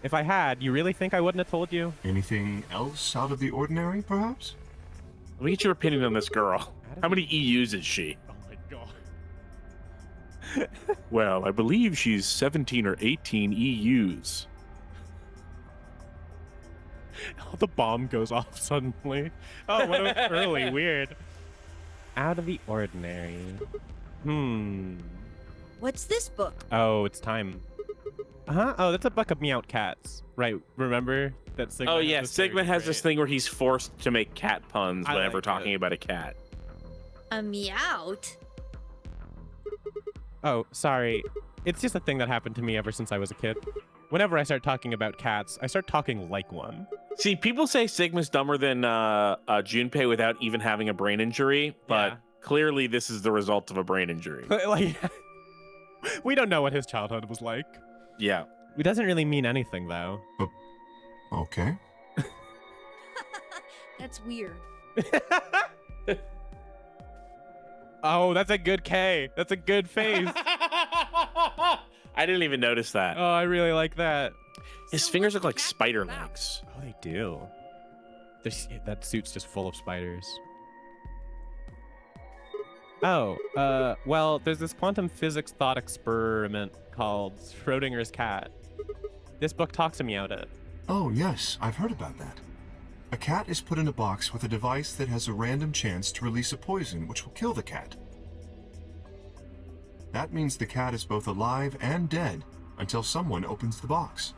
If I had, you really think I wouldn't have told you? Anything else out of the ordinary, perhaps? Let me get your opinion on this girl. How many EUs is she? Oh my god. Well, I believe she's 17 or 18 EUs. Oh, the bomb goes off suddenly. Oh, what a early weird. Out of the ordinary. What's this book? Oh, it's time. Oh, that's a book of meowed cats. Right, remember that Sigma? Oh yeah, Sigma has this thing where he's forced to make cat puns I whenever like talking it. about a cat. A meowt? Oh, sorry. It's just a thing that happened to me ever since I was a kid. Whenever I start talking about cats, I start talking like one. See, people say Sigma's dumber than Junpei without even having a brain injury, but clearly this is the result of a brain injury. Like, we don't know what his childhood was like. Yeah. It doesn't really mean anything, though. Okay. That's weird. Oh, that's a good K. That's a good face. I didn't even notice that. Oh, I really like that. His fingers look like spider legs. Oh, they do. That suit's just full of spiders. Oh, well, there's this quantum physics thought experiment called Schrodinger's cat. This book talks to me out it. Oh, yes, I've heard about that. A cat is put in a box with a device that has a random chance to release a poison which will kill the cat. That means the cat is both alive and dead until someone opens the box.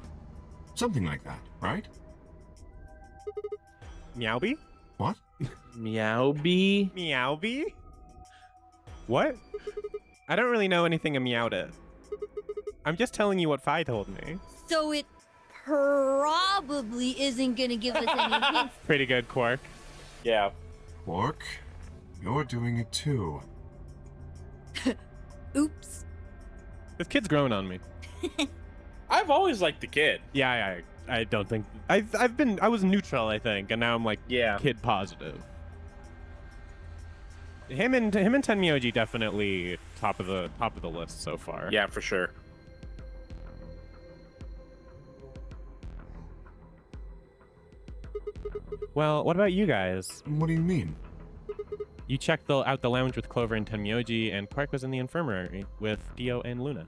Something like that, right? Meowby? What? Meowby? Meowby? What? I don't really know anything about it. I'm just telling you what Phi told me. So it probably isn't gonna give us any hints. Pretty good, Quark. Yeah. Quark, you're doing it too. Oops. This kid's growing on me. I've always liked the kid. Yeah, I don't think I was neutral, I think, and now I'm like kid positive. Him and Tenmyoji definitely top of the list so far. Yeah, for sure. Well, what about you guys? What do you mean? You checked out the lounge with Clover and Tenmyoji, and Quark was in the infirmary with Dio and Luna.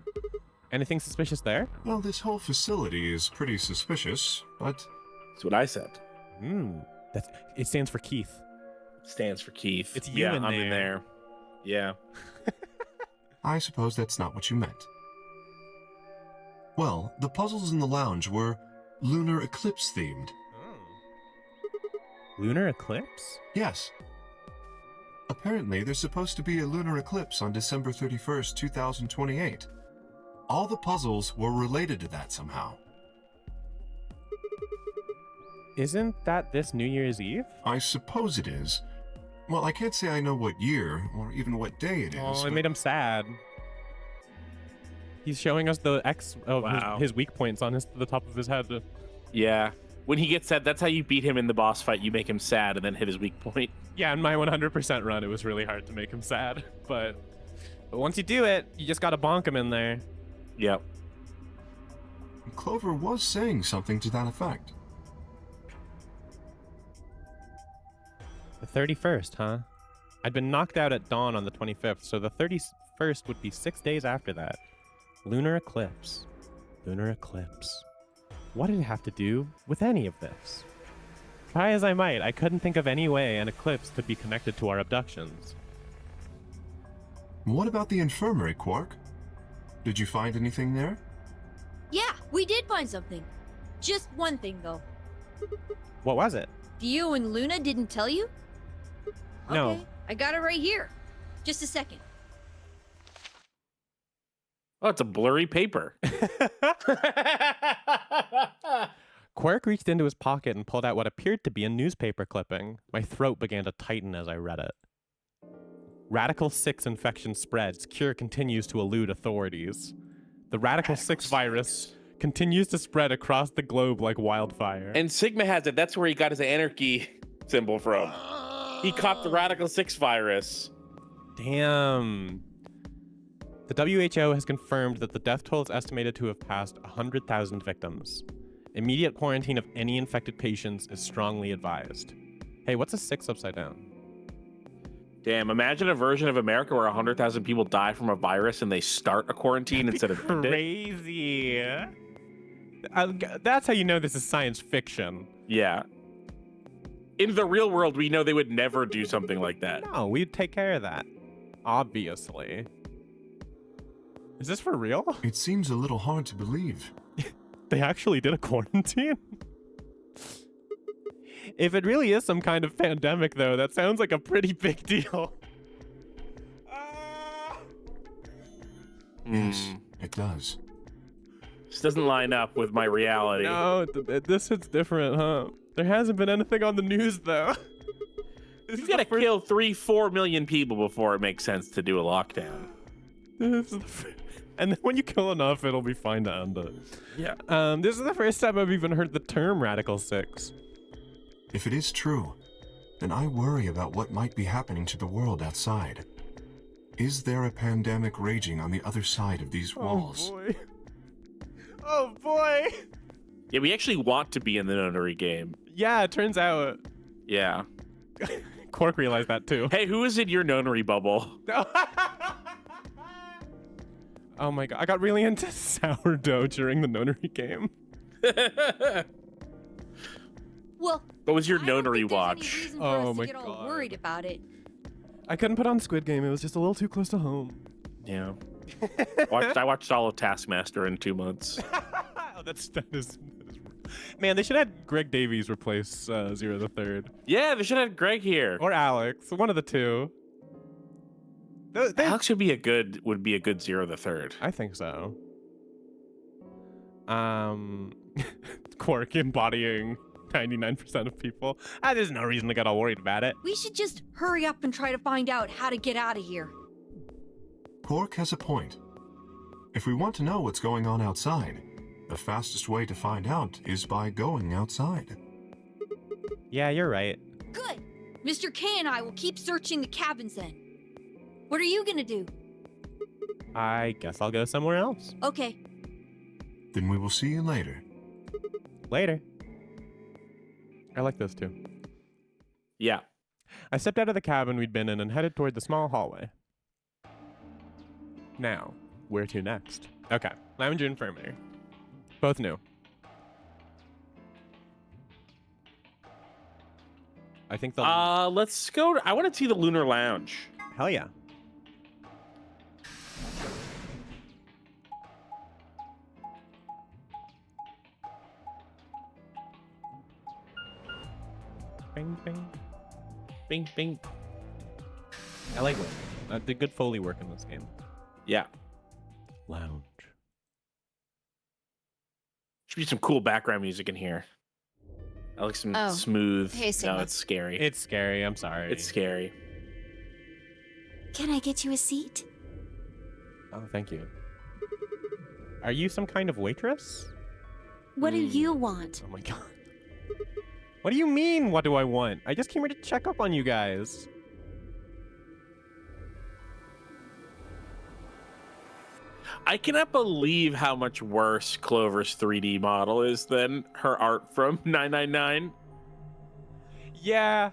Anything suspicious there? Well, this whole facility is pretty suspicious, but... That's what I said. It stands for Keith. Stands for Keith. It's you I'm in there. Yeah. I suppose that's not what you meant. Well, the puzzles in the lounge were lunar eclipse themed. Lunar eclipse? Yes. Apparently, there's supposed to be a lunar eclipse on December 31st, 2028. All the puzzles were related to that somehow. Isn't that this New Year's Eve? I suppose it is. Well, I can't say I know what year, or even what day it is. Oh, it made him sad. He's showing us the X of his weak points on the top of his head. Yeah. When he gets sad, that's how you beat him in the boss fight. You make him sad and then hit his weak point. Yeah, in my 100% run, it was really hard to make him sad. But once you do it, you just gotta bonk him in there. Yep. Clover was saying something to that effect. The 31st, huh? I'd been knocked out at dawn on the 25th, so the 31st would be 6 days after that. Lunar eclipse. Lunar eclipse. What did it have to do with any of this? Try as I might, I couldn't think of any way an eclipse could be connected to our abductions. What about the infirmary, Quark? Did you find anything there? Yeah, we did find something. Just one thing, though. What was it? Dio and Luna didn't tell you? No. Okay, I got it right here. Just a second. Oh, it's a blurry paper. Quark reached into his pocket and pulled out what appeared to be a newspaper clipping. My throat began to tighten as I read it. Radical 6 infection spreads. Cure continues to elude authorities. The Radical 6 virus continues to spread across the globe like wildfire. And Sigma has it. That's where he got his anarchy symbol from. He caught the Radical 6 virus. Damn. The WHO has confirmed that the death toll is estimated to have passed 100,000 victims. Immediate quarantine of any infected patients is strongly advised. Hey, what's a 6 upside down? Damn, imagine a version of America where 100,000 people die from a virus and they start a quarantine instead of end it. Crazy. That's how you know this is science fiction. Yeah. In the real world, we know they would never do something like that. No, we'd take care of that. Obviously. Is this for real? It seems a little hard to believe. They actually did a quarantine? If it really is some kind of pandemic, though, that sounds like a pretty big deal. Yes, it does. This doesn't line up with my reality. No, this hits different, huh? There hasn't been anything on the news, though. You gotta kill 3-4 million people before it makes sense to do a lockdown. And then when you kill enough, it'll be fine to end it. Yeah. This is the first time I've even heard the term Radical 6. If it is true, then I worry about what might be happening to the world outside. Is there a pandemic raging on the other side of these walls? Oh boy. Oh boy. Yeah, we actually want to be in the notary game. Yeah, it turns out. Yeah. Quark realized that too. Hey, who is in your notary bubble? Oh my god, I got really into sourdough during the notary game. Well, what was your notary watch? Oh my get all god. worried about it. I couldn't put on Squid Game, it was just a little too close to home. Yeah. I watched all of Taskmaster in 2 months. Oh, that is man, they should have had Greg Davies replace Zero the Third. Yeah, they should have had Greg here. Or Alex, one of the two. Alex would be a good Zero the Third. I think so. Quark embodying 99% of people. There's no reason to get all worried about it. We should just hurry up and try to find out how to get out of here. Quark has a point. If we want to know what's going on outside, the fastest way to find out is by going outside. Yeah, you're right. Good. Mr. K and I will keep searching the cabins then. What are you gonna do? I guess I'll go somewhere else. Okay. Then we will see you later. Later. I like those two. Yeah. I stepped out of the cabin we'd been in and headed toward the small hallway. Now, where to next? Okay, lounge or infirmary. Both new. I think the... let's go... I want to see the Lunar Lounge. Hell yeah. bing, bing. Bing, bing. I like it. Did good Foley work in this game. Yeah. Lounge. Should be some cool background music in here. I like some smooth. Hey, Sigma. No, it's scary. It's scary. I'm sorry. It's scary. Can I get you a seat? Oh, thank you. Are you some kind of waitress? What do you want? Oh my god. What do you mean, what do I want? I just came here to check up on you guys. I cannot believe how much worse Clover's 3D model is than her art from 999. Yeah,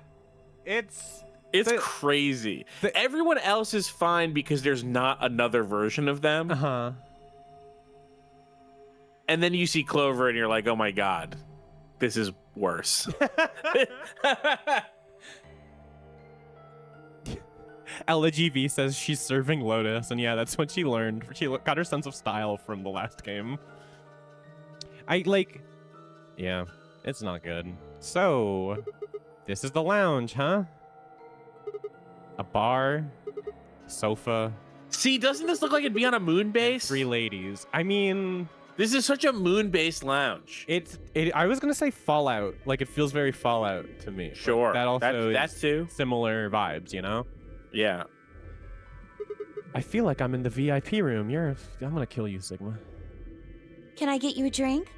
it's crazy. Everyone else is fine because there's not another version of them. Uh-huh. And then you see Clover and you're like, oh my god, this is worse. Ella GV says she's serving Lotus, and yeah, that's what she learned. She got her sense of style from the last game. Yeah, it's not good. So, this is the lounge, huh? A bar, sofa. See, doesn't this look like it'd be on a moon base? 3 ladies. I mean, this is such a moon-based lounge. I was gonna say Fallout. Like, it feels very Fallout to me. Sure. That also that's too similar vibes, you know? Yeah. I feel like I'm in the VIP room. I'm gonna kill you, Sigma. Can I get you a drink?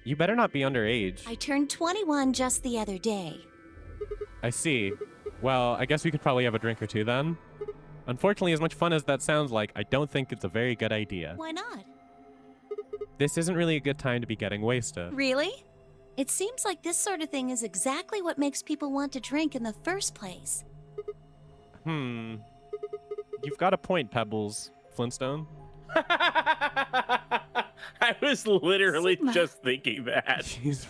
You better not be underage. I turned 21 just the other day. I see. Well, I guess we could probably have a drink or two then. Unfortunately, as much fun as that sounds like, I don't think it's a very good idea. Why not? This isn't really a good time to be getting wasted. Really? It seems like this sort of thing is exactly what makes people want to drink in the first place. You've got a point, Pebbles, Flintstone. I was literally just thinking that. She's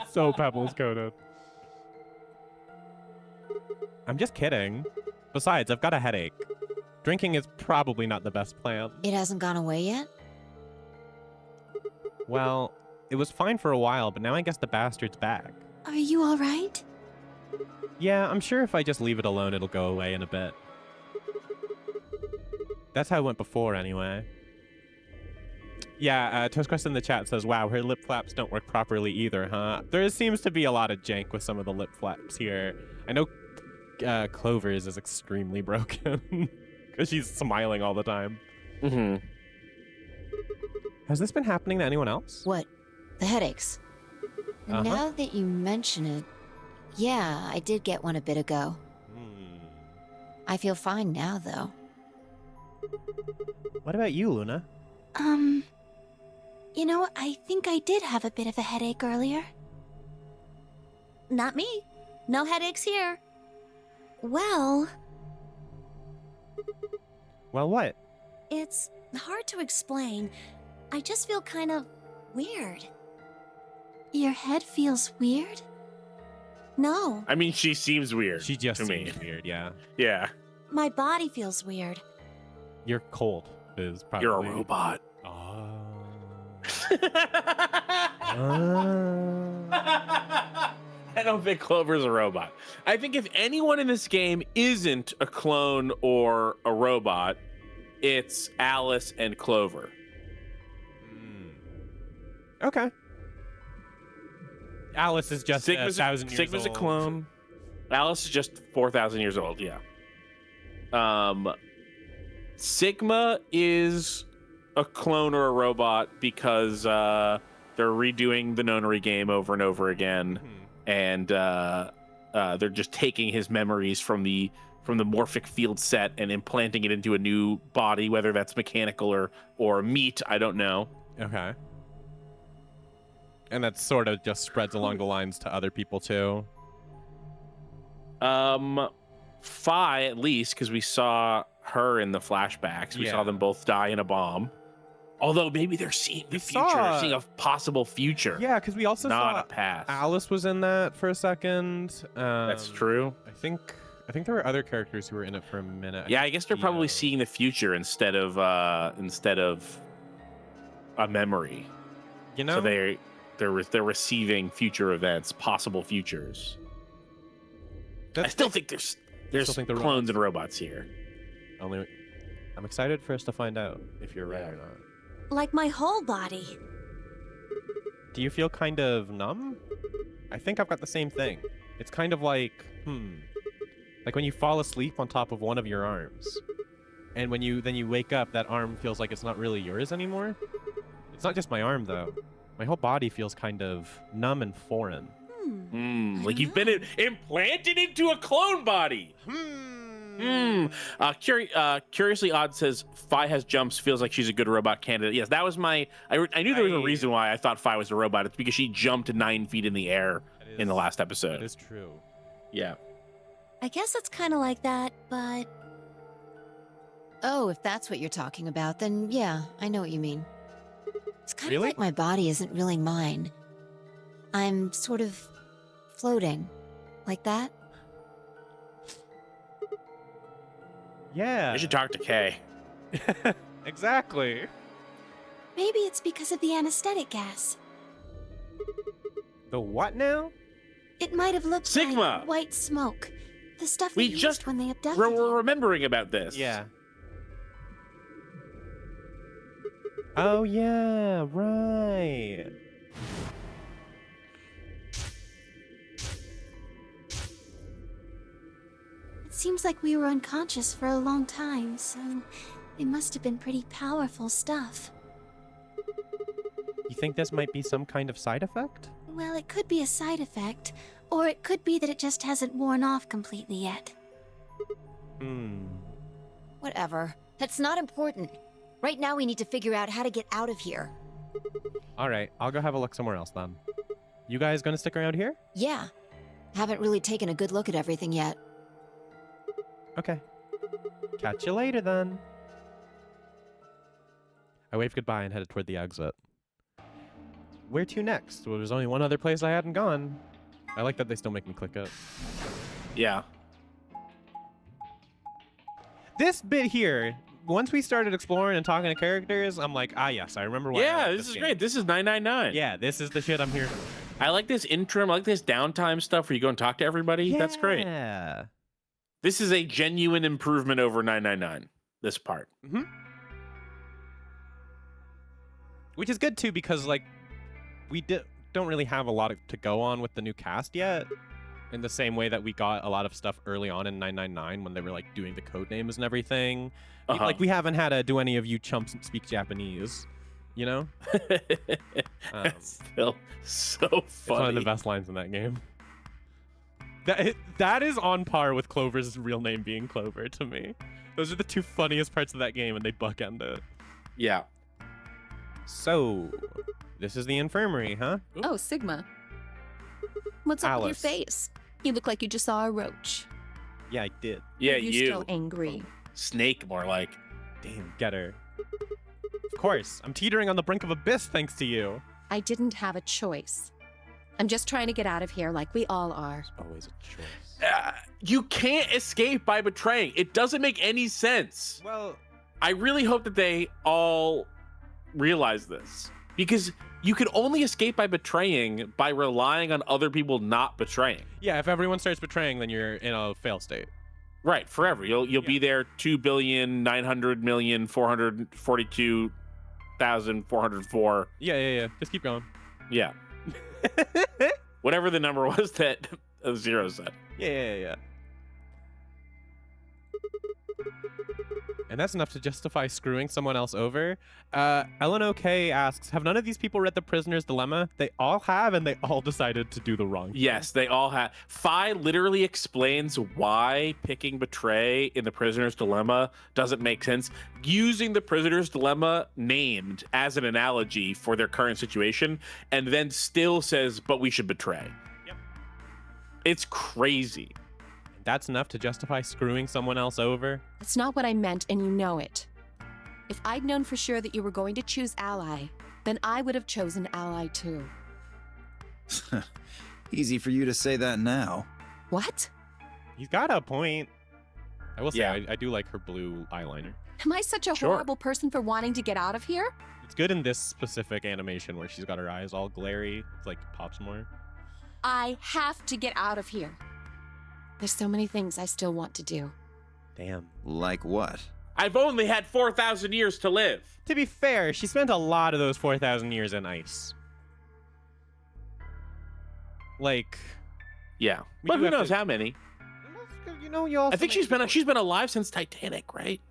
so Pebbles coded. I'm just kidding. Besides, I've got a headache. Drinking is probably not the best plan. It hasn't gone away yet? Well, it was fine for a while, but now I guess the bastard's back. Are you all right? Yeah, I'm sure if I just leave it alone, it'll go away in a bit. That's how it went before, anyway. Yeah, Toastcrust in the chat says, wow, her lip flaps don't work properly either, huh? There seems to be a lot of jank with some of the lip flaps here. I know Clover's is extremely broken because she's smiling all the time. Mm-hmm. Has this been happening to anyone else? What? The headaches? Now that you mention it, yeah, I did get one a bit ago. I feel fine now, though. What about you, Luna? You know, I think I did have a bit of a headache earlier. Not me. No headaches here. Well, what? it's hard to explain. I just feel kind of weird. Your head feels weird? No. I mean, she seems weird. She just to me. seems weird, yeah. Yeah. My body feels weird. You're cold is probably... You're a robot. I don't think Clover's a robot. I think if anyone in this game isn't a clone or a robot, it's Alice and Clover. Okay. Alice is just Sigma's 1,000 years Sigma's old. a clone. Alice is just 4,000 years old, yeah. Sigma is a clone or a robot because they're redoing the Nonary game over and over again, and they're just taking his memories from the morphic field set and implanting it into a new body, whether that's mechanical or meat, I don't know. Okay. And that sort of just spreads along the lines to other people too. Fi, at least, because we saw her in the flashbacks. We saw them both die in a bomb. Although maybe they're seeing the future, they're seeing a possible future. Yeah, because we also not saw a past. Alice was in that for a second. That's true. I think there were other characters who were in it for a minute. Yeah, I guess they're probably seeing the future instead of a memory. You know, so they're they're receiving future events, possible futures. I still think there's clones and robots here. I'm excited for us to find out if you're right or not. Like my whole body. Do you feel kind of numb? I think I've got the same thing. It's kind of like when you fall asleep on top of one of your arms. And when you wake up, that arm feels like it's not really yours anymore. It's not just my arm though. My whole body feels kind of numb and foreign. Like you've been implanted into a clone body. Curiously Odd says Fi has jumps, feels like she's a good robot candidate. Yes, that was I knew there was a reason why I thought Fi was a robot. It's because she jumped 9 feet in the air in the last episode. That is true. Yeah. I guess it's kind of like that, but... Oh, if that's what you're talking about, then yeah, I know what you mean. It's kind of like my body isn't really mine. I'm sort of floating. Like that? Yeah. You should talk to Kay. Exactly. Maybe it's because of the anesthetic gas. The what now? It might have looked Sigma! like white smoke. The stuff We they used just when they abducted We're remembering about this. Yeah. Oh yeah, right. It seems like we were unconscious for a long time, so it must have been pretty powerful stuff. You think this might be some kind of side effect? Well, it could be a side effect, or it could be that it just hasn't worn off completely yet. Whatever. That's not important. Right now we need to figure out how to get out of here. Alright, I'll go have a look somewhere else then. You guys gonna stick around here? Yeah. Haven't really taken a good look at everything yet. Okay. Catch you later then. I waved goodbye and headed toward the exit. Where to next? Well, there's only one other place I hadn't gone. I like that they still make me click it. Yeah. This bit here, once we started exploring and talking to characters, I'm like, yes, I remember why. Yeah, this is great. This is 999. Yeah, this is the shit I'm here for. I like this interim. I like this downtime stuff where you go and talk to everybody. Yeah. That's great. This is a genuine improvement over 999. This part. Which is good too, because like we don't really have a lot to go on with the new cast yet. In the same way that we got a lot of stuff early on in 999 when they were like doing the code names and everything. Like we haven't had to do any of you chumps speak Japanese, you know? That's still so funny. It's one of the best lines in that game. That is on par with Clover's real name being Clover to me. Those are the two funniest parts of that game, and they bookend it. Yeah. So, this is the infirmary, huh? Oh, Sigma. What's up with your Alice. face? You look like you just saw a roach. Yeah, I did. Yeah, You're you. still angry. Snake, more like. Damn, get her. Of course, I'm teetering on the brink of abyss thanks to you. I didn't have a choice. I'm just trying to get out of here like we all are. Always a choice. You can't escape by betraying. It doesn't make any sense. Well, I really hope that they all realize this. Because you can only escape by betraying by relying on other people not betraying. Yeah, if everyone starts betraying, then you're in a fail state. Right, forever. You'll be there 2,900,442,404. Yeah. Just keep going. Yeah. Whatever the number was that Zero said. Yeah. And that's enough to justify screwing someone else over. Ellen OK asks, have none of these people read The Prisoner's Dilemma? They all have, and they all decided to do the wrong thing. Yes, they all have. Fi literally explains why picking betray in The Prisoner's Dilemma doesn't make sense, using The Prisoner's Dilemma named as an analogy for their current situation, and then still says, but we should betray. Yep. It's crazy. That's enough to justify screwing someone else over? That's not what I meant, and you know it. If I'd known for sure that you were going to choose Ally, then I would have chosen Ally too. Easy for you to say that now. What? He's got a point. I will say, Yeah. I do like her blue eyeliner. Am I such a Sure. horrible person for wanting to get out of here? It's good in this specific animation where she's got her eyes all glary. It's like pops more. I have to get out of here. There's so many things I still want to do. Damn. Like what? I've only had 4,000 years to live. To be fair, she spent a lot of those 4,000 years in ice. Like, Yeah, We but do who have knows to- how many? you know, you also I think she's been alive since Titanic, right?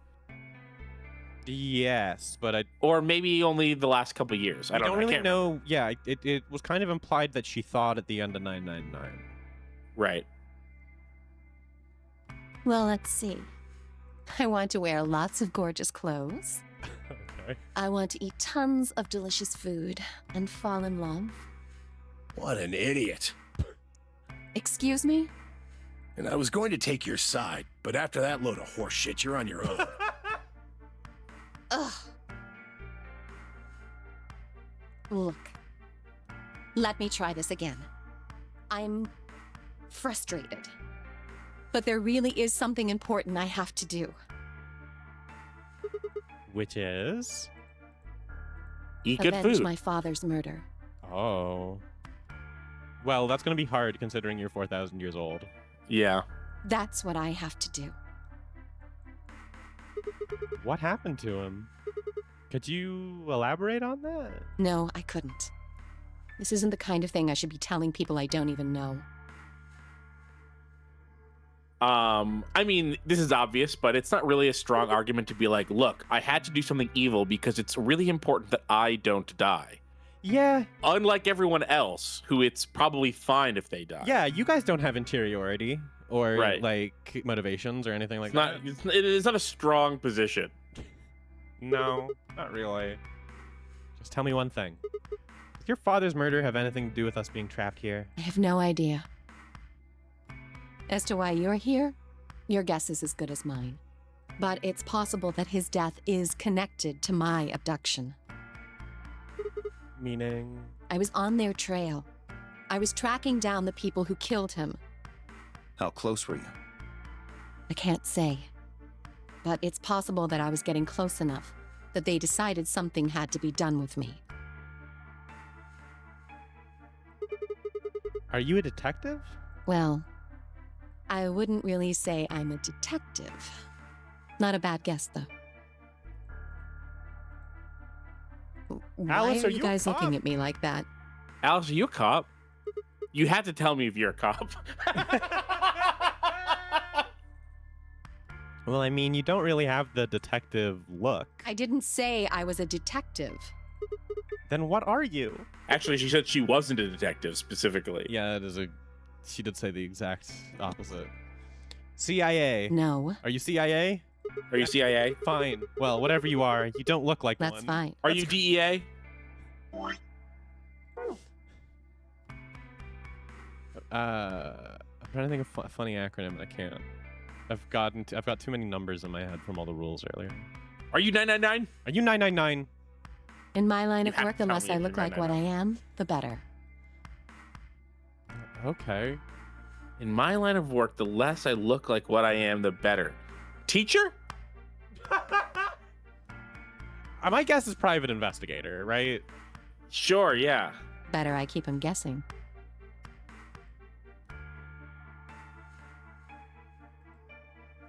Yes, but I Or maybe only the last couple years. I don't know. I really can't know. Yeah, it was kind of implied that she thought at the end of 999. Right. Well, let's see. I want to wear lots of gorgeous clothes. Okay. I want to eat tons of delicious food and fall in love. What an idiot. Excuse me? And I was going to take your side, but after that load of horse shit, you're on your own. Ugh. Look. Let me try this again. I'm frustrated. But there really is something important I have to do. Which is? Eat good Avenge food. my father's murder. Oh. Well, that's going to be hard considering you're 4,000 years old. Yeah. That's what I have to do. What happened to him? Could you elaborate on that? No, I couldn't. This isn't the kind of thing I should be telling people I don't even know. I mean, this is obvious, but it's not really a strong argument to be like, look, I had to do something evil because it's really important that I don't die. Yeah. Unlike everyone else, who it's probably fine if they die. Yeah, you guys don't have interiority or Right. like motivations or anything like It's not. It's not a strong position. that. No, not really. Just tell me one thing. Does your father's murder have anything to do with us being trapped here? I have no idea. As to why you're here, your guess is as good as mine. But it's possible that his death is connected to my abduction. Meaning? I was on their trail. I was tracking down the people who killed him. How close were you? I can't say. But it's possible that I was getting close enough that they decided something had to be done with me. Are you a detective? Well, I wouldn't really say I'm a detective. Not a bad guess, though. Alice, Why are are you you a guys looking cop? at me like that? Alice, are you a cop? You had to tell me if you're a cop. Well, I mean, you don't really have the detective look. I didn't say I was a detective. Then what are you? Actually, she said she wasn't a detective specifically. Yeah, it is a. She did say the exact opposite. CIA. No. Are you CIA? Are you CIA? Fine. Well, whatever you are, you don't look like That's one. fine. Are you DEA? I'm trying to think of a funny acronym, and I can't. I've got too many numbers in my head from all the rules earlier. Are you 999? Are you 999? In my line You of have work, to the tell less me I if look you're like what I am, the better. Okay. In my line of work, the less I look like what I am, the better. Teacher? My guess is private investigator, right? Sure, yeah. Better I keep him guessing.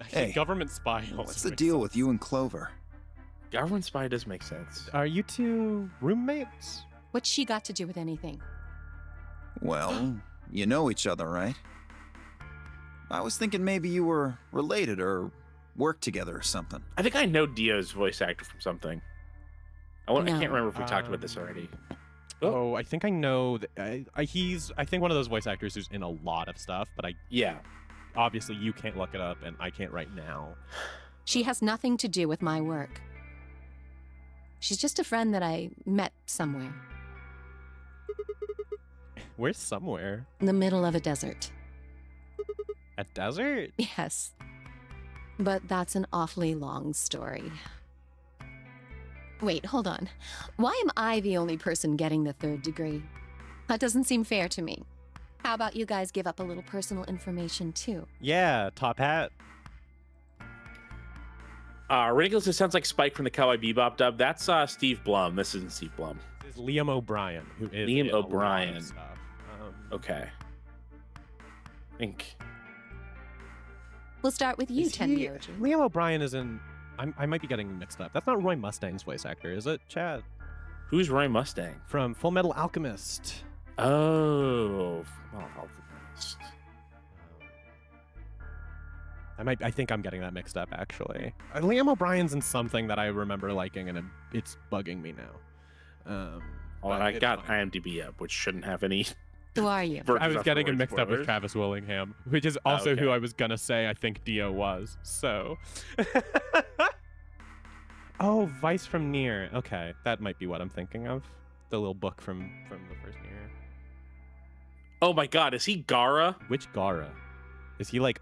Hey, Government spy. What's the deal with you and Clover? Government spy does make sense. Are you two roommates? What's she got to do with anything? Well, you know each other, right? I was thinking maybe you were related or worked together or something. I think I know Dio's voice actor from something. I No. can't remember if we talked about this already. Oh, I think I know. He's, I think, one of those voice actors who's in a lot of stuff, but Yeah. obviously you can't look it up, and I can't right now. She has nothing to do with my work. She's just a friend that I met somewhere. Where's somewhere? In the middle of a desert. A desert? Yes. But that's an awfully long story. Wait, hold on. Why am I the only person getting the 3rd degree? That doesn't seem fair to me. How about you guys give up a little personal information too? Yeah, top hat. Ridiculous, it sounds like Spike from the Cowboy Bebop dub. That's Steve Blum. This isn't Steve Blum. This is Liam O'Brien, who is Liam in a lot of O'Brien. stuff. Okay. I think. We'll start with you, Tenryoji. Liam O'Brien is in. I might be getting mixed up. That's not Roy Mustang's voice actor, is it, Chad? Who's Roy Mustang? From Full Metal Alchemist. Oh, Full Metal Alchemist. I think I'm getting that mixed up, actually. Liam O'Brien's in something that I remember liking, and it's bugging me now. I got IMDb up, which shouldn't have any. Who are you? I was getting him mixed up with Travis Willingham, which is also who I was gonna say I think Dio was. So. Oh, Vice from Nier. Okay, that might be what I'm thinking of. The little book from the first Nier. Oh my God, is he Gara? Which Gara? Is he like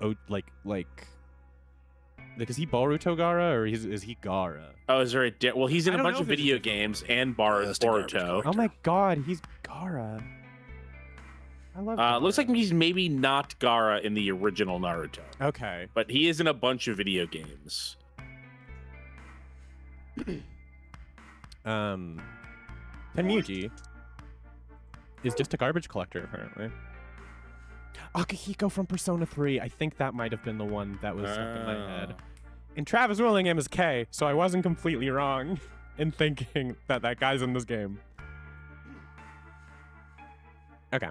is he Boruto Gara or is he Gara? Oh, is there a well? He's in a bunch of video games and Boruto. Oh my God, he's Gara. I love. Gara. Looks like he's maybe not Gara in the original Naruto. Okay, but he is in a bunch of video games. Tenryuji is just a garbage collector apparently. Akihiko from Persona 3. I think that might have been the one that was stuck in my head. And Travis Willingham is K, so I wasn't completely wrong in thinking that guy's in this game. Okay.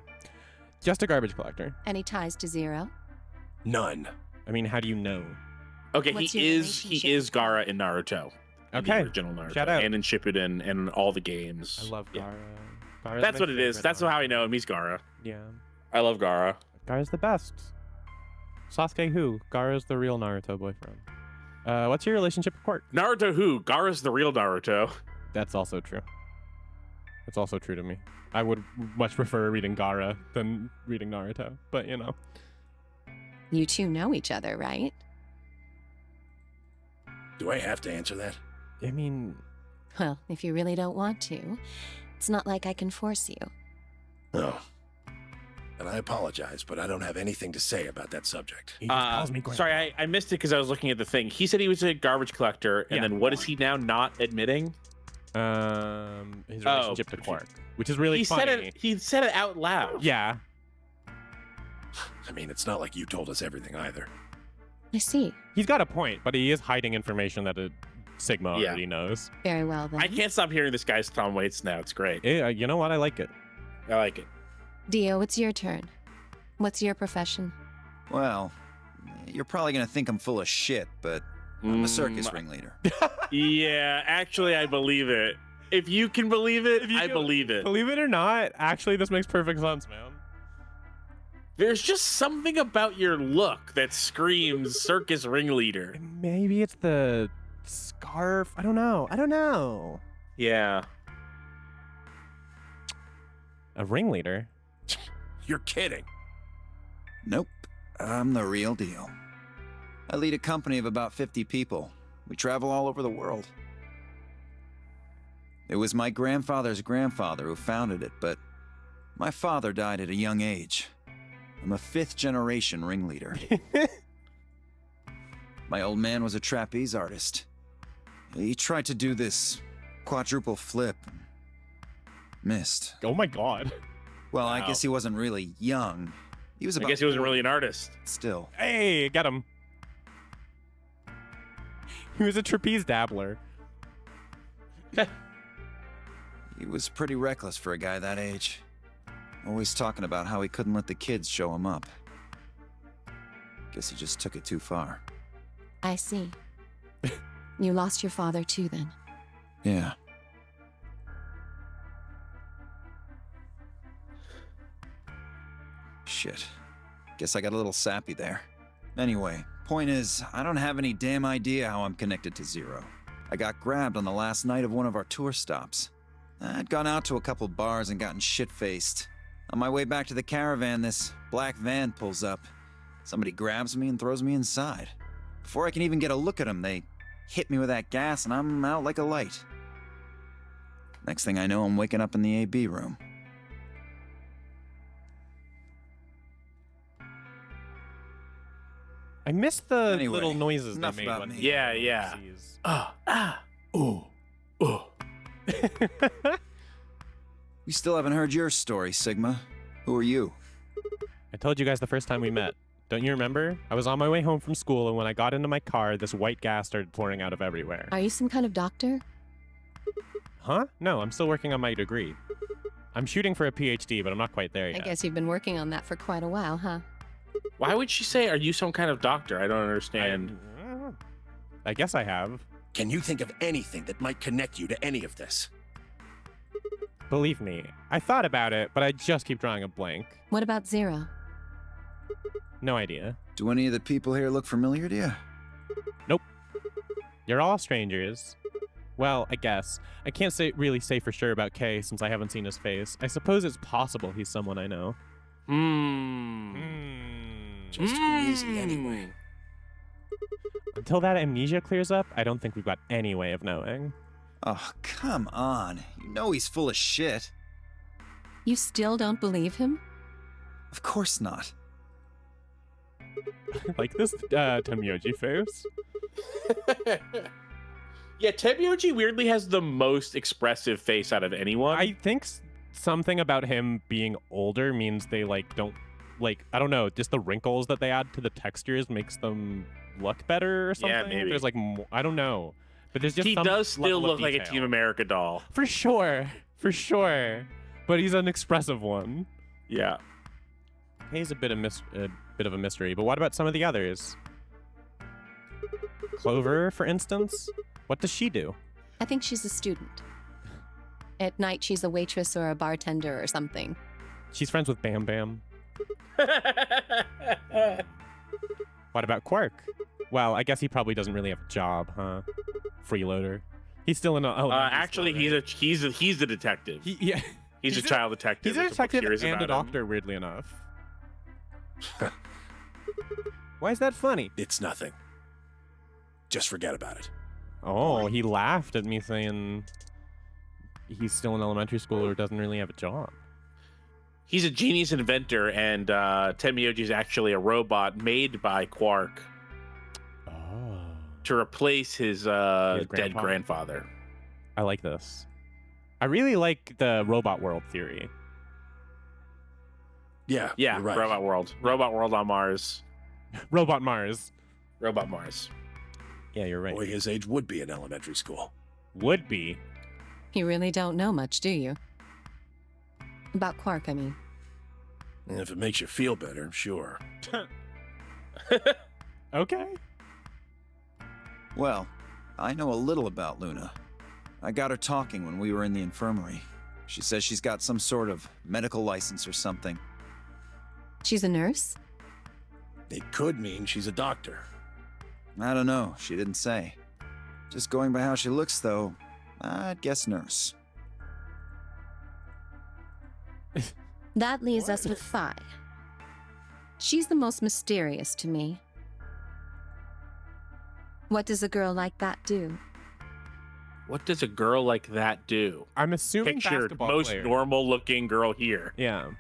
Just a garbage collector. Any ties to Zero? None. I mean, how do you know? Okay, What's he your is Gara in Naruto. In Okay. the original Naruto. Shout out. And in Shippuden and all the games. I love Gara. Yeah. That's what it is. That's how I know him. He's Gara. Yeah. I love Gara. Gara's the best. Sasuke who? Gara's the real Naruto boyfriend. What's your relationship with Quark? Naruto who? Gara's the real Naruto. That's also true. It's also true to me. I would much prefer reading Gara than reading Naruto, but you know. You two know each other, right? Do I have to answer that? I mean... Well, if you really don't want to, it's not like I can force you. No. And I apologize, but I don't have anything to say about that subject. He just calls me Grandpa. Sorry, I missed it because I was looking at the thing. He said he was a garbage collector, and then what is he now not admitting? His relationship to Quark, which is really funny. He said it out loud. Yeah. I mean, it's not like you told us everything either. I see. He's got a point, but he is hiding information that Sigma already knows. Very well, then. I can't stop hearing this guy's Tom Waits now. It's great. Yeah, you know what? I like it. I like it. Dio, it's your turn. What's your profession? Well, you're probably gonna think I'm full of shit, but I'm a circus ringleader. Yeah, actually, I believe it. If you can believe it, I believe it. Believe it or not, actually, this makes perfect sense, man. There's just something about your look that screams circus ringleader. Maybe it's the scarf. I don't know. Yeah. A ringleader? You're kidding. Nope, I'm the real deal. I lead a company of about 50 people. We travel all over the world. It was my grandfather's grandfather who founded it, but my father died at a young age. I'm a 5th-generation ringleader. My old man was a trapeze artist. He tried to do this quadruple flip and missed. Oh my God. Well, I guess he wasn't really young. He was about I guess he wasn't really an artist. Still. Hey, got him. He was a trapeze dabbler. He was pretty reckless for a guy that age. Always talking about how he couldn't let the kids show him up. Guess he just took it too far. I see. You lost your father too, then? Yeah. Shit. Guess I got a little sappy there. Anyway, point is, I don't have any damn idea how I'm connected to Zero. I got grabbed on the last night of one of our tour stops. I'd gone out to a couple bars and gotten shit-faced. On my way back to the caravan, this black van pulls up. Somebody grabs me and throws me inside. Before I can even get a look at them, they hit me with that gas and I'm out like a light. Next thing I know, I'm waking up in the AB room. I missed the Anyway, little noises they enough made about when me. they Yeah, yeah. overseas. Ooh. We still haven't heard your story, Sigma. Who are you? I told you guys the first time we met. Don't you remember? I was on my way home from school, and when I got into my car, this white gas started pouring out of everywhere. Are you some kind of doctor? Huh? No, I'm still working on my degree. I'm shooting for a PhD, but I'm not quite there I yet. guess you've been working on that for quite a while, huh? Why would she say, are you some kind of doctor? I don't understand. I guess I have. Can you think of anything that might connect you to any of this? Believe me, I thought about it, but I just keep drawing a blank. What about Zero? No idea. Do any of the people here look familiar to you? Nope. You're all strangers. Well, I guess. I can't really say for sure about Kay since I haven't seen his face. I suppose it's possible he's someone I know. Just who is he anyway? Until that amnesia clears up, I don't think we've got any way of knowing. Oh, come on. You know he's full of shit. You still don't believe him? Of course not. Like this Temyoji face. Yeah, Temyoji weirdly has the most expressive face out of anyone. I think something about him being older means they don't I don't know, just the wrinkles that they add to the textures makes them look better or something. Yeah, maybe. There's more, I don't know. But there's just He some does still level of look like a detail. Team America doll. For sure. But he's an expressive one. Yeah. He's a bit of a mystery, but what about some of the others? Clover, for instance? What does she do? I think she's a student. At night, she's a waitress or a bartender or something. She's friends with Bam Bam. What about Quark? Well, I guess he probably doesn't really have a job, huh? Freeloader. He's still in a Actually, he's a detective. Yeah. He's a child detective. He's a There's book detective series and a about him. doctor, weirdly enough. Why is that funny? It's nothing. Just forget about it. Oh, he laughed at me saying he's still in elementary school or doesn't really have a job. He's a genius inventor, and Temyoji is actually a robot made by Quark to replace his dead grandfather. I like this. I really like the robot world theory. Yeah, Yeah, you're right. Robot World. Robot World on Mars. Robot Mars. Robot Mars. Yeah, you're right. Boy his age would be in elementary school. Would be. You really don't know much, do you? About Quark, I mean. And if it makes you feel better, sure. Okay. Well, I know a little about Luna. I got her talking when we were in the infirmary. She says she's got some sort of medical license or something. She's a nurse? It could mean she's a doctor. I don't know, she didn't say. Just going by how she looks, though, I'd guess nurse. That leaves us with Phi. She's the most mysterious to me. What does a girl like that do? What does a girl like that do? I'm assuming Picture basketball most player. normal-looking girl here. Yeah.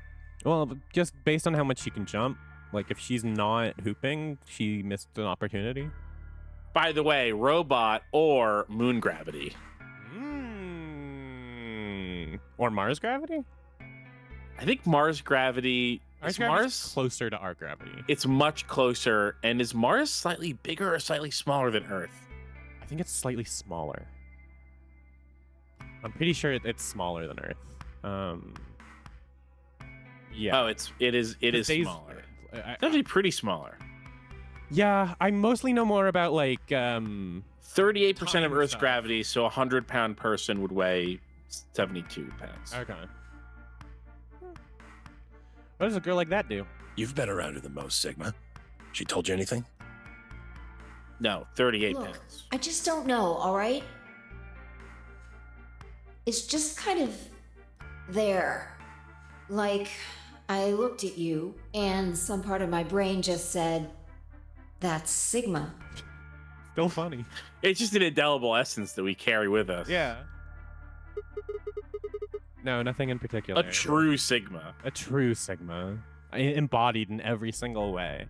Well, just based on how much she can jump, like if she's not hooping, she missed an opportunity. By the way, robot or moon gravity? Or Mars gravity? I think Mars gravity. Mars Is gravity's Mars closer to our gravity. It's much closer. And is Mars slightly bigger or slightly smaller than Earth? I think it's slightly smaller. I'm pretty sure it's smaller than Earth. Yeah. Oh, it is smaller. It's actually pretty smaller. Yeah, I mostly know more about like 38% of time Earth's stuff. gravity, so a 100-pound person would weigh 72 pounds. Okay. What does a girl like that do? You've been around her the most, Sigma. She told you anything? No, 38 Look, pounds. I just don't know, alright? It's just kind of there. Like, I looked at you, and some part of my brain just said, that's Sigma. Still funny. It's just an indelible essence that we carry with us. Yeah. No, nothing in particular. A true Sigma. A true Sigma. Embodied in every single way.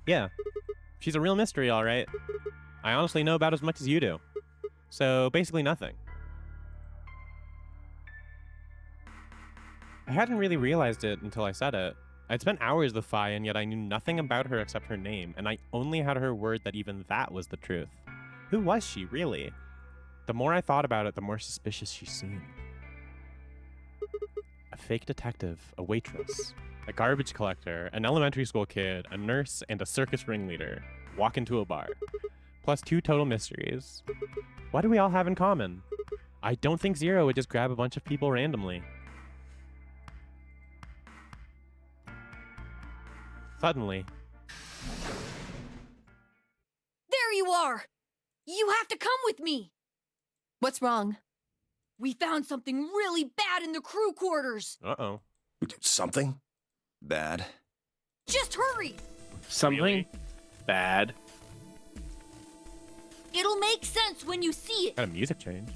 Yeah, she's a real mystery, all right. I honestly know about as much as you do. So basically nothing. I hadn't really realized it until I said it. I'd spent hours with Fi, and yet I knew nothing about her except her name, and I only had her word that even that was the truth. Who was she, really? The more I thought about it, the more suspicious she seemed. A fake detective, a waitress, a garbage collector, an elementary school kid, a nurse, and a circus ringleader walk into a bar. Plus 2 total mysteries. What do we all have in common? I don't think Zero would just grab a bunch of people randomly. Suddenly, There you are! You have to come with me! What's wrong? We found something really bad in the crew quarters! uh-oh. Something? Bad. Just hurry! Something Really? bad. It'll make sense when you see it. Got a music change.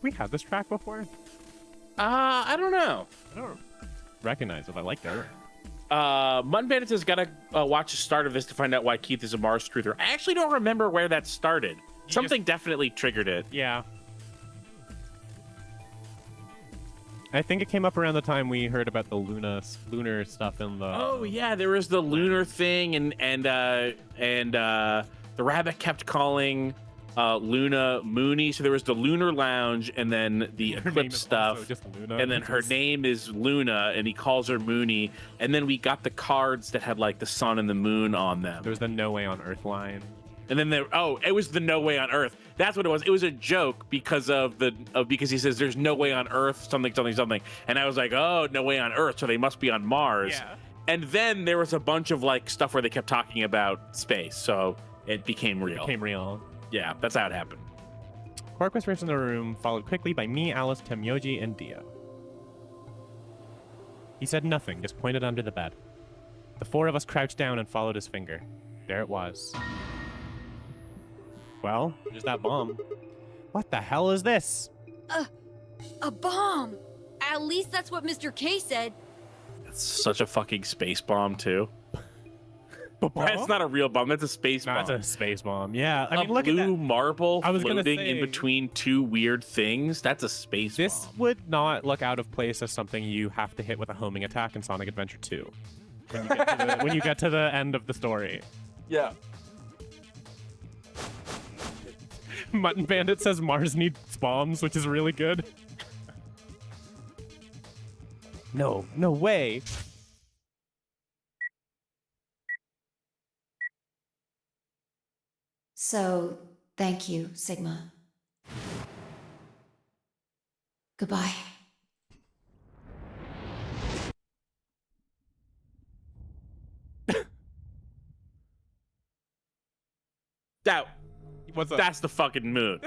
We had this track before? I don't know. I don't recognize it. I like it. Mutton Bandits has got to watch the start of this to find out why Keith is a Mars truther. I actually don't remember where that started. Something definitely triggered it. Yeah. I think it came up around the time we heard about the lunar stuff in the. Oh yeah, there was the lunar thing, and the rabbit kept calling Luna Mooney. So there was the Lunar Lounge, and then the Her name Eclipse is stuff, also just Luna, and then which her is- name is Luna, and he calls her Mooney. And then we got the cards that had like the sun and the moon on them. There was the No Way on Earth line. And then it was the No Way on Earth. That's what it was. It was a joke because because he says there's no way on Earth, something. And I was like, oh, no way on Earth, so they must be on Mars. Yeah. And then there was a bunch of like stuff where they kept talking about space, so it became real. Yeah, that's how it happened. Quark was first in the room, followed quickly by me, Alice, Temyoji, and Dio. He said nothing, just pointed under the bed. The 4 of us crouched down and followed his finger. There it was. Well, there's that bomb. What the hell is this? A bomb! At least that's what Mr. K said. It's such a fucking space bomb too. Bomb? That's not a real bomb. That's a space bomb. That's a space bomb. Yeah, I mean, a look blue at that. marble I was gonna floating say, in between 2 weird things. That's a space This bomb. would not look out of place as something you have to hit with a homing attack in Sonic Adventure 2. When you get to the end of the story. Yeah. Mutton Bandit says Mars needs bombs, which is really good. No way. So, thank you, Sigma. Goodbye. What's up? That's the fucking moon.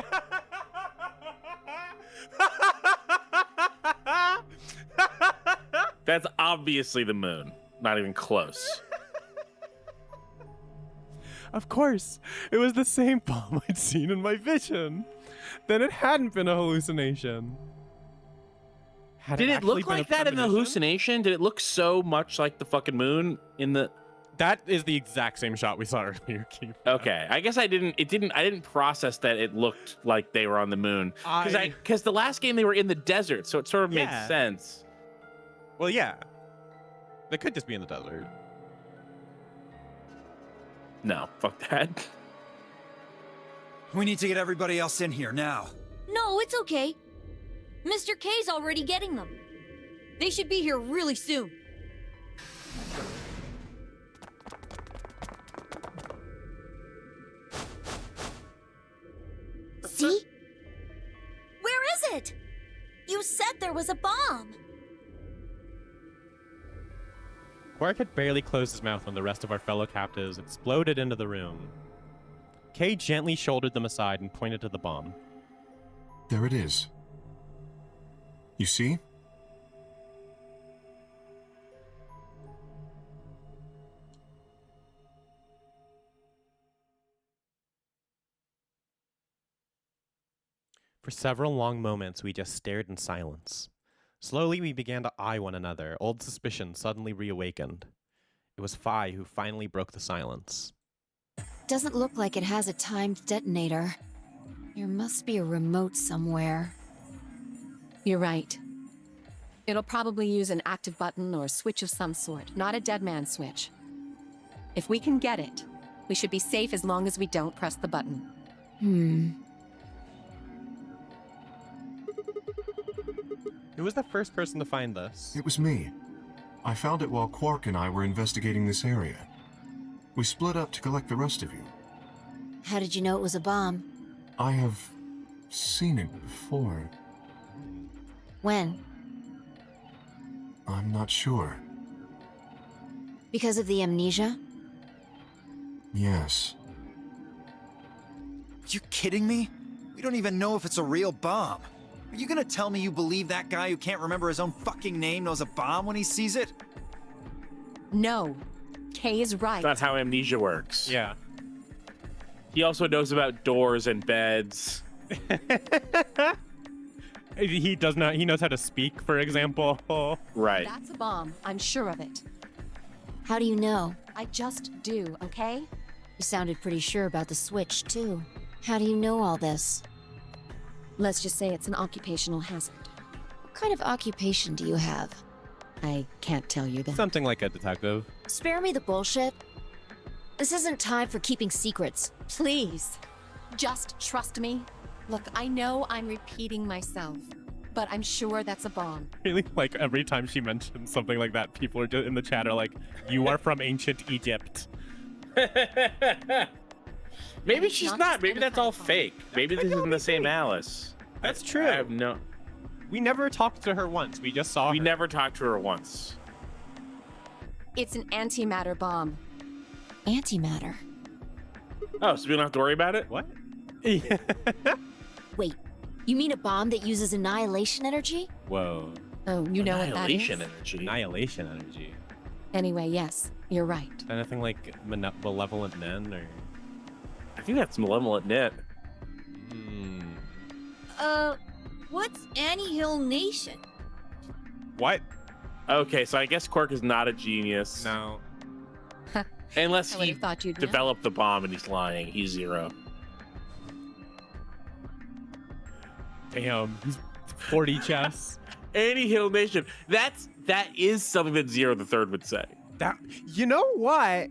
That's obviously the moon. Not even close. Of course, it was the same bomb I'd seen in my vision. Then it hadn't been a hallucination. Did it look like that in the hallucination? Did it look so much like the fucking moon in the... That is the exact same shot we saw earlier, Keith. Okay, I guess I didn't process that it looked like they were on the moon. Because the last game they were in the desert, so it sort of made sense. Well, yeah. They could just be in the desert. No, fuck that. We need to get everybody else in here now. No, it's okay. Mr. K's already getting them. They should be here really soon. See? Where is it? You said there was a bomb. Quark had barely closed his mouth when the rest of our fellow captives exploded into the room. Kay gently shouldered them aside and pointed to the bomb. There it is. You see? For several long moments, we just stared in silence. Slowly, we began to eye one another, old suspicion suddenly reawakened. It was Phi who finally broke the silence. Doesn't look like it has a timed detonator. There must be a remote somewhere. You're right. It'll probably use an active button or a switch of some sort, not a dead man switch. If we can get it, we should be safe as long as we don't press the button. Who was the first person to find this? It was me. I found it while Quark and I were investigating this area. We split up to collect the rest of you. How did you know it was a bomb? I have seen it before. When? I'm not sure. Because of the amnesia? Yes. You kidding me? We don't even know if it's a real bomb. Are you gonna tell me you believe that guy who can't remember his own fucking name knows a bomb when he sees it? No. Kay is right. That's not how amnesia works. Yeah. He also knows about doors and beds. He does not. He knows how to speak, for example. Right. That's a bomb. I'm sure of it. How do you know? I just do, okay? You sounded pretty sure about the switch, too. How do you know all this? Let's just say it's an occupational hazard. What kind of occupation do you have? I can't tell you that. Something like a detective. Spare me the bullshit. This isn't time for keeping secrets. Please, just trust me. Look, I know I'm repeating myself, but I'm sure that's a bomb. Really, like every time she mentions something like that, people are just in the chat are like, "You are from ancient Egypt." Maybe she's not. Maybe that's all fake. Maybe this isn't the same Alice. That's true. I have no. We never talked to her once. We just saw We her. never talked to her once. It's an antimatter bomb. Antimatter? Oh, so we don't have to worry about it? What? Wait, you mean a bomb that uses annihilation energy? Whoa. Oh, you know what that is? Annihilation energy. Annihilation energy. Anyway, yes, you're right. Anything like malevolent men or? I think that's malevolent knit. What's Annihilation? What? Okay, so I guess Quark is not a genius. No. Unless I would he have thought you'd know. developed the bomb and he's lying. He's zero. Damn, he's 40 chess. Annihilation. That is something that Zero the Third would say. That, you know what?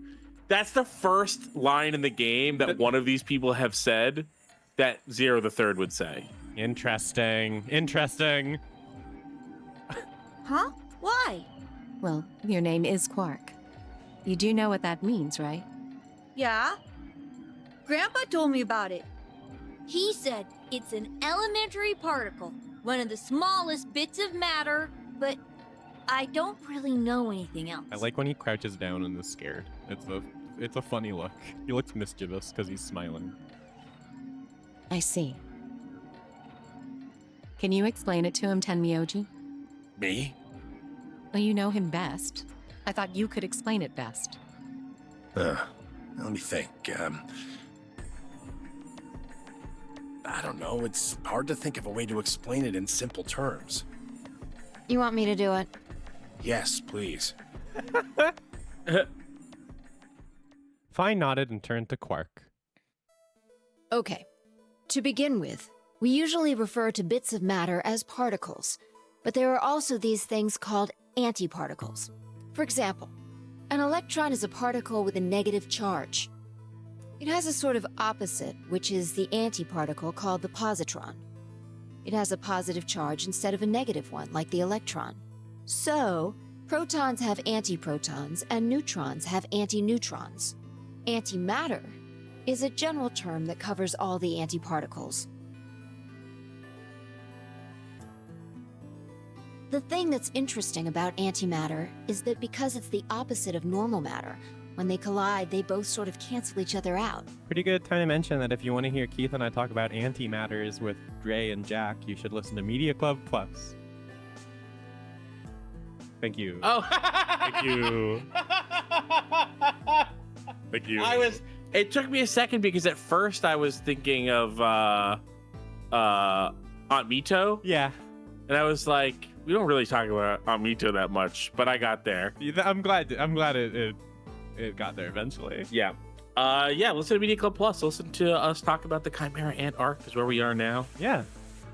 That's the first line in the game that one of these people have said that Zero the Third would say. Interesting. Interesting. Huh? Why? Well, your name is Quark. You do know what that means, right? Yeah. Grandpa told me about it. He said it's an elementary particle, one of the smallest bits of matter, but I don't really know anything else. I like when he crouches down and is scared. It's a funny look. He looks mischievous because he's smiling. I see. Can you explain it to him, Tenmyoji? Me? Well, you know him best. I thought you could explain it best. Let me think. I don't know. It's hard to think of a way to explain it in simple terms. You want me to do it? Yes, please. Fine nodded and turned to Quark. Okay. To begin with, we usually refer to bits of matter as particles, but there are also these things called antiparticles. For example, an electron is a particle with a negative charge. It has a sort of opposite, which is the antiparticle called the positron. It has a positive charge instead of a negative one, like the electron. So, protons have antiprotons and neutrons have antineutrons. Antimatter is a general term that covers all the antiparticles. The thing that's interesting about antimatter is that because it's the opposite of normal matter, when they collide, they both sort of cancel each other out. Pretty good time to mention that if you want to hear Keith and I talk about antimatters with Dre and Jack, you should listen to Media Club Plus. Thank you. Oh. Thank you. Thank you. It took me a second because at first I was thinking of Aunt Mito. Yeah. And I was like, we don't really talk about Aunt Mito that much, but I got there. I'm glad it it got there eventually. Yeah. Listen to Media Club Plus. Listen to us talk about the Chimera Ant arc, is where we are now. Yeah.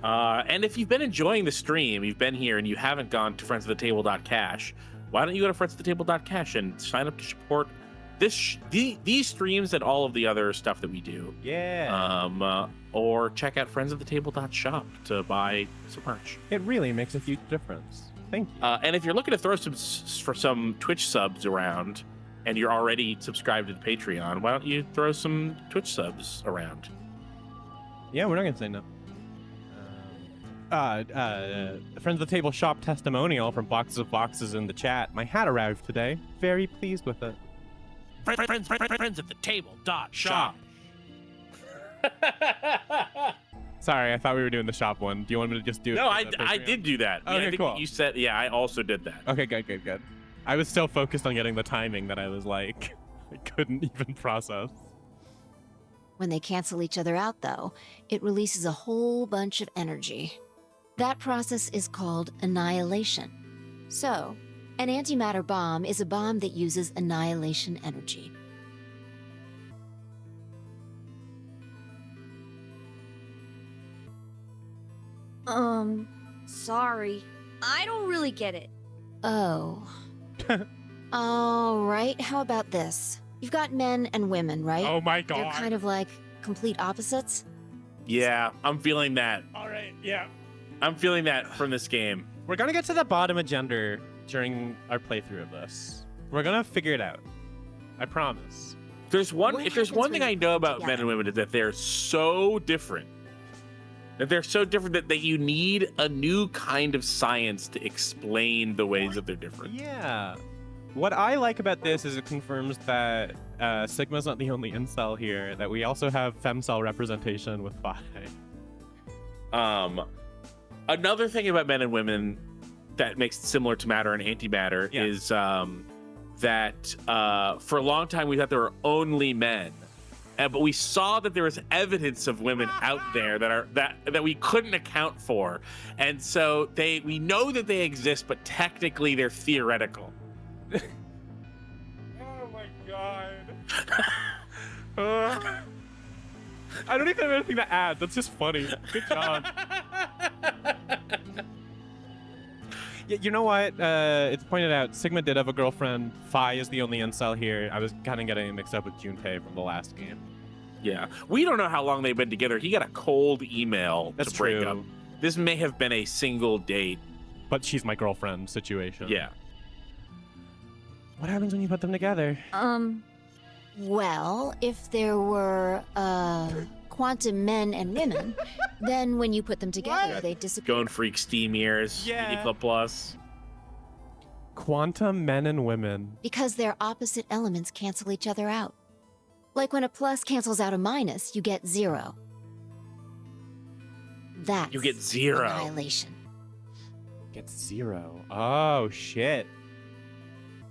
And if you've been enjoying the stream, you've been here and you haven't gone to friendsofthetable.cash, why don't you go to friendsofthetable.cash and sign up to support these streams and all of the other stuff that we do. Yeah. Or check out friendsofthetable.shop to buy some merch. It really makes a huge difference. Thank you. And if you're looking to throw some Twitch subs around and you're already subscribed to the Patreon, why don't you throw some Twitch subs around? Yeah, we're not gonna say no. Friends of the Table shop testimonial from Boxes of Boxes in the chat. My hat arrived today. Very pleased with it. Friends of the Table .shop. Sorry, I thought we were doing the shop one. Do you want me to just do it? No, I did do that. Okay, I think cool. You said, yeah, I also did that. Okay, good. I was so focused on getting the timing that I was like, I couldn't even process. When they cancel each other out, though, it releases a whole bunch of energy. That process is called annihilation. So, an antimatter bomb is a bomb that uses annihilation energy. Sorry. I don't really get it. Oh. All right, how about this? You've got men and women, right? Oh my god. They're kind of like complete opposites. Yeah, I'm feeling that. All right, yeah. I'm feeling that from this game. We're gonna get to the bottom of gender during our playthrough of this. We're gonna figure it out. I promise. If there's one thing I know about men and women, is that they're so different. That you need a new kind of science to explain the ways that they're different. Yeah. What I like about this is it confirms that Sigma's not the only incel here, that we also have femcel representation with Phi. Another thing about men and women that makes it similar to matter and antimatter is that for a long time we thought there were only men. But we saw that there was evidence of women out there that we couldn't account for, and so we know that they exist, but technically they're theoretical. Oh my god. I don't even have anything to add. That's just funny. Good job. Yeah, you know what? It's pointed out Sigma did have a girlfriend. Phi is the only incel here. I was kind of getting mixed up with Junpei from the last game. Yeah, we don't know how long they've been together. He got a cold email That's to break true. up. This may have been a single date. But she's my girlfriend situation. Yeah. What happens when you put them together? Well, if there were, quantum men and women, then when you put them together, they disappear. Going freak steam years. Yeah. Media Club Plus. Quantum men and women. Because their opposite elements cancel each other out. Like when a plus cancels out a minus, you get 0. That's You get 0. annihilation. Gets 0. Oh, shit.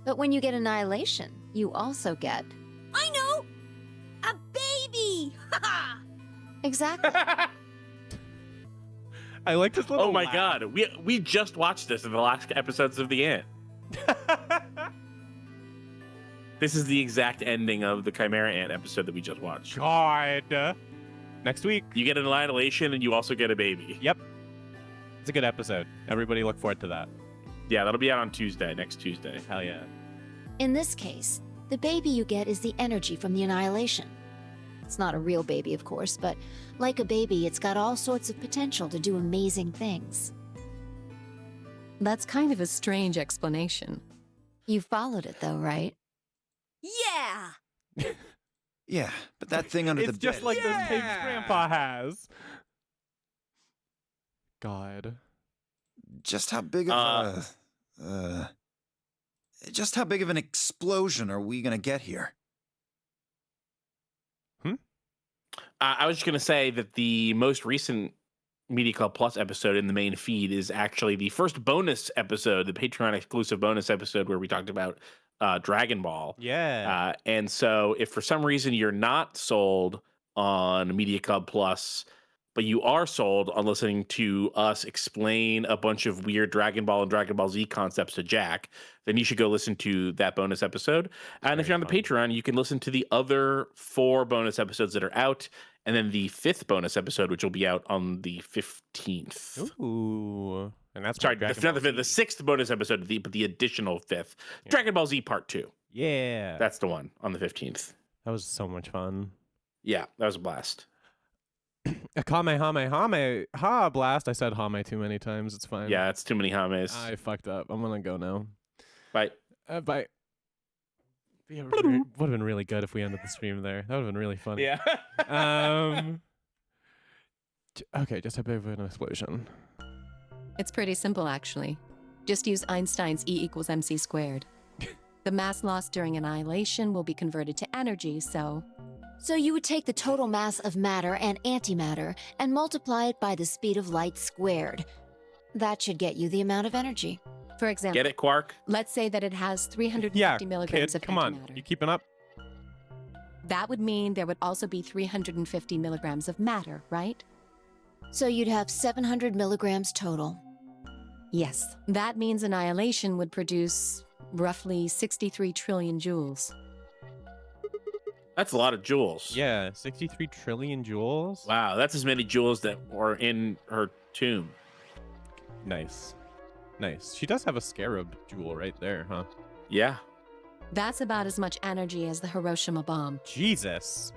But when you get annihilation, you also get... I know! A baby! Haha! Exactly. I like this little Oh my laugh. god, we just watched this in the last episodes of The Ant. This is the exact ending of the Chimera Ant episode that we just watched. God. Next week. You get an annihilation and you also get a baby. Yep. It's a good episode. Everybody look forward to that. Yeah, that'll be out on next Tuesday. Hell yeah. In this case, the baby you get is the energy from the annihilation. It's not a real baby, of course, but like a baby, it's got all sorts of potential to do amazing things. That's kind of a strange explanation. You followed it, though, right? Yeah! Yeah, but that thing under It's the just bed. like those pigs Grandpa has. God. Just how big of just how big of an explosion are we gonna get here? I was just going to say that the most recent Media Club Plus episode in the main feed is actually the first bonus episode, the Patreon exclusive bonus episode where we talked about Dragon Ball. Yeah. And so if for some reason you're not sold on Media Club Plus, but you are sold on listening to us explain a bunch of weird Dragon Ball and Dragon Ball Z concepts to Jack, then you should go listen to that bonus episode. And if you're on the Patreon, you can listen to the other 4 bonus episodes that are out, and then the 5th bonus episode, which will be out on the 15th. Ooh. And that's Sorry, Dragon the Ball 6th bonus episode, but the additional 5th. Yeah. Dragon Ball Z Part 2. Yeah. That's the one on the 15th. That was so much fun. Yeah, that was a blast. A Kamehameha blast. I said Hame too many times. It's fine. Yeah, it's too many Hames. I fucked up. I'm going to go now. Bye. Bye. It would have been really good if we ended the stream there. That would have been really funny. Yeah. Okay, just a bit of an explosion. It's pretty simple, actually. Just use Einstein's E = mc squared. The mass lost during annihilation will be converted to energy, so... So you would take the total mass of matter and antimatter and multiply it by the speed of light squared. That should get you the amount of energy. For example... Get it, Quark? Let's say that it has 350 milligrams kid, of come antimatter. on. You keeping up? That would mean there would also be 350 milligrams of matter, right? So you'd have 700 milligrams total. Yes. That means annihilation would produce roughly 63 trillion joules. That's a lot of joules. Yeah, 63 trillion joules. Wow, that's as many joules that were in her tomb. Nice. Nice. She does have a scarab jewel right there, huh? Yeah. That's about as much energy as the Hiroshima bomb. Jesus.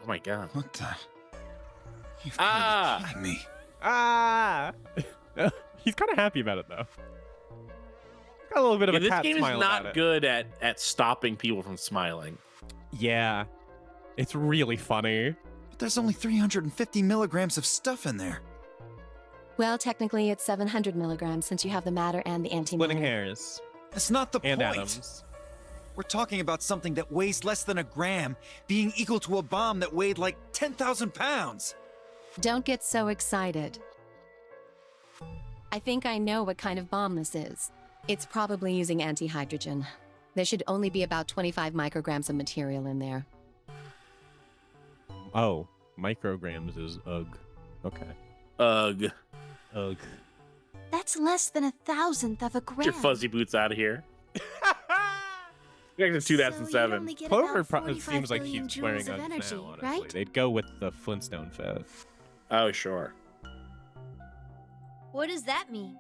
Oh my god. What the? You've kidding me. He's kind of happy about it, though. Got a little bit of a this cat game is smile about not it. good at stopping people from smiling. Yeah. It's really funny. But there's only 350 milligrams of stuff in there. Well, technically it's 700 milligrams since you have the matter and the antimatter. Splitting hairs. That's not the and point. atoms. We're talking about something that weighs less than a gram being equal to a bomb that weighed like 10,000 pounds. Don't get so excited. I think I know what kind of bomb this is. It's probably using antihydrogen. There should only be about 25 micrograms of material in there. Oh, micrograms is ugh. Okay. Ugh. Ugh. That's less than 1,000th of a gram. Get your fuzzy boots out of here. Back to 2007. Clover it seems like he's wearing of Uggs energy, now, honestly. right? They'd go with the Flintstone fit. Oh, sure. What does that mean?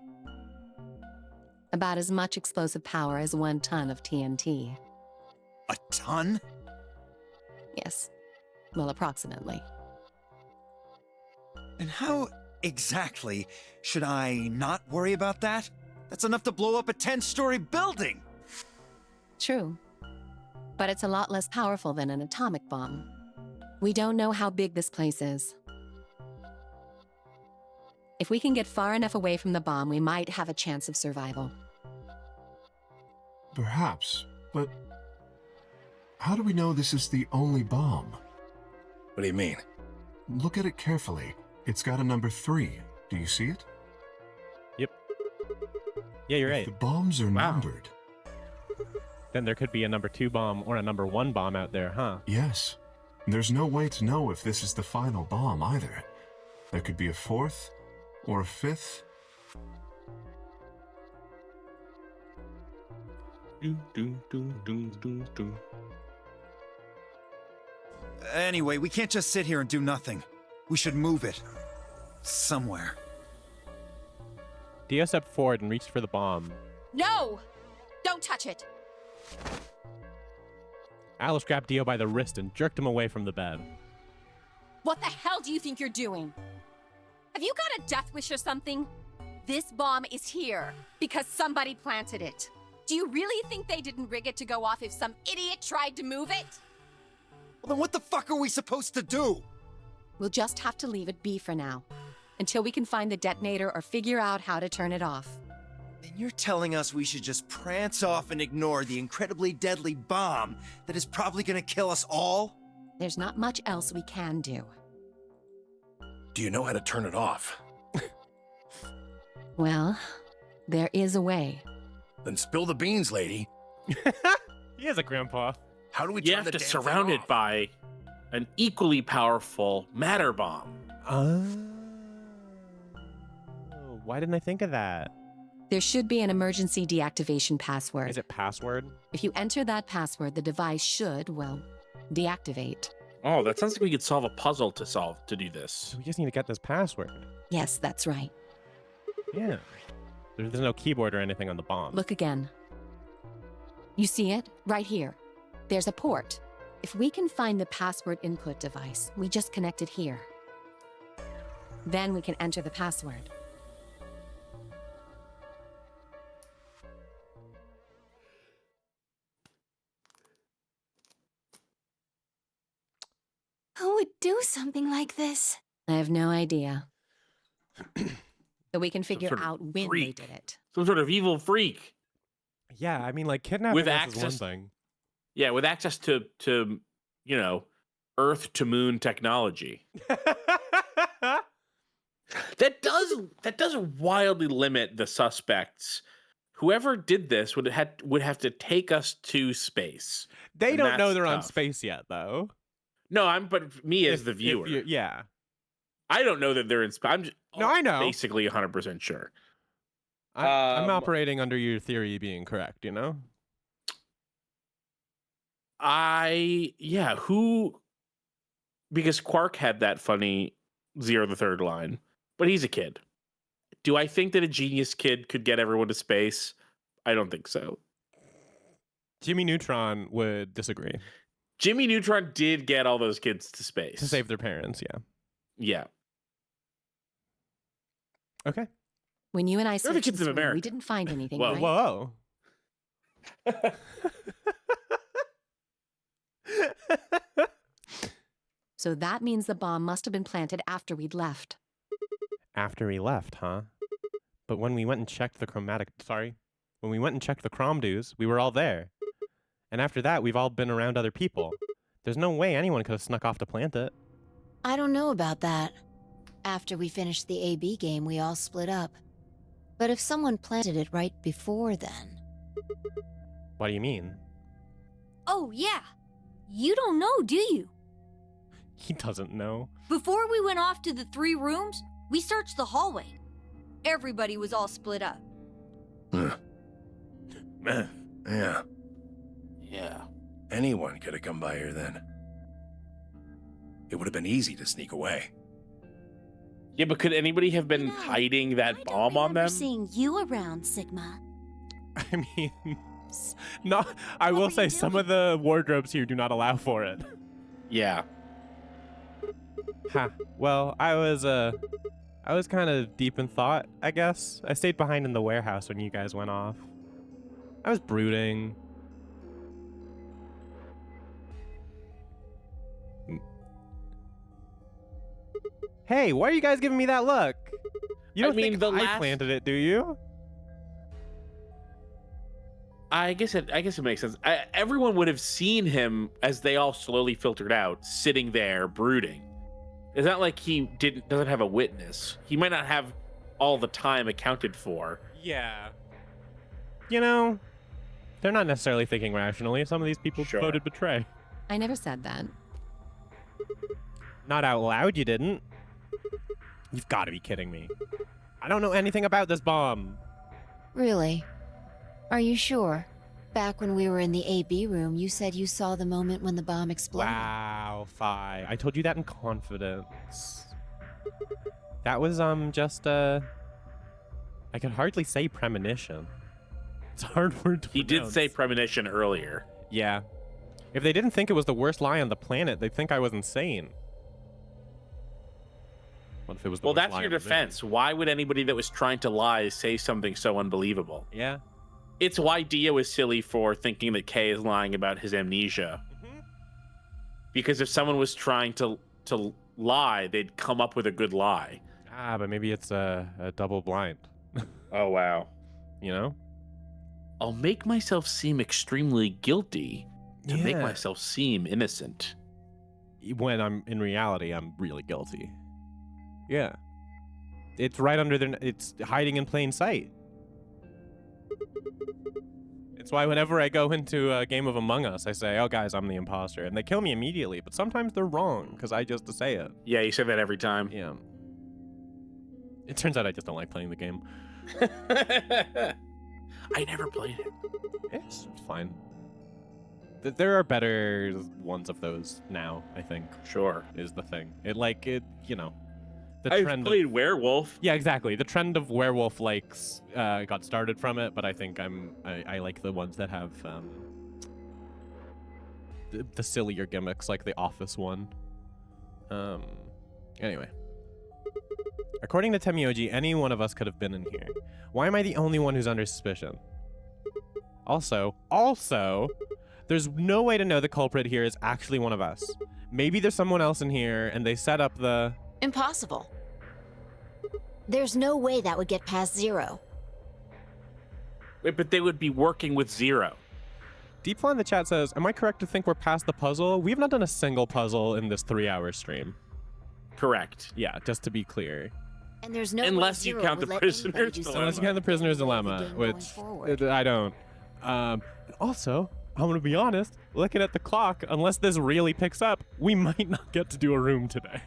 About as much explosive power as 1 ton of TNT. A ton? Yes. Well, approximately. And how exactly should I not worry about that? That's enough to blow up a 10-story building! True. But it's a lot less powerful than an atomic bomb. We don't know how big this place is. If we can get far enough away from the bomb, we might have a chance of survival. Perhaps, but how do we know this is the only bomb? What do you mean? Look at it carefully. It's got a number 3. Do you see it? Yep. Yeah, you're right. The bombs are numbered. Then there could be a number 2 bomb or a number 1 bomb out there, huh? Yes. There's no way to know if this is the final bomb either. There could be a 4th or a 5th. Anyway, we can't just sit here and do nothing. We should move it. Somewhere. Dio stepped forward and reached for the bomb. No! Don't touch it! Alice grabbed Dio by the wrist and jerked him away from the bed. What the hell do you think you're doing? Have you got a death wish or something? This bomb is here because somebody planted it. Do you really think they didn't rig it to go off if some idiot tried to move it? Well, then what the fuck are we supposed to do? We'll just have to leave it be for now, until we can find the detonator or figure out how to turn it off. And you're telling us we should just prance off and ignore the incredibly deadly bomb that is probably gonna kill us all? There's not much else we can do. Do you know how to turn it off? Well, there is a way. Then spill the beans, lady. He is a grandpa. How do we You turn have the to damn surround thing it off? by an equally powerful matter bomb. Oh, why didn't I think of that? There should be an emergency deactivation password. Is it password? If you enter that password, the device should, well, deactivate. Oh, that sounds like we could solve a puzzle to do this. So we just need to get this password. Yes, that's right. Yeah. There's no keyboard or anything on the bomb. Look again. You see it? Right here. There's a port. If we can find the password input device, we just connect it here. Then we can enter the password. Who would do something like this? I have no idea. But we can figure sort of out when freak. they did it. Some sort of evil freak. Yeah, I mean, like, kidnapping With us is one access- thing. Yeah, with access to you know, Earth to Moon technology. That does wildly limit the suspects. Whoever did this would have to take us to space. They And don't know that's they're on tough. space yet, though. No, but me as the If viewer. yeah. I don't know that they're in space. I'm just No, I know. basically 100% sure. I'm operating under your theory being correct, you know? Because Quark had that funny Zero the Third line, but he's a kid. Do I think that a genius kid could get everyone to space? I don't think so. Jimmy Neutron would disagree. Jimmy Neutron did get all those kids to space. To save their parents, yeah. Yeah. Okay. When you and I They're the searched kids this of room, America. we didn't find anything, Whoa, right? Whoa. So that means the bomb must have been planted after we'd left. After we left, huh? But when we went and checked the when we went and checked the Cromdues, we were all there. And after that, we've all been around other people. There's no way anyone could have snuck off to plant it. I don't know about that. After we finished the AB game, we all split up. But if someone planted it right before then... What do you mean? Oh, yeah. You don't know, do you? He doesn't know. Before we went off to the 3 rooms, we searched the hallway. Everybody was all split up. Yeah. Yeah. Anyone could have come by here then. It would have been easy to sneak away. Yeah, but could anybody have been hiding that bomb on them? Seeing you around, Sigma. I mean, no. I will say some of the wardrobes here do not allow for it. Yeah. Ha. Well, I was kind of deep in thought, I guess. I stayed behind in the warehouse when you guys went off. I was brooding. Hey, why are you guys giving me that look? You don't think I planted it, do you? I guess it makes sense. Everyone would have seen him as they all slowly filtered out, sitting there brooding. It's not like he doesn't have a witness. He might not have all the time accounted for. Yeah. You know, they're not necessarily thinking rationally. Some of these people voted betray. I never said that. Not out loud, you didn't. You've got to be kidding me. I don't know anything about this bomb. Really? Are you sure? Back when we were in the AB room, you said you saw the moment when the bomb exploded. Wow, Fi. I told you that in confidence. That was, just, I could hardly say premonition. It's a hard word to He pronounce. did say premonition earlier. Yeah. If they didn't think it was the worst lie on the planet, they'd think I was insane. What if it was the Well, worst that's lie your on the movie? defense. Why would anybody that was trying to lie say something so unbelievable? Yeah. It's why Dio is silly for thinking that Kay is lying about his amnesia. Because if someone was trying to lie, they'd come up with a good lie. Ah, but maybe it's a double blind. Oh, wow. You know? I'll make myself seem extremely guilty to make Yeah. myself seem innocent. When in reality, I'm really guilty. Yeah. It's right under it's hiding in plain sight. It's why whenever I go into a game of Among Us, I say, oh, guys, I'm the imposter. And they kill me immediately, but sometimes they're wrong, because I just say it. Yeah, you say that every time. Yeah. It turns out I just don't like playing the game. I never played it. It's fine. There are better ones of those now, I think. Sure. Is the thing. The I've trend played Werewolf. Yeah, exactly. The trend of werewolf likes got started from it, but I think I like the ones that have the sillier gimmicks, like the Office one. Anyway. According to Temioji, any one of us could have been in here. Why am I the only one who's under suspicion? Also, there's no way to know the culprit here is actually one of us. Maybe there's someone else in here and they set up the... Impossible. There's no way that would get past Zero. Wait, but they would be working with Zero. Deepfly in the chat says, am I correct to think we're past the puzzle? We've not done a single puzzle in this 3-hour stream. Correct. Yeah, just to be clear. And there's no Unless you count the prisoner's dilemma. Unless you count the prisoner's dilemma, which I don't. Also, I'm gonna be honest, looking at the clock, unless this really picks up, we might not get to do a room today.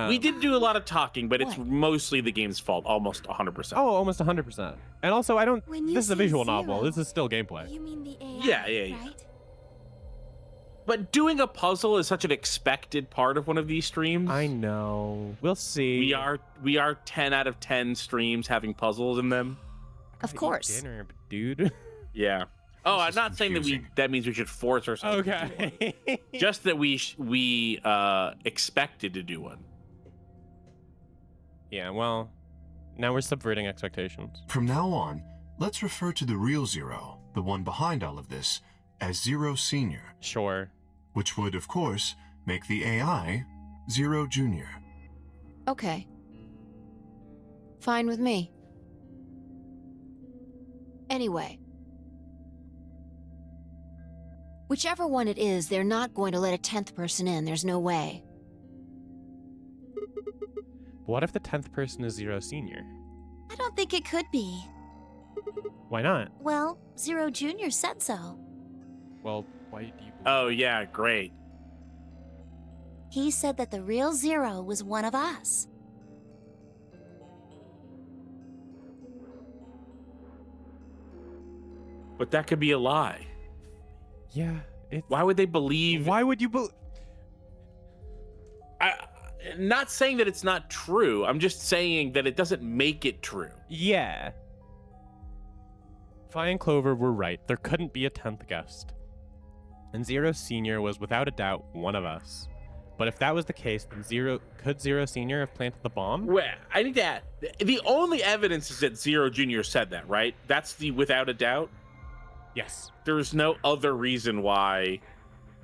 We did do a lot of talking, but it's mostly the game's fault, almost 100%. Oh, almost 100%. And also, I don't... When you This is a say visual zero, novel. This is still gameplay. You mean the AI, Yeah. right? But doing a puzzle is such an expected part of one of these streams. I know. We'll see. We are 10 out of 10 streams having puzzles in them. Of course. Dinner, dude. Yeah. Oh, I'm not saying that means we should force ourselves. Okay. To do one. Just that we expected to do one. Yeah, well, now we're subverting expectations. From now on, let's refer to the real Zero, the one behind all of this, as Zero Senior. Sure. Which would, of course, make the AI Zero Junior. Okay. Fine with me. Anyway. Whichever one it is, they're not going to let a 10th person in. There's no way. What if the 10th person is Zero Senior? I don't think it could be. Why not? Well, Zero Jr. said so. Well, why do you... Oh, yeah, great. He said that the real Zero was one of us. But that could be a lie. Yeah. Why would they believe... Why would you believe... Not saying that it's not true. I'm just saying that it doesn't make it true. Yeah. Fi and Clover were right. There couldn't be a 10th guest. And Zero Senior was without a doubt one of us. But if that was the case, then could Zero Senior have planted the bomb? Well, I need to add, the only evidence is that Zero Jr. said that, right? That's the without a doubt? Yes. There's no other reason why.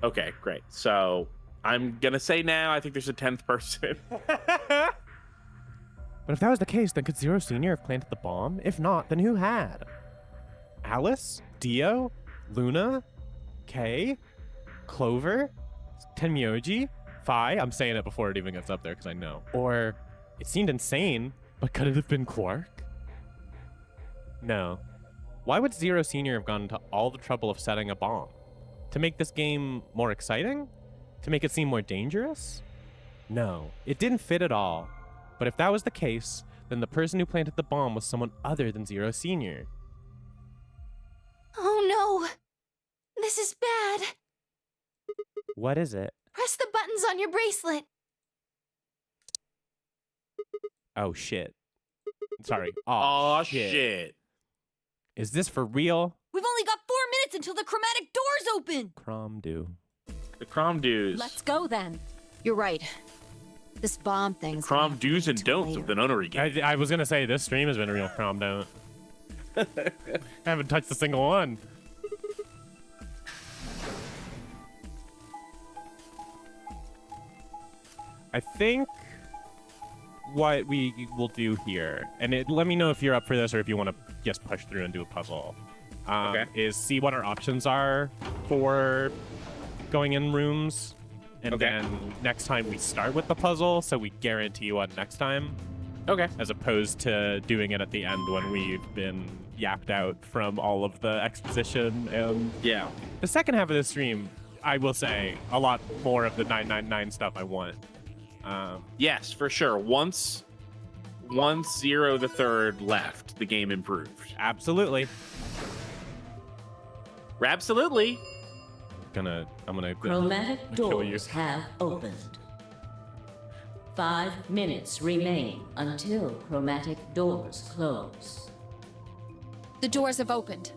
Okay, great. So I'm going to say now, I think there's a 10th person. But if that was the case, then could Zero Senior have planted the bomb? If not, then who had? Alice? Dio? Luna? Kay? Clover? Tenmyoji? Fi? I'm saying it before it even gets up there because I know. Or it seemed insane, but could it have been Quark? No. Why would Zero Senior have gone to all the trouble of setting a bomb? To make this game more exciting? To make it seem more dangerous? No, it didn't fit at all. But if that was the case, then the person who planted the bomb was someone other than Zero Senior. Oh no! This is bad! What is it? Press the buttons on your bracelet! Oh shit. Sorry. Oh shit. Is this for real? We've only got 4 minutes until the chromatic doors open! Cromdu. The Cromdues. Let's go then. You're right. This bomb thing's... Cromdues and don'ts of the nunnery game. I was gonna say, this stream has been a real Crom don't. I haven't touched a single one. I think what we will do here, and let me know if you're up for this or if you want to just push through and do a puzzle, is see what our options are for going in rooms, and then next time we start with the puzzle, so we guarantee what next time. Okay. As opposed to doing it at the end when we've been yapped out from all of the exposition. And yeah. The second half of the stream, I will say, a lot more of the 999 stuff I want. Yes, for sure. Once Zero the Third left, the game improved. Absolutely. Absolutely. I'm gonna Chromatic kill you. doors have opened. 5 minutes remain until chromatic doors close. The doors have opened.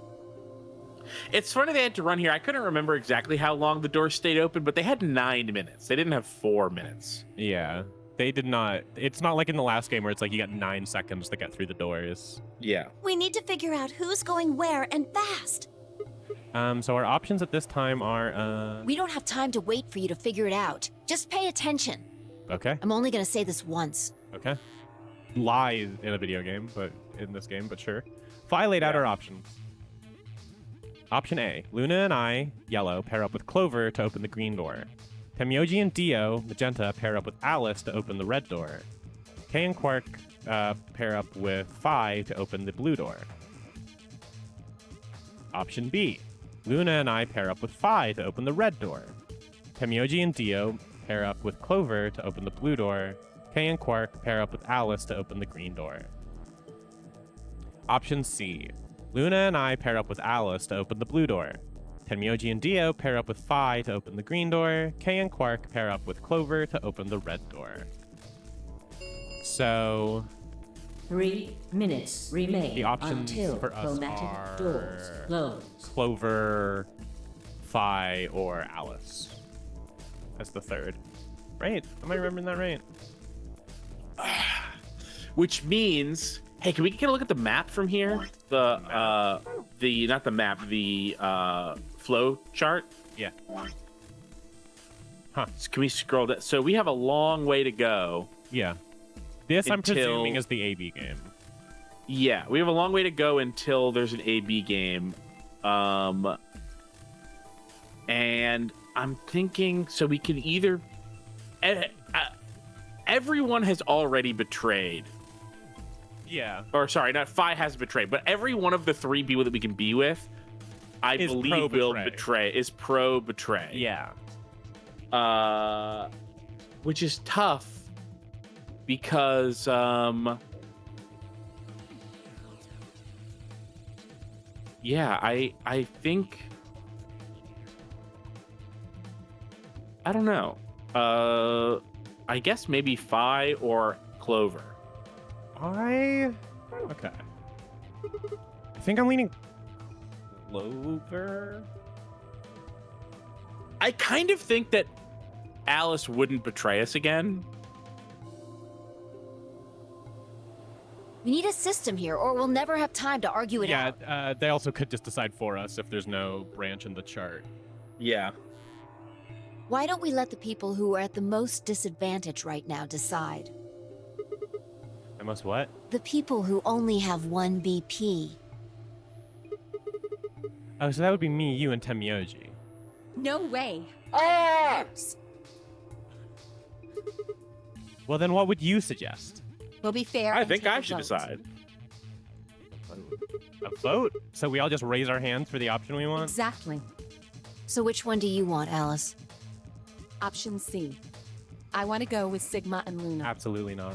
It's funny they had to run here. I couldn't remember exactly how long the doors stayed open, but they had 9 minutes. They didn't have 4 minutes. Yeah. They did not. It's not like in the last game where it's like you got 9 seconds to get through the doors. Yeah. We need to figure out who's going where and fast. So our options at this time are, We don't have time to wait for you to figure it out. Just pay attention. Okay. I'm only gonna say this once. Okay. Lie in a video game, but in this game, but sure. Fi laid out our options. Option A, Luna and I, yellow, pair up with Clover to open the green door. Temyoji and Dio, magenta, pair up with Alice to open the red door. Kay and Quark pair up with Fi to open the blue door. Option B, Luna and I pair up with Fi to open the red door. Temyoji and Dio pair up with Clover to open the blue door. Kay and Quark pair up with Alice to open the green door. Option C, Luna and I pair up with Alice to open the blue door. Temyoji and Dio pair up with Fi to open the green door. Kay and Quark pair up with Clover to open the red door. So 3 minutes remain the options until for us chromatic are doors close. Clover, Fi, or Alice. That's the third. Right? Am I remembering that right? Which means, hey, can we get a look at the map from here? Not the map, the flow chart. Yeah. Huh. So can we scroll that? So we have a long way to go. Yeah. This, I'm Until- presuming, is the AB game. Yeah, we have a long way to go until there's an AB game. And I'm thinking, so we can either... everyone has already betrayed. Yeah. Or sorry, not Fi has betrayed, but every one of the 3 people that we can be with, I Is believe will pro-betray. is pro-betray. Yeah. Which is tough because yeah, I think I don't know. I guess maybe Fi or Clover. Okay. I think I'm leaning Clover. I kind of think that Alice wouldn't betray us again. We need a system here, or we'll never have time to argue it out. Yeah, they also could just decide for us if there's no branch in the chart. Yeah. Why don't we let the people who are at the most disadvantage right now decide? I must what? The people who only have 1 BP. Oh, so that would be me, you, and Temyoji. No way. Well, then what would you suggest? We'll be fair. I and think take I a should vote. decide. A vote? So we all just raise our hands for the option we want? Exactly. So which one do you want, Alice? Option C. I want to go with Sigma and Luna. Absolutely not.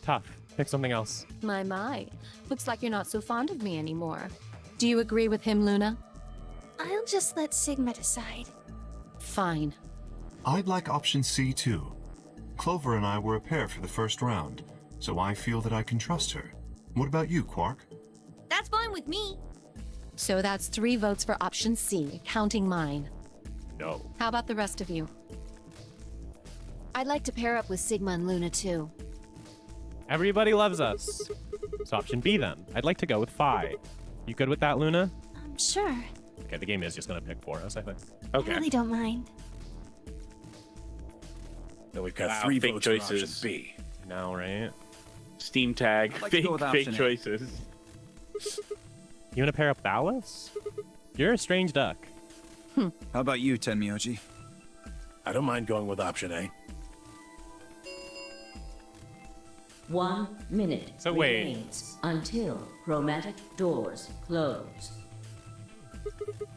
Tough. Pick something else. My. Looks like you're not so fond of me anymore. Do you agree with him, Luna? I'll just let Sigma decide. Fine. I'd like option C too. Clover and I were a pair for the first round, so I feel that I can trust her. What about you, Quark? That's fine with me. So that's 3 votes for option C, counting mine. No. How about the rest of you? I'd like to pair up with Sigma and Luna too. Everybody loves us. So option B then. I'd like to go with Fi. You good with that, Luna? Sure. Okay, the game is just gonna pick for us, I think. I really don't mind. Then we've got Wow, 3 fake votes choices. for option B. No, right? Steam tag. I'd like to go with Fake option A. choices. You wanna pair up Alice? You're a strange duck. How about you, Tenmyoji? I don't mind going with option A. 1 minute So wait. remains until chromatic doors close.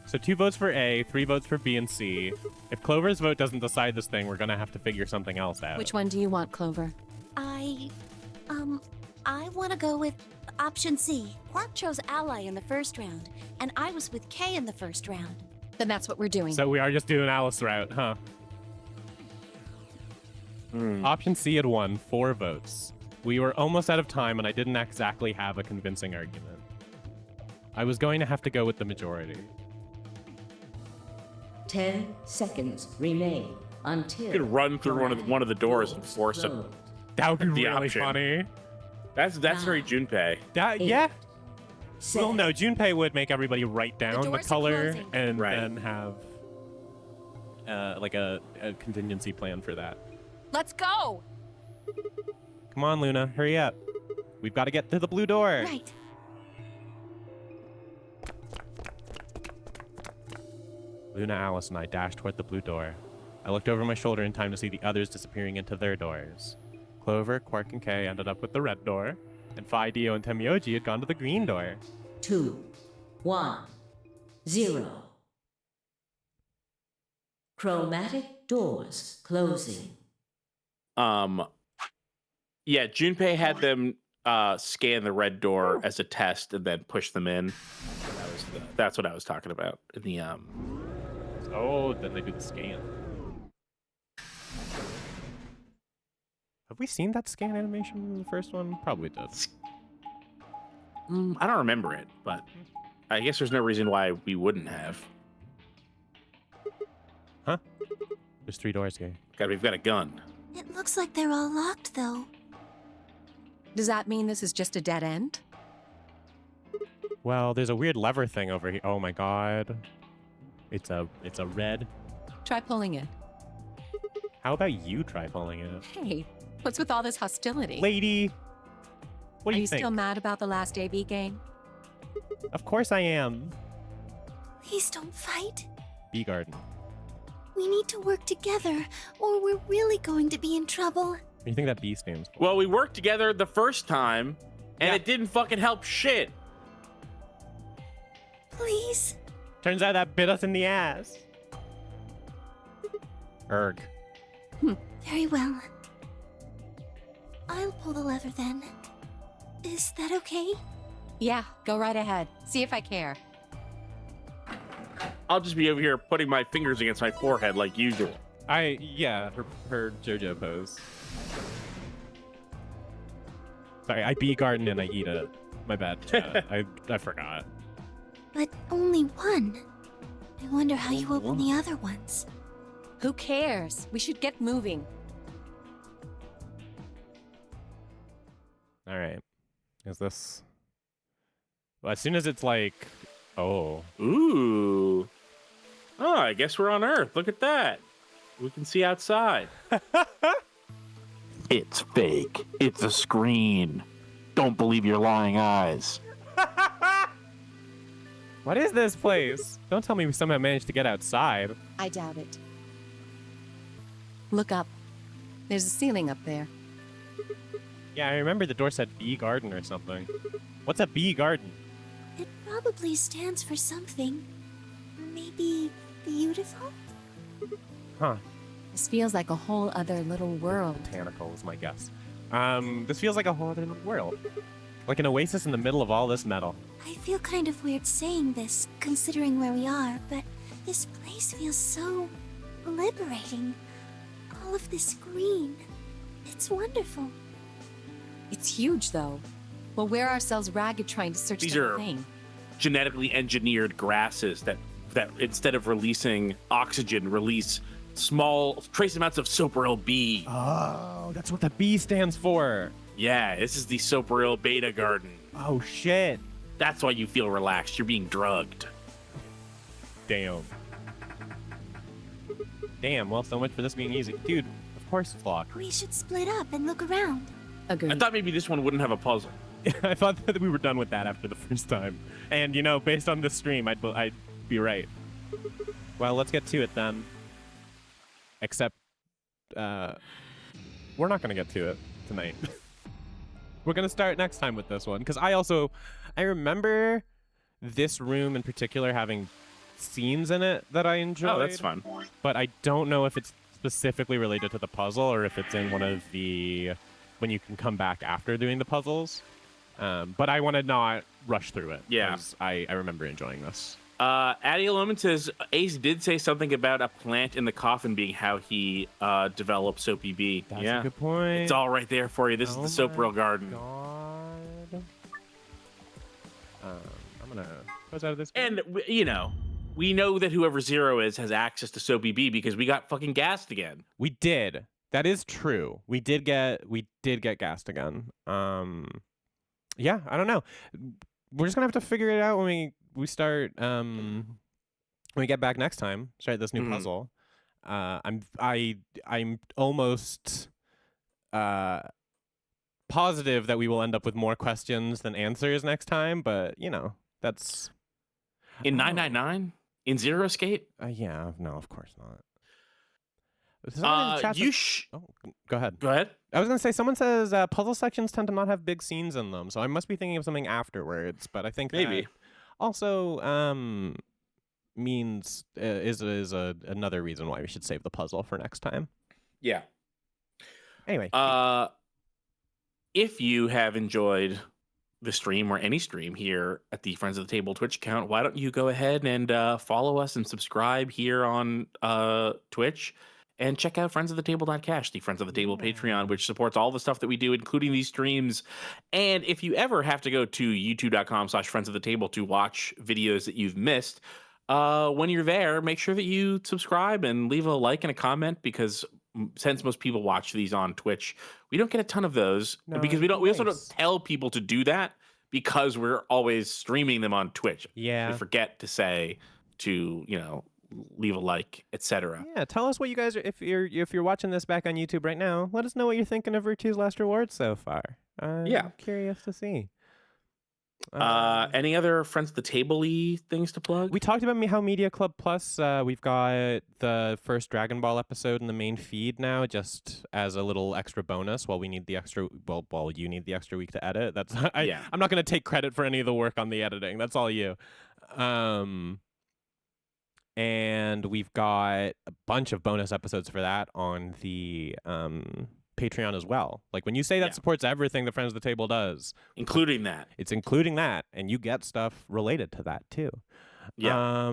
So 2 votes for A, 3 votes for B and C. If Clover's vote doesn't decide this thing, we're gonna have to figure something else out. Which one do you want, Clover? I want to go with option C. Quark chose Ally in the first round, and I was with Kay in the first round. Then that's what we're doing. So we are just doing Alice route, huh? Option C had won 4 votes. We were almost out of time, and I didn't exactly have a convincing argument. I was going to have to go with the majority. 10 seconds remain until You could run through one of the doors and force it. That would be The really option. funny. That's very Junpei. Yeah. Well, no, Junpei would make everybody write down the doors are color closing. and Right. then have like a contingency plan for that. Let's go! Come on, Luna, hurry up. We've got to get to the blue door. Right. Luna, Alice, and I dashed toward the blue door. I looked over my shoulder in time to see the others disappearing into their doors. Clover, Quark, and Kay ended up with the red door, and Phi, Dio, and Temioji had gone to the green door. 2, 1, 0. Chromatic doors closing. Yeah, Junpei had them scan the red door as a test and then push them in. That's what I was talking about in the Oh, then they do the scan. Have we seen that scan animation in the first one? Probably did. I don't remember it, but I guess there's no reason why we wouldn't have. Huh? There's 3 doors here. We've got a gun. It looks like they're all locked, though. Does that mean this is just a dead end? Well, there's a weird lever thing over here. Oh my god. It's a red. Try pulling it. How about you try pulling it? Hey, what's with all this hostility? Lady! What do Are you you think? still mad about the last AB game? Of course I am. Please don't fight. Bee Garden. We need to work together, or we're really going to be in trouble. What do you think that B stands for? Well, we worked together the first time, and it didn't fucking help shit. Please. Turns out that bit us in the ass. Erg. Very well. I'll pull the lever then. Is that okay? Yeah, go right ahead. See if I care. I'll just be over here putting my fingers against my forehead like usual. Yeah, her JoJo pose. Sorry, I bee garden and I eat it. My bad. I forgot. But only one. I wonder how you open the other ones. Who cares? We should get moving. All right. Is this? Well, as soon as it's like, oh. Ooh. Oh, I guess we're on Earth. Look at that. We can see outside. It's fake. It's a screen. Don't believe your lying eyes. What is this place? Don't tell me we somehow managed to get outside. I doubt it. Look up. There's a ceiling up there. Yeah, I remember the door said bee garden or something. What's a bee garden? It probably stands for something. Maybe beautiful? Huh. This feels like a whole other little world. Botanical is my guess. This feels like a whole other world. Like an oasis in the middle of all this metal. I feel kind of weird saying this, considering where we are, but this place feels so liberating. All of this green. It's wonderful. It's huge, though. We'll wear ourselves ragged trying to search These the are thing. genetically engineered grasses that instead of releasing oxygen, release small trace amounts of Soparil B. Oh, that's what the B stands for. Yeah, this is the Soparil Beta Garden. Oh, shit. That's why you feel relaxed. You're being drugged. Damn. Damn, well, so much for this being easy. Dude, of course it's locked. We should split up and look around. Agreed. I thought maybe this one wouldn't have a puzzle. I thought that we were done with that after the first time. And, you know, based on this stream, I'd be right. Well, let's get to it then. Except, we're not going to get to it tonight. We're gonna start next time with this one because I remember this room in particular having scenes in it that I enjoyed. Oh, that's fun. But I don't know if it's specifically related to the puzzle or if it's in one of the when you can come back after doing the puzzles. But I want to not rush through it. Yeah. I remember enjoying this. Addy Loman says Ace did say something about a plant in the coffin being how he developed Soapy B. That's a good point. It's all right there for you. This is the Soap Real Garden. God. I'm gonna close out of this. And we know that whoever Zero is has access to Soapy B because we got fucking gassed again. We did. That is true. We did get gassed again. Yeah, I don't know. We're just gonna have to figure it out when we start when we get back next time. Start this new puzzle. I'm almost positive that we will end up with more questions than answers next time, but that's in 999 in Zero Escape. Yeah, no, of course not. Go ahead. Go ahead. I was gonna say someone says puzzle sections tend to not have big scenes in them, so I must be thinking of something afterwards. But I think maybe that also means is another reason why we should save the puzzle for next time. Yeah. Anyway, if you have enjoyed the stream or any stream here at the Friends of the Table Twitch account, why don't you go ahead and follow us and subscribe here on Twitch. And check out friendsofthetable.cash, the Friends of the Table Patreon, which supports all the stuff that we do, including these streams. And if you ever have to go to youtube.com/Friends of the Table to watch videos that you've missed, when you're there, make sure that you subscribe and leave a like and a comment because since most people watch these on Twitch, we don't get a ton of those because we also don't tell people to do that because we're always streaming them on Twitch. Yeah. We forget to say to, leave a like, etc. Yeah, tell us what you guys are. If you're watching this back on YouTube right now, let us know what you're thinking of Virtue's Last Reward so far. I'm curious to see. Any other Friends of the Table-y things to plug? We talked about how Media Club Plus. We've got the first Dragon Ball episode in the main feed now, just as a little extra bonus. While we need the extra, while you need the extra week to edit. That's I'm not going to take credit for any of the work on the editing. That's all you. And we've got a bunch of bonus episodes for that on the Patreon as well. Like when you say that supports everything the Friends of the Table does, including that, it's including that, and you get stuff related to that too. Yeah.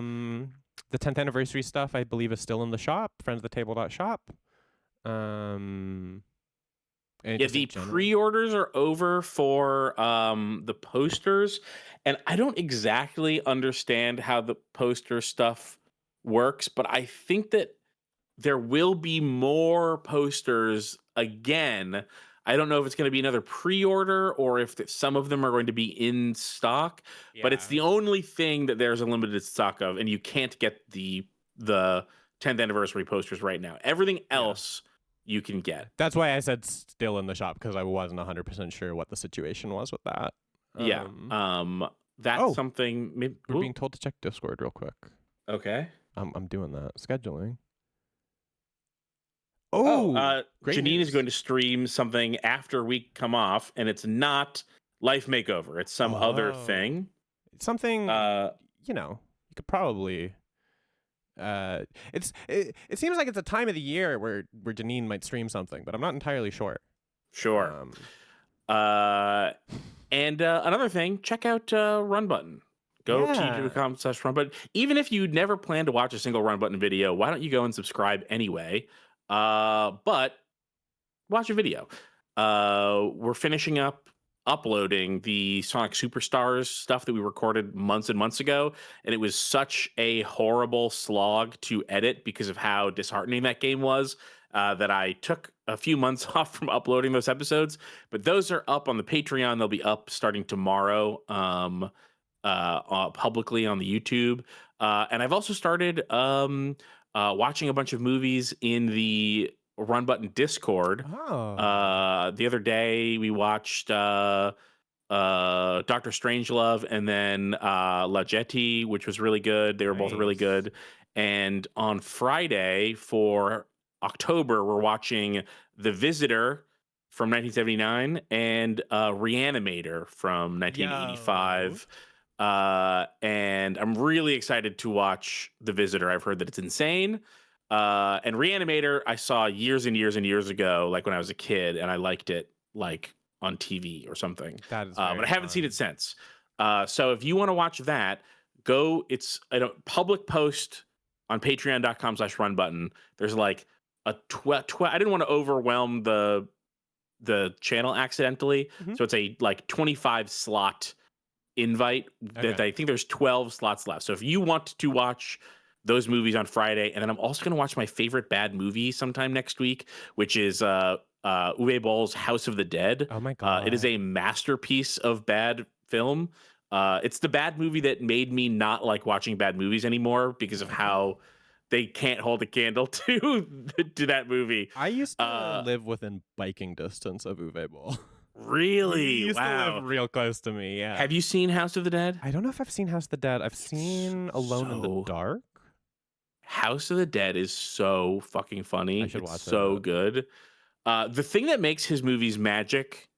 The 10th anniversary stuff I believe is still in the shop, friendsofthετable.shop. The pre-orders are over for the posters, and I don't exactly understand how the poster stuff works, but I think that there will be more posters again. I don't know if it's going to be another pre-order or if some of them are going to be in stock, but it's the only thing that there's a limited stock of, and you can't get the 10th anniversary posters right now. Everything else you can get. That's why I said still in the shop, because I wasn't 100% sure what the situation was with that. That's something. Maybe, we're being told to check Discord real quick. Okay. I'm doing that. Scheduling. Janine news. is going to stream something after we come off, and it's not Life Makeover. It's some other thing. It's something, you could probably... It seems like it's a time of the year where Janine might stream something, but I'm not entirely sure. Sure. And another thing, check out Run Button. Go to youtube.com/runbutton. Even if you never plan to watch a single Run Button video, why don't you go and subscribe anyway? But watch a video. We're finishing up uploading the Sonic Superstars stuff that we recorded months and months ago, and it was such a horrible slog to edit because of how disheartening that game was that I took a few months off from uploading those episodes. But those are up on the Patreon. They'll be up starting tomorrow publicly on the YouTube. And I've also started watching a bunch of movies in the Run Button Discord. The other day we watched Dr. Strangelove and then La Jetty, which was really good. They were both really good. And on Friday for October, we're watching The Visitor from 1979 and Reanimator from 1985. And I'm really excited to watch The Visitor. I've heard that it's insane. And Reanimator, I saw years and years and years ago, like when I was a kid, and I liked it like on TV or something. That is But very I haven't seen fun. it since. So if you want to watch that, go. It's a public post on patreon.com/run button. There's like a I didn't want to overwhelm the channel accidentally. So it's a like 25 slot invite that Okay. I think there's 12 slots left. So if you want to watch those movies on Friday, and then I'm also going to watch my favorite bad movie sometime next week, which is Uwe Boll's House of the Dead. Oh my God. It is a masterpiece of bad film. It's the bad movie that made me not like watching bad movies anymore because of how they can't hold a candle to that movie. I used to live within biking distance of Uwe Boll. Really? He used to Wow. live real close to me, yeah. Have you seen House of the Dead? I don't know if I've seen House of the Dead. I've seen Alone in the Dark. House of the Dead is so fucking funny. I should It's watch so it. good. The thing that makes his movies magic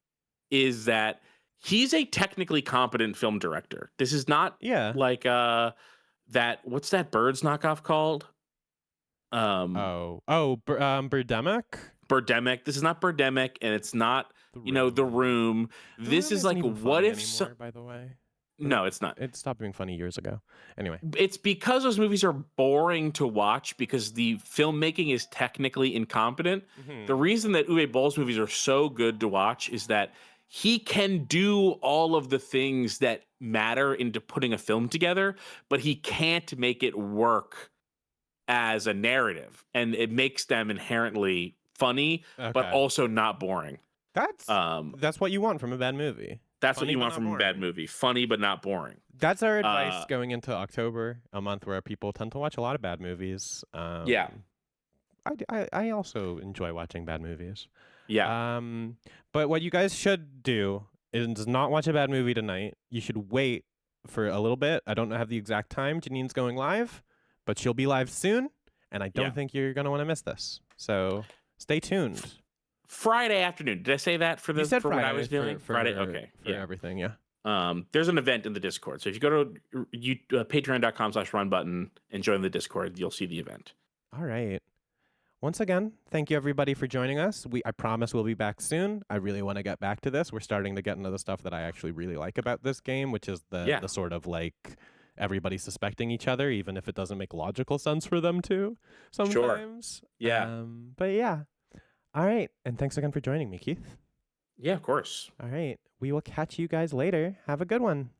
is that he's a technically competent film director. This is not like that. What's that Birds knockoff called? Birdemic? Birdemic. This is not Birdemic, and it's not The Room. This is like what if anymore, by the way? No, it's not. It stopped being funny years ago. Anyway. It's because those movies are boring to watch because the filmmaking is technically incompetent. The reason that Uwe Boll's movies are so good to watch is that he can do all of the things that matter into putting a film together, but he can't make it work as a narrative. And it makes them inherently funny, but Okay. also not boring. That's what you want from a bad movie. That's Funny what you but want not from a boring. bad movie. Funny, but not boring. That's our advice going into October, a month where people tend to watch a lot of bad movies. Yeah. I also enjoy watching bad movies. Yeah. But what you guys should do is not watch a bad movie tonight. You should wait for a little bit. I don't have the exact time Janine's going live, but she'll be live soon, and I don't think you're going to want to miss this. So stay tuned. Friday afternoon. Did I say that for You said what I Friday was doing? for Friday. Okay. For everything. Yeah. There's an event in the Discord. So if you go to patreon.com/run button and join the Discord, you'll see the event. All right. Once again, thank you everybody for joining us. I promise we'll be back soon. I really want to get back to this. We're starting to get into the stuff that I actually really like about this game, which is the sort of like everybody suspecting each other, even if it doesn't make logical sense for them to sometimes. Sure. Yeah. But yeah. All right. And thanks again for joining me, Keith. Yeah, of course. All right. We will catch you guys later. Have a good one.